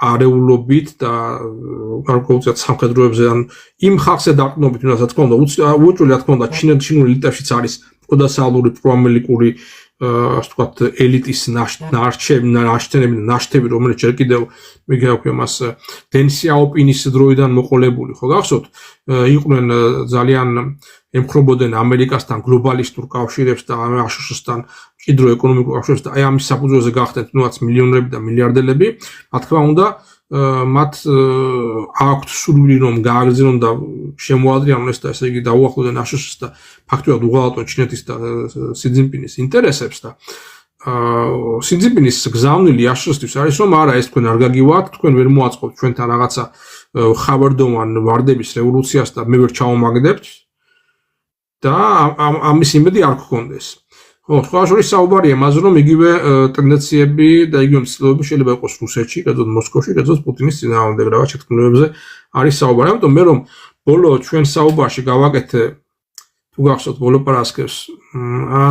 Speaker 1: არეულობით და გარკვეულწილად სამხედროებზე ან იმ ხალხზე დაყრდნობით, რასაც თქმა უნდა, უწული რა თქმა უნდა, ჩინური ელიტაშიც არის პროდასალური პროამერიკული ასე ვთქვათ ელიტის ნაშთები, რომელიც ჯერ კიდევ მიგეაქვია მას დენ სიაოპინის დროიდან მოყოლებული, ხო გახსოვთ? იყვნენ ძალიან ემხრობოდნენ ამერიკასთან გლობალისტურ კავშირებს და აშშ-სთან მჭიდრო ეკონომიკურ კავშირებს და აი ამის საფუძველზე გახდნენ ნუაც მილიონერები და მილიარდელები, რა თქმა უნდა მათ აქვთ სურვილი რომ გააგრძელონ და შემოადრიანონ ეს და ესე იგი დაუახლოვდნენ აშშ-ს და ფაქტობრივად უღალატონ ჩინეთის და სი ძინპინის ინტერესებს და სი ძინპინის გზავნილი აშშ-ისთვის არის რომ არა ეს თქვენ არ გაგივათ, თქვენ ვერ მოაწყობთ ჩვენთან რაღაცა ხავარდოვან ვარდების რევოლუციას და მე ვერ ჩავომაგდებთ და ამის იმედი არ გქონდეს. ხო, სხვა შორის საუბარია იმაზე, რომ იგივე ტენდენციები და იგივე მცდელობები შეიძლება იყოს რუსეთში, კერძოდ მოსკოვში, კერძოდ პუტინის წინააღმდეგ რაღაც შეთქმულებებზე არის საუბარი. ამიტომ მე რომ ბოლო ჩვენ საუბარში გავაკეთე თუ გახსოვთ ბოლო პარასკევს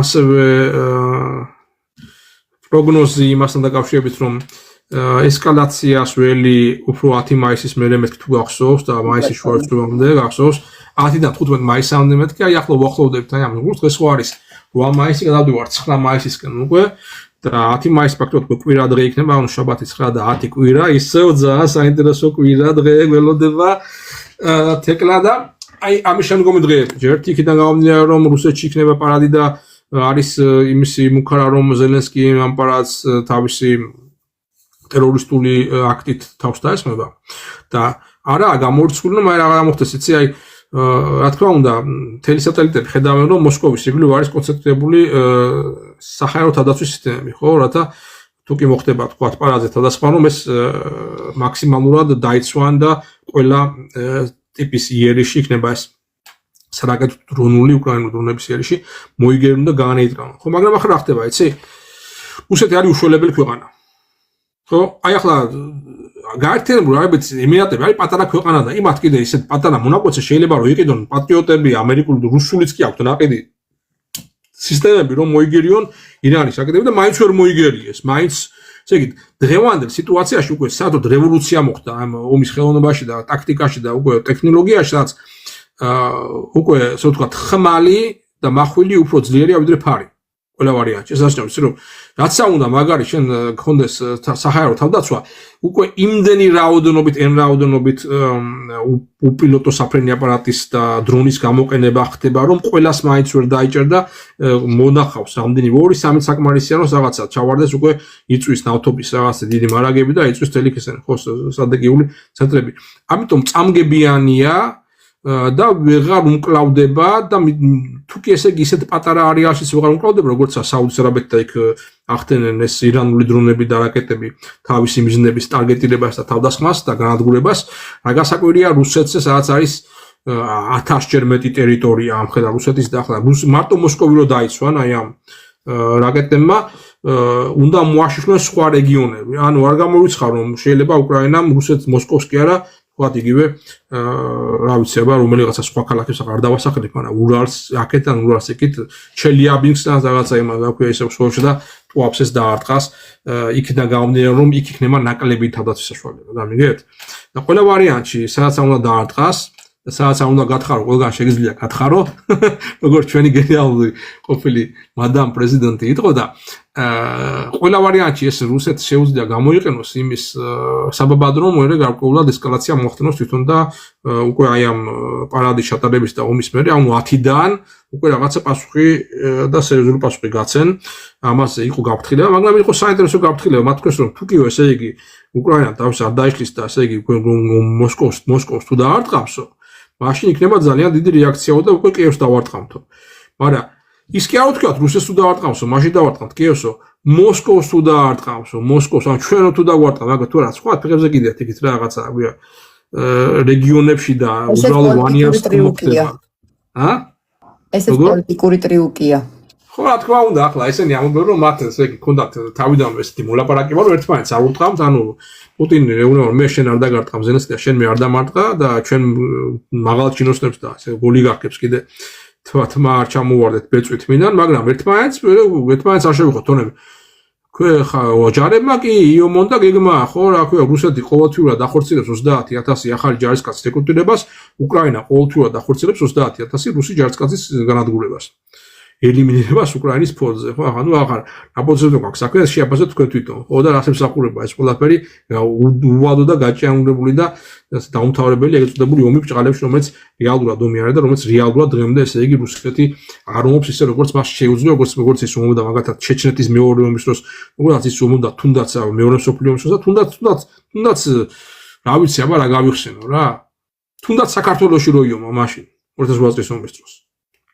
Speaker 1: ასევე პროგნოზი იმასთან დაკავშირებით, რომ ესკალაციას ველი უფრო 10 მაისის მერე მეთქი თუ გახსოვს და მაისის შუარწმუნდე გახსოვს 10-დან 15 მაისამდე მეთქი, აი ახლა ვახლოვდებთ აი ამ დღეს ხო არის 8 მაისი გადავდივართ 9 მაისისკენ უკვე და 10 მაისი ფაქტობრივად კვირა დღე იქნება, ანუ შაბათი 9 და 10 კვირა, ისევ ძალიან საინტერესო კვირა დღე გველოდება თეკლა და აი ამის შემდგომი დღეები. ერთი იქიდან გამომდინარე რომ რუსეთში იქნება პარადი და არის იმისი მუქარა რომ ზელენსკი ამ პარადს თავისი ტერორისტული აქტით თავს დაესმება და არაა გამორიცხული, მაგრამ რა გამოხდეს იცი აი რა თქმა უნდა, მთელი სატელიტები ხედავენ, რომ მოსკოვის ირგვლივ არის კონცენტრირებული საჰაერო თავდაცვის სისტემები, ხო, რათა თუ კი მოხდება თქვა პარადზე თავდასხმა, რომ ეს მაქსიმალურად დაიცვან და ყველა ტიპის იერიში იქნება ეს სარაკეტო დრონული უკრაინული დრონების იერიში მოიგერონ და გაანეიტრალონ. ხო, მაგრამ ახლა რა ხდება, იცი? რუსეთი არის უშველებელი ქვეყანა. ხო, აი ახლა გაერთიანებული არაბეთის ემირატები არის პატარა ქვეყანა და იმათ კიდე ისეთ პატარა მონაკვეთზე შეიძლება რომ იყიდონ პატრიოტები, ამერიკული და რუსულიც კი აქვთ ნაყიდი სისტემები რომ მოიგერიონ ირანის რაკეტები და მაინც ვერ მოიგერიეს. მაინც ესე იგი დღევანდელ სიტუაციაში უკვე საერთოდ რევოლუცია მოხდა ამ ომის ხელოვნებაში და ტაქტიკაში და უკვე ტექნოლოგიაში, რაც უკვე ასე ვთქვათ ხმალი და მახვილი უფრო ძლიერია ვიდრე ფარი. ყველა ვარიანტი. ეს ასწავლებს რომ რაც უნდა მაგარი შენ გქონდეს საჰაერო თავდაცვა, უკვე იმდენი რაოდენობით, n რაოდენობით უპილოტო საფრენი აპარატის და დრონის გამოყენება ხდება, რომ ყველას მაინც ვერ დაიჭერდა მონახავს რამდენი 2-3 საკმარისია რომ რაღაცა ჩავარდეს უკვე იწვის ნავთობის რაღაცა დიდი მარაგები და იწვის თელიქესენ ხო სტრატეგიული ცენტრები. ამიტომ წამგებიანია და ვეღარ უმკლავდება და თუ კი ესე იგი ისეთ პატარა არეალშიც ვეღარ უმკლავდება, როგორც საუდის არაბეთი და იქ ახდენენ ეს ირანული დრონები და რაკეტები თავისი მიზნების ტარგეტირებას და თავდასხმას და განადგურებას, რა გასაკვირია რუსეთზე, სადაც არის 1000-ჯერ მეტი ტერიტორია ამ ხედა რუსეთის და ახლა მარტო მოსკოვი რო დაიცვან აი ამ რაკეტებმა უნდა მოაშიშვლონ სხვა რეგიონები. ანუ არ გამოვიცხარ რომ შეიძლება უკრაინამ რუსეთს მოსკოვს კი არა ვთქვათ იგივე რა ვიცი აბა რომელიღაცა სხვა ქალაქებს აღარ დავასახელებ, მაგრამ ურალს აქედან ურალს ეკით ჩელიაბინსკთან რაღაცა იმას აქვია ისევ სვოლში და ტუაფსეს დაარტყას იქიდან გამომდინარე რომ იქ იქნება ნაკლები თავდაცვის საშუალება. გამიგეთ? და ყველა ვარიანტში სადაც უნდა დაარტყას და სადაც უნდა გათხარო, ყველგან შეგიძლია გათხარო, როგორც ჩვენი გენერალური ყოფილი მადამ პრეზიდენტი იყო და ყველა ვარიანტში ეს რუსეთს შეუძლია გამოიყენოს იმის საბაბად რომ მეორე გარკვეულად ესკალაცია მოხდნოს თვითონ და უკვე აი ამ პარადის ჩატარების და ომის მერე ანუ 10-დან უკვე რაღაცა პასუხი და სერიოზული პასუხი გაცენ ამაზე იყო გაფრთხილება მაგრამ იყო საინტერესო გაფრთხილება მათ თქოს რომ თუკიო ესე იგი უკრაინა თავს არ დაიშლის და ესე იგი მოსკოვს თუ დაარტყამსო მაშინ იქნება ძალიან დიდი რეაქციაო და უკვე კიევს დავარტყამთო მაგრამ ის კი არ ვთქვათ რუსეთს თუ დაარტყამსო მაშინ დავარტყამთ კიევსო მოსკოვს თუ დაარტყამსო მოსკოვს ან ჩვენო თუ დავარტყამ მაგა თუ რა სხვა ფეხებზე კიდეათ იქით რაღაცა აგვია რეგიონებში და უბრალოდ ვანიას მოხდება
Speaker 2: ესეც პოლიტიკური ტრიუკია
Speaker 1: ხო რა თქმა უნდა ახლა ესენი ამბობენ რომ მათ ესე იგი ქონდათ თავიდანვე ესეთი მოლაპარაკება რომ ერთმანეთს არ ურტყამთ ანუ პუტინი ეუბნება რომ მე შენ არ დაგარტყამ ზელენსკია შენ მე არ დამარტყა და ჩვენ მაღალ ჩინოსნებს და ესე ოლიგარქებს კიდე თმა არ ჩამოვარდეთ ბეწვით მინან მაგრამ ერთმანეთს არ შევიხოთ თონები ხა ოჯარებმა კი იომონ და გეგმა ხო რა ქვია რუსეთი ყოველთვიურად ახორციელებს 30,000 ახალი ჯარისკაცის რეკრუტირებას უკრაინა ყოველთვიურად ახორციელებს 30,000 რუსი ჯარისკაცის განადგურებას ელიმინირებას უკრაინის ფონდზე ხო ანუ აღარ აპოზიციო გვაქვს საქმე შეაფასოთ თქვენ თვითონ ხო და რას ემსახურება ეს ყველაფერი უვალო და გაჭიანურებული და დაუმთავრებელი ეგრეთ წოდებული ომი ბჭყალებში რომელიც რეალურად ომი არის და რომელიც რეალურად დღემდე ესე იგი რუსეთი არ ომობს ისე როგორც მას შეუძლია როგორც ის ომობდა მაგათაც ჩეჩნეთის მეორე ომის დროს როგორც ის ომობდა თუნდაც მეორე მსოფლიო ომის დროს და თუნდაც რა ვიცი აბა რა გავიხსენო რა თუნდაც საქართველოში რო იომა მაშინ 2008 წლის ომის დროს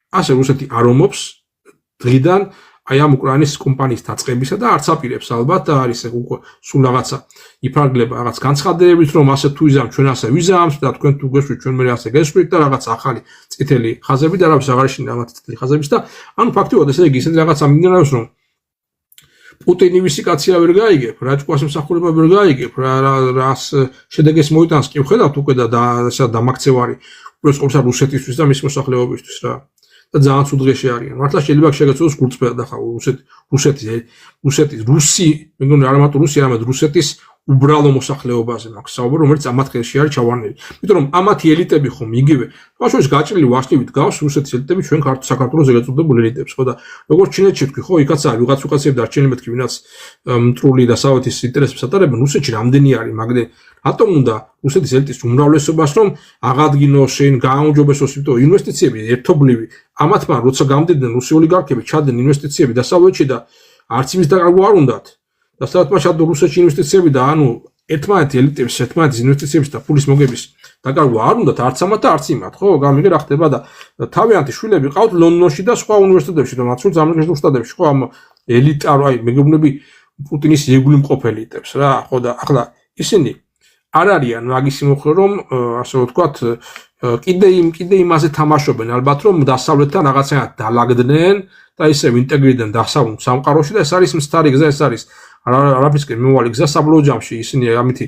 Speaker 1: ასე რუსეთი არ ომობს დღიდან აი ამ უკრაინის კომპანიის დაწყებისა და არც აპირებს ალბათ და არის უკვე სულ რაღაცა იფარგლება რაღაც განცხადებებით რომ ასე თუ იზამ ჩვენ ასე ვიზამთ და თქვენ თუ გესვით ჩვენ მე ასე გესვით და რაღაც ახალი წითელი ხაზები და რაღაც აღარ შეინიშნა რაღაც წითელი ხაზების და ანუ ფაქტობრივად ესე იგი ისეთი რაღაცა მიმდინარეობს რომ პუტინი ვისი კაცია ვერ გაიგებ რა ჭკუას მსახურება ვერ გაიგებ რას შედეგს მოიტანს კი ვხედავთ უკვე და ესა დამაქცევარი უბრალოდ ყოველსა რუსეთისთვის და მის მოსახლეობისთვის რა და ძალიან ცუდღეში არიან. მართლა შეიძლება შეგეცოდოს გულწრფელად ახლა რუსი, მე მგონი არა მარტო რუსი, არამედ რუსეთის უბრალო მოსახლეობაზე მაქვს საუბარი, რომელიც ამათ ხელში არის ჩავარდნილი. იმიტომ რომ ამათი ელიტები ხომ იგივე, ბავშვებს გაჭრილი ვაშლივით გავს რუსეთის ელიტები ჩვენ საქართველოს ეგრეთ წოდებულ ელიტებს, ხო და როგორც ჩინეთში თქვი, ხო, იქაც არის ვიღაცები დარჩენილი მეთქი, ვინაც მტრული და საერთის ინტერესებს ატარებენ, რუსეთში რამდენი არის, მაგრამ რატომ უნდა რუსეთის ელიტის უმრავლესობას რომ აღადგინოს შენ გააუმჯობესოს, იმიტომ ინვესტიციები ერთობლივი ამათმა როცა გამდიდნენ რუსი ოლიგარქები ჩადნენ ინვესტიციები დასავლეთში და არც იმის დაკარგვა არ უნდათ. დასავლეთმა ჩადო რუსეთში ინვესტიციები და ანუ ერთმანეთი ელიტების ერთმანეთის ინვესტიციების და პულის მოგების დაკარგვა არ უნდათ არც ამათ და არც იმათ, ხო? გამიგე რა ხდება და თავიანთი შვილები ყავთ ლონდონში და სხვა უნივერსიტეტებში და მათ შორის ამერიკის შტატებში, ხო, ამ ელიტა აი მეგობრები პუტინის იგული მყოფელი ელიტებს რა, ხო და ახლა ისინი არ არიან მაგისი მოხდა რომ ასე ვთქვათ კიდე იმაზე თამაშობენ ალბათ რომ დასავლეთთან რაღაცნაირად დალაგდნენ და ისევ ინტეგრირდნენ დასავლურ სამყაროში და ეს არის მცდარი გზა ეს არის არაფრისკენ მომავალი გზა საბოლოო ჯამში ისინი ამითი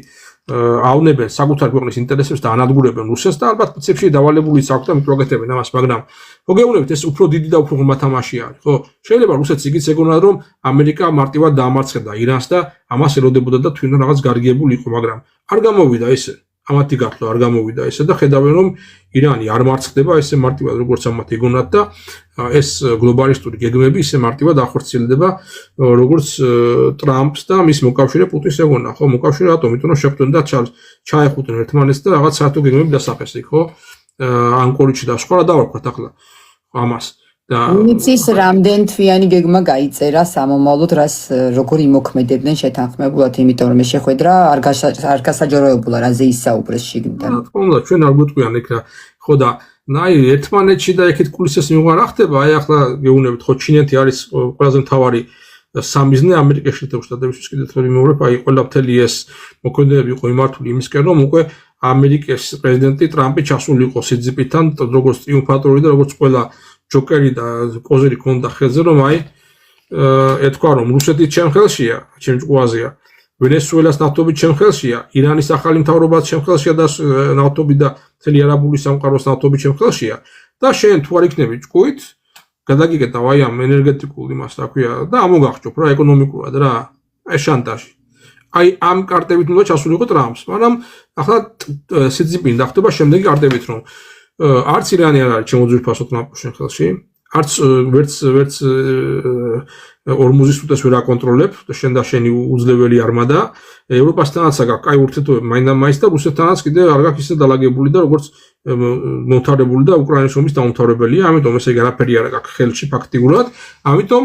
Speaker 1: ავნებენ საკუთარ ქვეყნის ინტერესებს და ანადგურებენ რუსეთს და ალბათ პრინციპში დავალებულიც აქვს და მიტყვაკეთებენ ამას მაგრამ მოგეუბნებით ეს უფრო დიდი და უფრო ღრმა თამაში არის ხო შეიძლება რუსეთს იგიც ეგონა რომ ამერიკა მარტივად დაამარცხებდა ირანს და ამას ელოდებოდა და თვითონ რაღაც გარიგებული იყო მაგრამ არ გამოვიდა ესე ამათი გათვლა არ გამოვიდა ესე და ხედავენ რომ ირანი არ მარცხდება ესე მარტივად როგორც ამათ ეგონათ და ეს გლობალისტური გეგმები ისე მარტივად ახორციელდება როგორც ტრამპს და მის მოკავშირე პუტინს ეგონა ხო მოკავშირე რატომ იმიტომ რომ შეხვდნენ და ჩაეხუტნენ ერთმანეთს და რაღაც საერთო გეგმები დასახეს იქ ხო ანკორიჩი და სხვა რა დავარქვათ ახლა ამას
Speaker 2: იცის რამდენ თვიანი გეგმა გაიწერა სამომავლოდ რას როგორ იმოქმედებდნენ შეთანხმებულად იმიტომ რომ შეხვედრა არ გასაჯაროებულა რაზე ისაუბრეს შიგნიდან
Speaker 1: თქო ჩვენ არ გვიტყვიან იქ ხო და ნაი ერთმანეთში და იქით კულისებს მიღვა რა ხდება აი ახლა გეუბნებით ხო ჩინეთი არის ყველაზე მთავარი სამიზნე ამერიკის შეერთებულ შტატებისთვის კიდევ თორე მეორე აი ყველა მთელი ეს მოქმედებები იყო იმართული იმისკენ რომ უკვე ამერიკის პრეზიდენტი ტრამპი ჩასული იყო სიძიპიდან როგორც ტრიუმფატორი და როგორც ყველა ჯოკერი და კოზირი ქონდა ხელზე რომ აი ეთქვა რომ რუსეთი ჩემ ხელშია, ჩემ ჭკუაზეა, ვენესუელას ნავთობი ჩემ ხელშია, ირანის ახალი მთავრობაც ჩემ ხელშია და ნავთობი და მთელი არაბული სამყაროს ნავთობი ჩემ ხელშია და შენ თუ არ იქნები ჭკუით, გადაგიკეტავ აი ამ ენერგეტიკულ იმას რა ქვია და ამოგახჭობ რა ეკონომიკურად რა, აი შანტაჟი. აი ამ კარტებით უნდა ჩასულიყო ტრამპს, მაგრამ ახლა სიძიპინი დახტება შემდეგი კარტებით რომ არც ირანი არ არის ჩემო ძვირფასო ტრამპის ხელში, არც ვერც ორმუზის უტეს ვერ აკონტროლებ და შენ და შენი უძლეველი არმადა ევროპასთანაც აქვს კაი ურთიერთობები მაინდა-მაინც და რუსეთთანაც კიდე არ გაქვს ისე დალაგებული და როგორც მომთავრებული და უკრაინის ომის დაუმთავრებელია, ამიტომ ესე იგი არაფერი არ აქვს ხელში ფაქტიურად, ამიტომ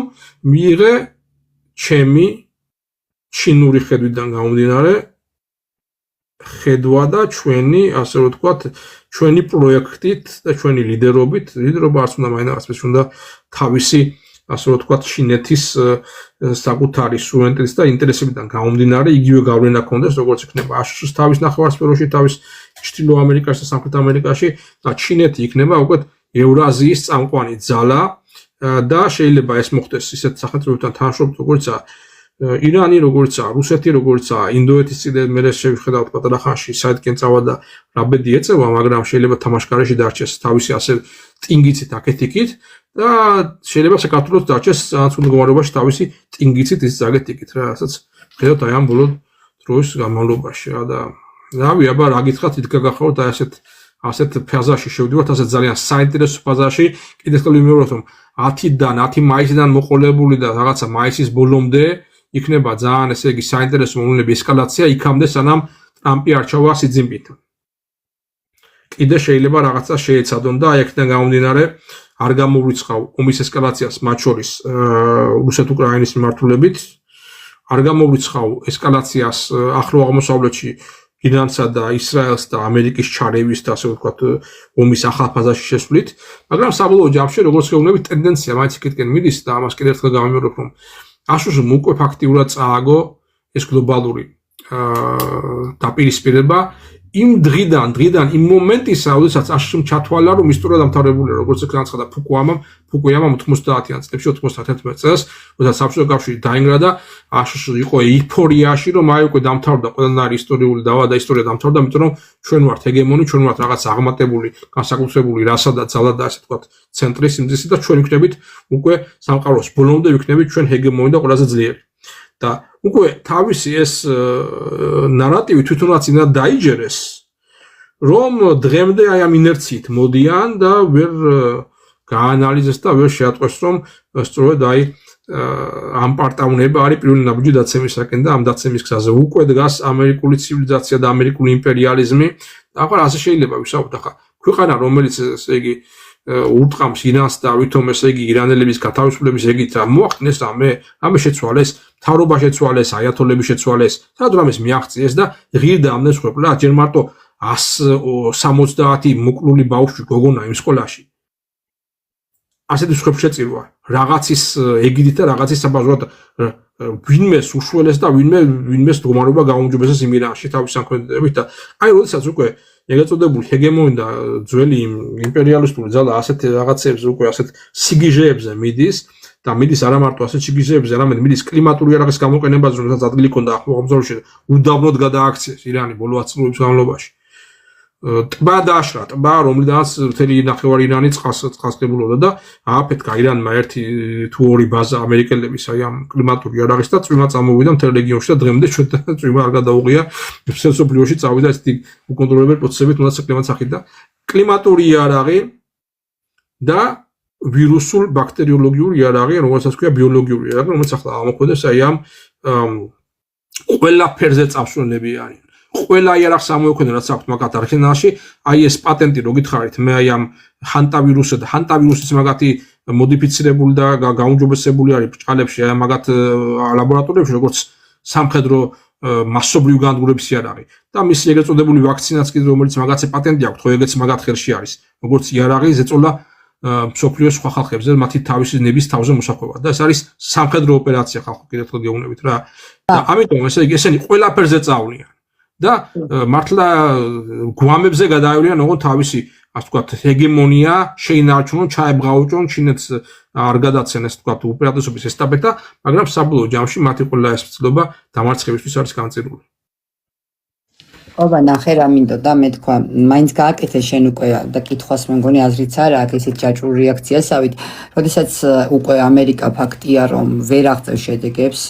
Speaker 1: მიიღე ჩემი ჩინური ხედვიდან გამომდინარე ხედვა და ჩვენი, ასე რომ ვთქვათ, ჩვენი პროექტით და ჩვენი ლიდერობით, ლიდერობა არც უნდა მაინც უნდა თავისი, ასე რომ ვთქვათ, ჩინეთის საკუთარი სუვერენიტეტის და ინტერესებიდან გამომდინარე იგივე გავლენა ქონდეს, როგორც იქნება აშშ-ის თავის ნახევარსფეროში, თავის ჩრდილო ამერიკაში და სამხრეთ ამერიკაში და ჩინეთი იქნება უკვე ევრაზიის წამყვანი ძალა და შეიძლება ეს მოხდეს ისეთ სახელმწიფოებთან თანამშრომლობით, როგორიცაა ირანი, როგორიცაა რუსეთი, როგორიცაა ინდოეთის წინდე მე შევხედავთ პატარა ხანში საერთკენ წავა და რა ბედი ეწევა, მაგრამ შეიძლება თამაშგარეში დარჩეს თავისი ასე ტინგიცით აქეთ-იქით და შეიძლება საქართველოს დარჩეს ანცულ მდგომარეობაში თავისი ტინგიცით ის ზაგეთ-იქით რა, რასაც ხედავთ აი ამ ბოლო დროის განმავლობაში რა და რავი, აბა რა გითხრათ, ით გაგახაოთ აი ასეთ ფაზაში შევდივართ, ასეთ ძალიან საინტერესო ფაზაში, კიდევ ერთხელ ვიმეორებ, რომ 10-დან 10 მაისიდან მოყოლებული და რაღაცა მაისის ბოლომდე იქნება ძალიან ესე იგი საინტერესო მოვლენები ესკალაცია იქამდე სანამ ტრამპი არჩევა სი ძინპინთან. კიდე შეიძლება რაღაცა შეეცადონ და აი აქედან გამომდინარე არ გამოვრიცხავ ომის ესკალაციას მათ შორის რუსეთ-უკრაინის მიმართულებით, არ გამოვრიცხავ ესკალაციას ახლო აღმოსავლეთში ირანსა და ისრაელს და ამერიკის ჩარევის და ასე ვთქვათ ომის ახალ ფაზაში შესვლით, მაგრამ საბოლოო ჯამში როგორც გეუბნებით ტენდენცია მაინც იქეთკენ მიდის და ამას კიდევ ერთხელ გავიმეორებ, რომ აშშ-ს უკვე ფაქტიურად წააგო ეს გლობალური დაპირისპირება იმ დღიდან იმ მომენტისა, როდესაც აშშ-მ ჩათვალა, რომ ისტორია დამთავრებულია, როგორც განაცხადა ფუკუიამამ 90-იან წლებში 91 წელს, როდესაც საბჭოთა კავშირი დაინგრა და აშშ იყო ეიფორიაში, რომ აი უკვე დამთავრდა ყველანაირი ისტორიული დავა და ისტორია დამთავრდა, იმიტომ რომ ჩვენ ვართ ჰეგემონი, ჩვენ ვართ რაღაც აღმატებული, განსაკუთრებული რასა და ძალა და ასე ვთქვათ, ცენტრის სიმძიმის და ჩვენ ვიქნებით უკვე სამყაროს ბოლომდე ვიქნებით ჩვენ ჰეგემონი და ყველაზე ძლიერი. და უკვე თავისი ეს ნარატივი თვითონაც ინა დაიჯერეს, რომ დღემდე აი ამ ინერციით მოდიან და ვერ გაანალიზეს და ვერ შეატყვეს, რომ სწორედ აი ამ პარტაუნება არის პირველი ნაბიჯი დაცემისაკენ და ამ დაცემის გზაზე უკვე დგას ამერიკული ცივილიზაცია და ამერიკული იმპერიალიზმი. ახლა ასე შეიძლება ვისაუბროთ, ახლა ქვეყანა რომელიც ესე იგი ურტყამს ირანს და ვითომ ესე იგი ირანელების გათავისუფლების ეგით რა მოახდინეს რამე შეცვალეს, მთავრობა შეცვალეს, აიათოლები შეცვალეს, სადაც რამეს მიაღწიეს და ღირდა ამდენს ხვეპლა, ჯერ მარტო 170 მოკლული ბავშვი გოგონა იმ სკოლაში. ასეთი სხვებს შეწირვა, რაღაცის ეგიდით და რაღაცის საბაზროდ ვინმეს უშველეს და ვინმეს მდგომარეობა გაუმჯობესეს იმ ირანში თავის სამხედროებით და აი როდესაც უკვე ეგრეთ წოდებული ჰეგემონი და ძველი იმპერიალისტური ძალა ასეთ რაღაცებს უკვე ასეთ სიგიჟეებზე მიდის და მიდის არა მარტო ასეთ სიგიჟეებზე, არამედ მიდის კლიმატური იარაღის გამოყენებაზე, რომელსაც ადგილი ჰქონდა ახლო აღმოსავლეთში, უდაბნოდ გადააქციეს ირანი ბოლო 10 წლების განმავლობაში. ტბა დააშრა, ტბა, რომლიდანაც მთელი ნახევარი ირანი წყალსკებულობდა და ააფეთქა ირანმა ერთი თუ ორი ბაზა ამერიკელების აი ამ კლიმატური იარაღის და წვიმა წამოვიდა მთელ რეგიონში და დღემდე ჩვენ წვიმა არ გადაუღია მსოფლიოში წავიდა ესეთი უკონტროლებელი პროცესებით, თუნდაც კლიმატს ახიდა კლიმატური იარაღი და ვირუსულ ბაქტერიოლოგიური იარაღი, რომელსაც ქვია ბიოლოგიური იარაღი, რომელიც ახლა ამოქმედებს აი ამ ყველაფერზე წამსვლელები არიან. ყველა იარაღს ამოექვენა რაც აქვს მაგათ არსენალში, აი ეს პატენტი რო გითხარით, მე აი ამ ჰანტავირუსზე და ჰანტავირუსის მაგათი მოდიფიცირებული და გაუმჯობესებული არის ბჭყალებში, აი მაგათ ლაბორატორიებში, როგორც სამხედრო მასობრივი განადგურების იარაღი. და მისი ეგრეთ წოდებული ვაქცინაც კიდე რომელიც მაგათზე პატენტი აქვს, ხო ეგეც მაგათ ხელში არის, როგორც იარაღი ზეწოლა მსოფლიოს სხვა ხალხებზე მათი თავისი ნების თავზე მოსახვევა. და ეს არის სამხედრო ოპერაცია ხალხო, კიდევ ერთხელ გეუბნებით რა. და ამიტომ ესე იგი ესენი ყველაფერზე წავლიან. და მართლა გვამებზე გადაევლიან, ოღონდ თავისი, ასე ვთქვათ, ჰეგემონია შეინარჩუნონ, ჩაებღაუჭონ, ჩინეთს არ გადაცენ ეს ვთქვათ უპირატესობის ესტაფეტა, მაგრამ საბოლოო ჯამში მათი ყველა ეს ცდილობა დამარცხებისთვის არის განწირული.
Speaker 2: ობა ნახე რა მინდოდა მე თქვა მაინც გააკეთე შენ უკვე და კითხვას მე მგონი აზრიც არა აქ ისეთ ჯაჭვური რეაქციასავით როდესაც უკვე ამერიკა ფაქტია რომ ვერ აღწევს შედეგებს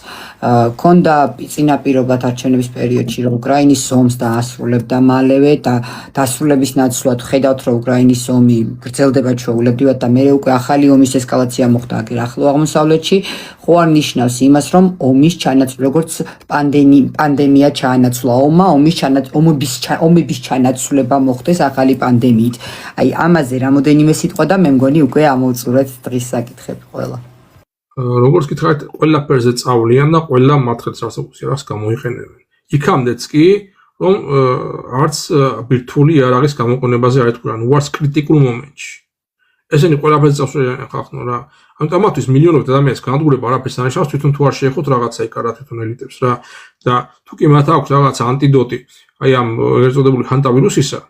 Speaker 2: ქონდა წინაპირობად არჩევნების პერიოდში რომ უკრაინის ომს დაასრულებდა მალევე და დასრულების ნაცვლად ხედავთ რომ უკრაინის ომი გრძელდება ჩვეულებრივად და მე უკვე ახალი ომის ესკალაცია მოხდა აქ ახლო აღმოსავლეთში ხო არ ნიშნავს იმას რომ ომის ჩანაცვლა როგორც პანდემია ჩაანაცვლა ომების ჩანაცვლება მოხდეს ახალი პანდემიით. აი ამაზე რამოდენიმე სიტყვა და მე მგონი უკვე ამოვწურეთ დღის საკითხები ყველა.
Speaker 1: როგორც გითხარით, ყველაფერზე წავლიან და ყველა მათგებს არსებობს გამოიყენებენ. იქამდეც კი რომ არც ბირთვული იარაღის გამოყენებაზე არ ეთქვიან, უარს კრიტიკულ მომენტში. ესენი ყველაფერზე წავსვლიან ხალხო რა. ამიტომ ამათთვის მილიონობით ადამიანის განადგურება არაფერს არ ნიშნავს, თვითონ თუ არ შეეხოთ რაღაცა იქ არა თვითონ ელიტებს რა. და თუ კი მათ აქვს რაღაცა ანტიდოტი აი ამ ერთწოდებული ჰანტავირუსისა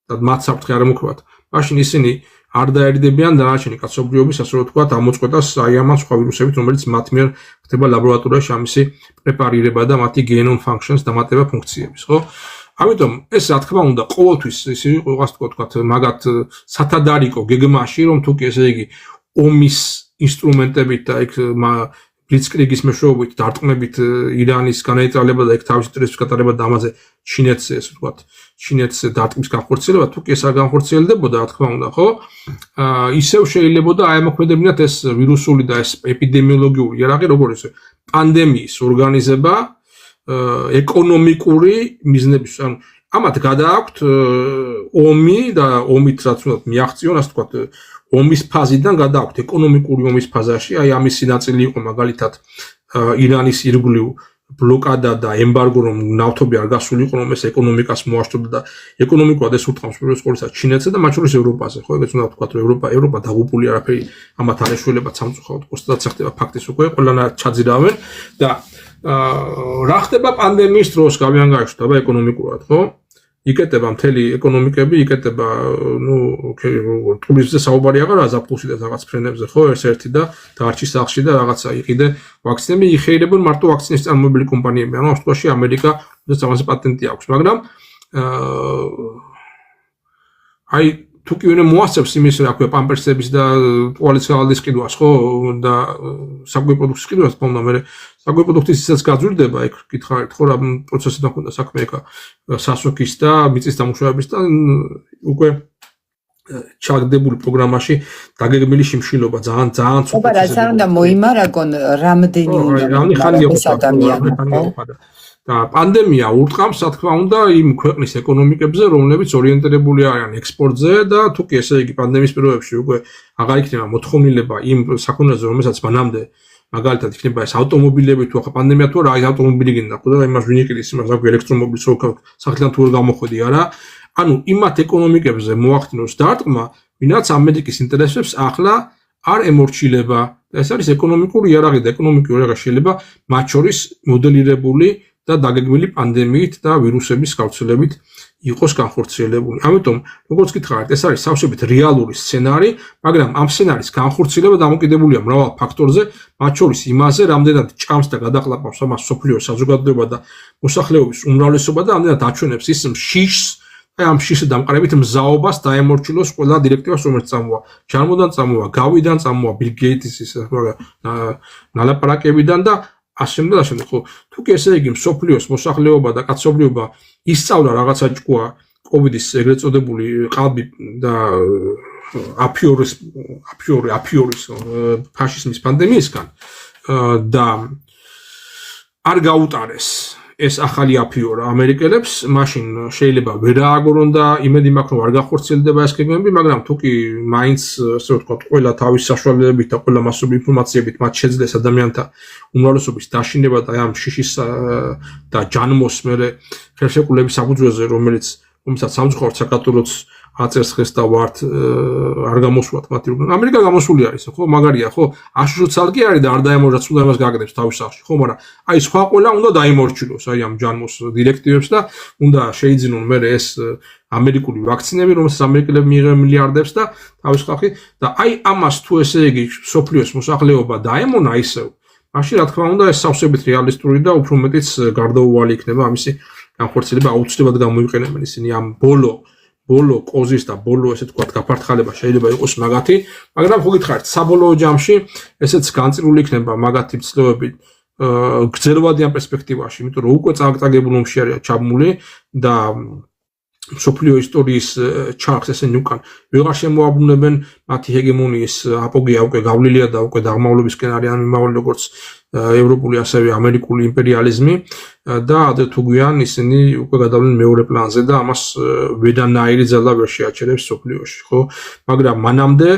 Speaker 1: და მათ საფრთხე არ ემუქრებათ, მაშინ ისინი არ დაერიდებიან დანარჩენი კაცობრიობის, ასე რომ ვთქვათ, ამოწყვეტას აი ამ სხვა ვირუსებით, რომელიც მათ მიერ ხდება ლაბორატორიაში ამისი პრეპარირება და მათი genome functions დამატება ფუნქციების, ხო? ამიტომ ეს რა თქმა უნდა ყოველთვის ისე იყოს თქვათ მაგათ სათადარიკო გეგმაში რომ თუ კი ესე იგი ომის ინსტრუმენტებით და იქ ბლიცკრიგის მეშვეობით დარტყმებით ირანის განეიტრალება და იქ თავისი ტრესის გატარება და ამაზე ჩინეთს ესე ვთქვათ ჩინეთს დარტყმის განხორციელება თუ კი ეს არ განხორციელდებოდა რა თქმა უნდა ხო ისევ შეიძლება და აემოქმედებინათ ეს ვირუსული და ეს ეპიდემიოლოგიური იარაღი როგორც ისე პანდემიის ორგანიზება ეკონომიკური მიზნების ანუ ამათ გადააქვთ ომი და ომით რაც უნდა მიაღწიონ ასე ვთქვათ ომის ფაზიდან გადააქვთ ეკონომიკური ომის ფაზაში აი ამისი ნაწილი იყო მაგალითად ირანის ირგვლივ ბლოკადა და ემბარგო რომ ნავთობი არ გასულიყო რომ ეს ეკონომიკას მოაშორდა და ეკონომიკურად ეს უთხრავს პირველ რიგში ჩინეთსა და მათ შორის ევროპაზე ხო ეგეც უნდა ვთქვათ რომ ევროპა დაღუპული არაფერი ამათ არ ეშველება სამწუხაროდ კონსტატაცია ხდება ფაქტის უკვე ყველანაირად ჩაძირავენ და რა ხდება პანდემიის დროს გავიანგაიშდება ეკონომიკურად ხო იკეტება მთელი ეკონომიკები იკეტება ნუ ტურიზმზე საუბარი აღარა ზაფხულში და რაღაც ფრენებზე ხო ერთ-ერთი და დარჩი სახლში და რაღაცა იყიდე ვაქცინები იხეირებენ მარტო ვაქცინის წარმოებული კომპანიები ანუ ამ შემთხვევაში ამერიკა ამაზე პატენტი აქვს მაგრამ აი თუ კი ვინმე მოასწევს იმის რა ქვია პამპერსების და ტუალეტის ხალდის ყიდვას ხო და საკვები პროდუქტის ყიდვას თქმა უნდა მე საკვები პროდუქტის ისაც გაძვირდება იქ გითხარით ხო რა პროცესიდან ხონდა საქმე იქა სასუქის და მიწის დამუშავების და უკვე ჩაგდებული პროგრამაში დაგეგმილი შიმშილობა ძალიან ძალიან
Speaker 2: ცუდი ობა რა უნდა მოიმარაგონ რამდენი
Speaker 1: უნდა და პანდემია ურტყამს, რა თქმა უნდა, იმ ქვეყნის ეკონომიკებზე, რომლებიც ორიენტირებული არიან ექსპორტზე და თუ კი ესე იგი პანდემიის პირობებში უკვე აღარ იქნება მოთხოვნილება იმ საქონელზე, რომელსაც მანამდე მაგალითად იქნება ეს ავტომობილები თუ ახლა პანდემია თუ რა, ის ავტომობილი გინდა, ხო და იმას ვინ იყიდის, იმას აგვი ელექტრომობილს რო სახელთან თუ არ გამოხვედი არა. ანუ იმათ ეკონომიკებზე მოახდინოს დარტყმა, ვინაც ამერიკის ინტერესებს ახლა არ ემორჩილება. ეს არის ეკონომიკური იარაღი და ეკონომიკური იარაღი შეიძლება მათ შორის მოდელირებული და დაგეგმილი პანდემიით და ვირუსების გავრცელებით იყოს განხორციელებული. ამიტომ, როგორც გითხარით, ეს არის სავსებით რეალური სცენარი, მაგრამ ამ სცენარის განხორციელება დამოკიდებულია მრავალ ფაქტორზე, მათ შორის იმაზე, რამდენად ჭამს და გადაყლაპავს ამას სოფლიოს საზოგადოება და მოსახლეობის უმრავლესობა და რამდენად აჩვენებს ის შიშს აი ამ შიშის დამყარებით მზაობას დაემორჩილოს ყველა დირექტივას რომელიც წამოვა. ჯარმოდან წამოვა, გავიდან წამოვა, ბილ გეიტსის ნალაპარაკებიდან და ასემდა და ხო თუ კი ესე იგი სოფლიოს მოსახლეობა და კაცობრიობა ისწავლა რაღაცა ჭკუა კოვიდის ეგრეთ წოდებული ყალბი და აფიორის ფაშიზმის პანდემიისგან და არ გაუტარეს ეს ახალი აფიორა ამერიკელებს, მაშინ შეიძლება ვერ ააგორონ და იმედი მაქვს რომ არ განხორციელდება ეს გეგმები, მაგრამ თუ კი მაინც ასე ვთქვათ, ყველა თავის საშუალებებით და ყველა მასობრივი ინფორმაციებით მათ შეძლეს ადამიანთა უმრავლესობის დაშინება და ამ შიშის და ჯანმოს მერე ხელშეკრულების საფუძველზე, რომელსაც სამწუხაროდ საქართველოს აწერს ხეს და ვართ არ გამოსვლათ მათი ამერიკა გამოსული არის ხო მაგარია ხო აშშოც ალკი არის და არ დაემორჩილოს უნდა იმას გააკეთებს თავის სახლში ხო მაგრამ აი სხვა ყველა უნდა დაემორჩილოს აი ამ ჯანმოს დირექტივებს და უნდა შეიძინონ მე ეს ამერიკული ვაქცინები რომელსაც ამერიკელები მიიღებენ მილიარდებს და თავის ხალხი და აი ამას თუ ესე იგი სოფლიოს მოსახლეობა დაემონა ისევ მაშინ რა თქმა უნდა ეს სავსებით რეალისტური და უფრო მეტიც გარდაუვალი იქნება ამისი განხორციელება აუცილებლად გამოიყენებენ ისინი ამ ბოლო კოზის და ბოლო ესე თქვა გაფართხალება შეიძლება იყოს მაგათი, მაგრამ ხო გითხარით, საბოლოო ჯამში ესეც განწირული იქნება მაგათი ცდილობები გრძელვადიან პერსპექტივაში, იმიტომ რომ უკვე წაგწაგებულ ომში არიან ჩაბმული და მსოფლიო ისტორიის ჩარხს ესენი უკან ვეღარ შემოაბრუნებენ, მათი ჰეგემონიის აპოგეა უკვე გავლილია და უკვე დაღმავლობისკენ არიან მიმავალი როგორც ევროპული ასევე ამერიკული იმპერიალიზმი და ადრე თუ გვიან ისინი უკვე გადავლენ მეორე პლანზე და ამას ვედანაირი ძალა ვერ შეაჩერებს მსოფლიოში, ხო? მაგრამ მანამდე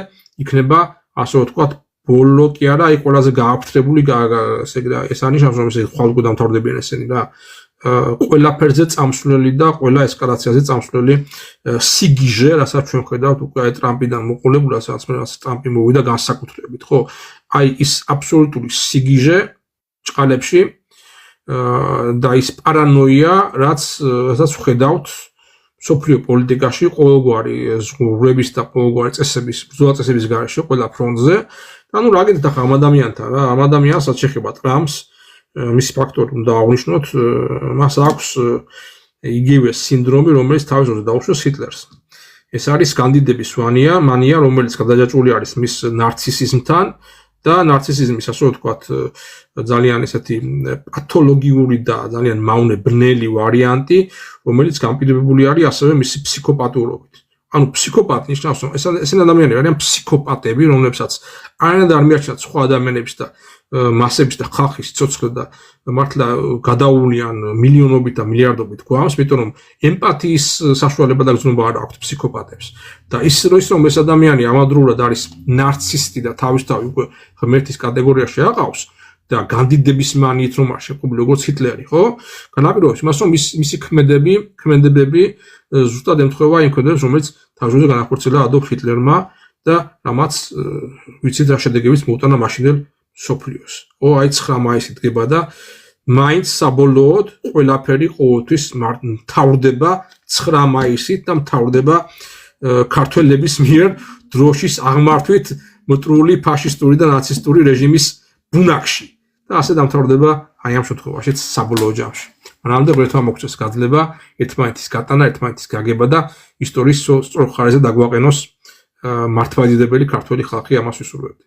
Speaker 1: იქნება ასე ვთქვათ ბოლო კი არა, აი ყველაზე გააფრთხებული ეს ანიშნავს რომ ესე ხვალ დამთავრდებიან ესენი რა ყველაფერზე წამსვლელი და ყველა ესკალაციაზე წამსვლელი სიგიჟე, რასაც ჩვენ ხედავთ უკვე ტრამპიდან მოყოლებული, რასაც ტრამპი მოვიდა განსაკუთრებით, ხო? აი ის აბსოლუტური სიგიჟე ჭყალებში და ის პარანოია, რასაც ხედავთ მსოფლიო პოლიტიკაში ყოველგვარი ზღურების და ყოველგვარი წესების, ბრძოლაწესების გარეშე ყველა ფრონტზე. ანუ რა გინდათ ახლა ამ ადამიანთან რა, ამ ადამიანსაც შეხება ტრამპს მის ფაქტორი უნდა აღნიშნოთ, მას აქვს იგივე სინდრომი, რომელიც თავის დროზე დაუშვეს ჰიტლერს. ეს არის კანდიდების მანია, რომელიც გადაჯაჭვული არის მის ნარცისიზმთან და ნარცისიზმის ასე ვთქვათ ძალიან ესეთი პათოლოგიური და ძალიან მავნე ბნელი ვარიანტი, რომელიც განპირობებული არის ასევე მისი ფსიქოპატურობით. ანუ ფსიქოპატი ნიშნავს, რომ ესენი ადამიანები არიან ფსიქოპატები, რომლებსაც არანაირად არ მიაჩნიათ სხვა ადამიანების და მასების და ხალხის სიცოცხლე და მართლა გადაუვლიან მილიონობით და მილიარდობით გვამს, იმიტომ რომ ემპათიის საშუალება და გრძნობა არ აქვს ფსიქოპატებს. და ის რომ ეს ადამიანი ამავდროულად არის ნარცისტი და თავისთავად უკვე ღმერთის კატეგორიაში აყავს და განდიდების მანიით რომ არ შეყობილი როგორც ჰიტლერი, ხო? განაპირობებს იმას, რომ მისი ქმედებები ზუსტად ემთხვევა იმ ქმედებებს, რომელიც თავისუფლად განახორციელა ადოლფ ჰიტლერმა და რამაც ვიცით რა შედეგებიც მოუტანა მაშინდელ სოფლიოს. აი 9 მაისი დგება და მაინც საბოლოოდ ყველაფერი ყოველთვის მთავრდება 9 მაისით და მთავრდება ქართველების მიერ დროშის აღმართვით მტრული ფაშისტური და ნაცისტური რეჟიმის ბუნაკში. და ასე დამთავრდება აი ამ შემთხვევაშიც საბოლოო ჯამში. მანამდე გვერდმა მოგწეს გაძლება ერთმანეთის გატანა, ერთმანეთის გაგება და ისტორიის სწორ ხარისზე დაგვაყენოს მართლმადიდებელი ქართველი ხალხი, ამას ვისურვებთ.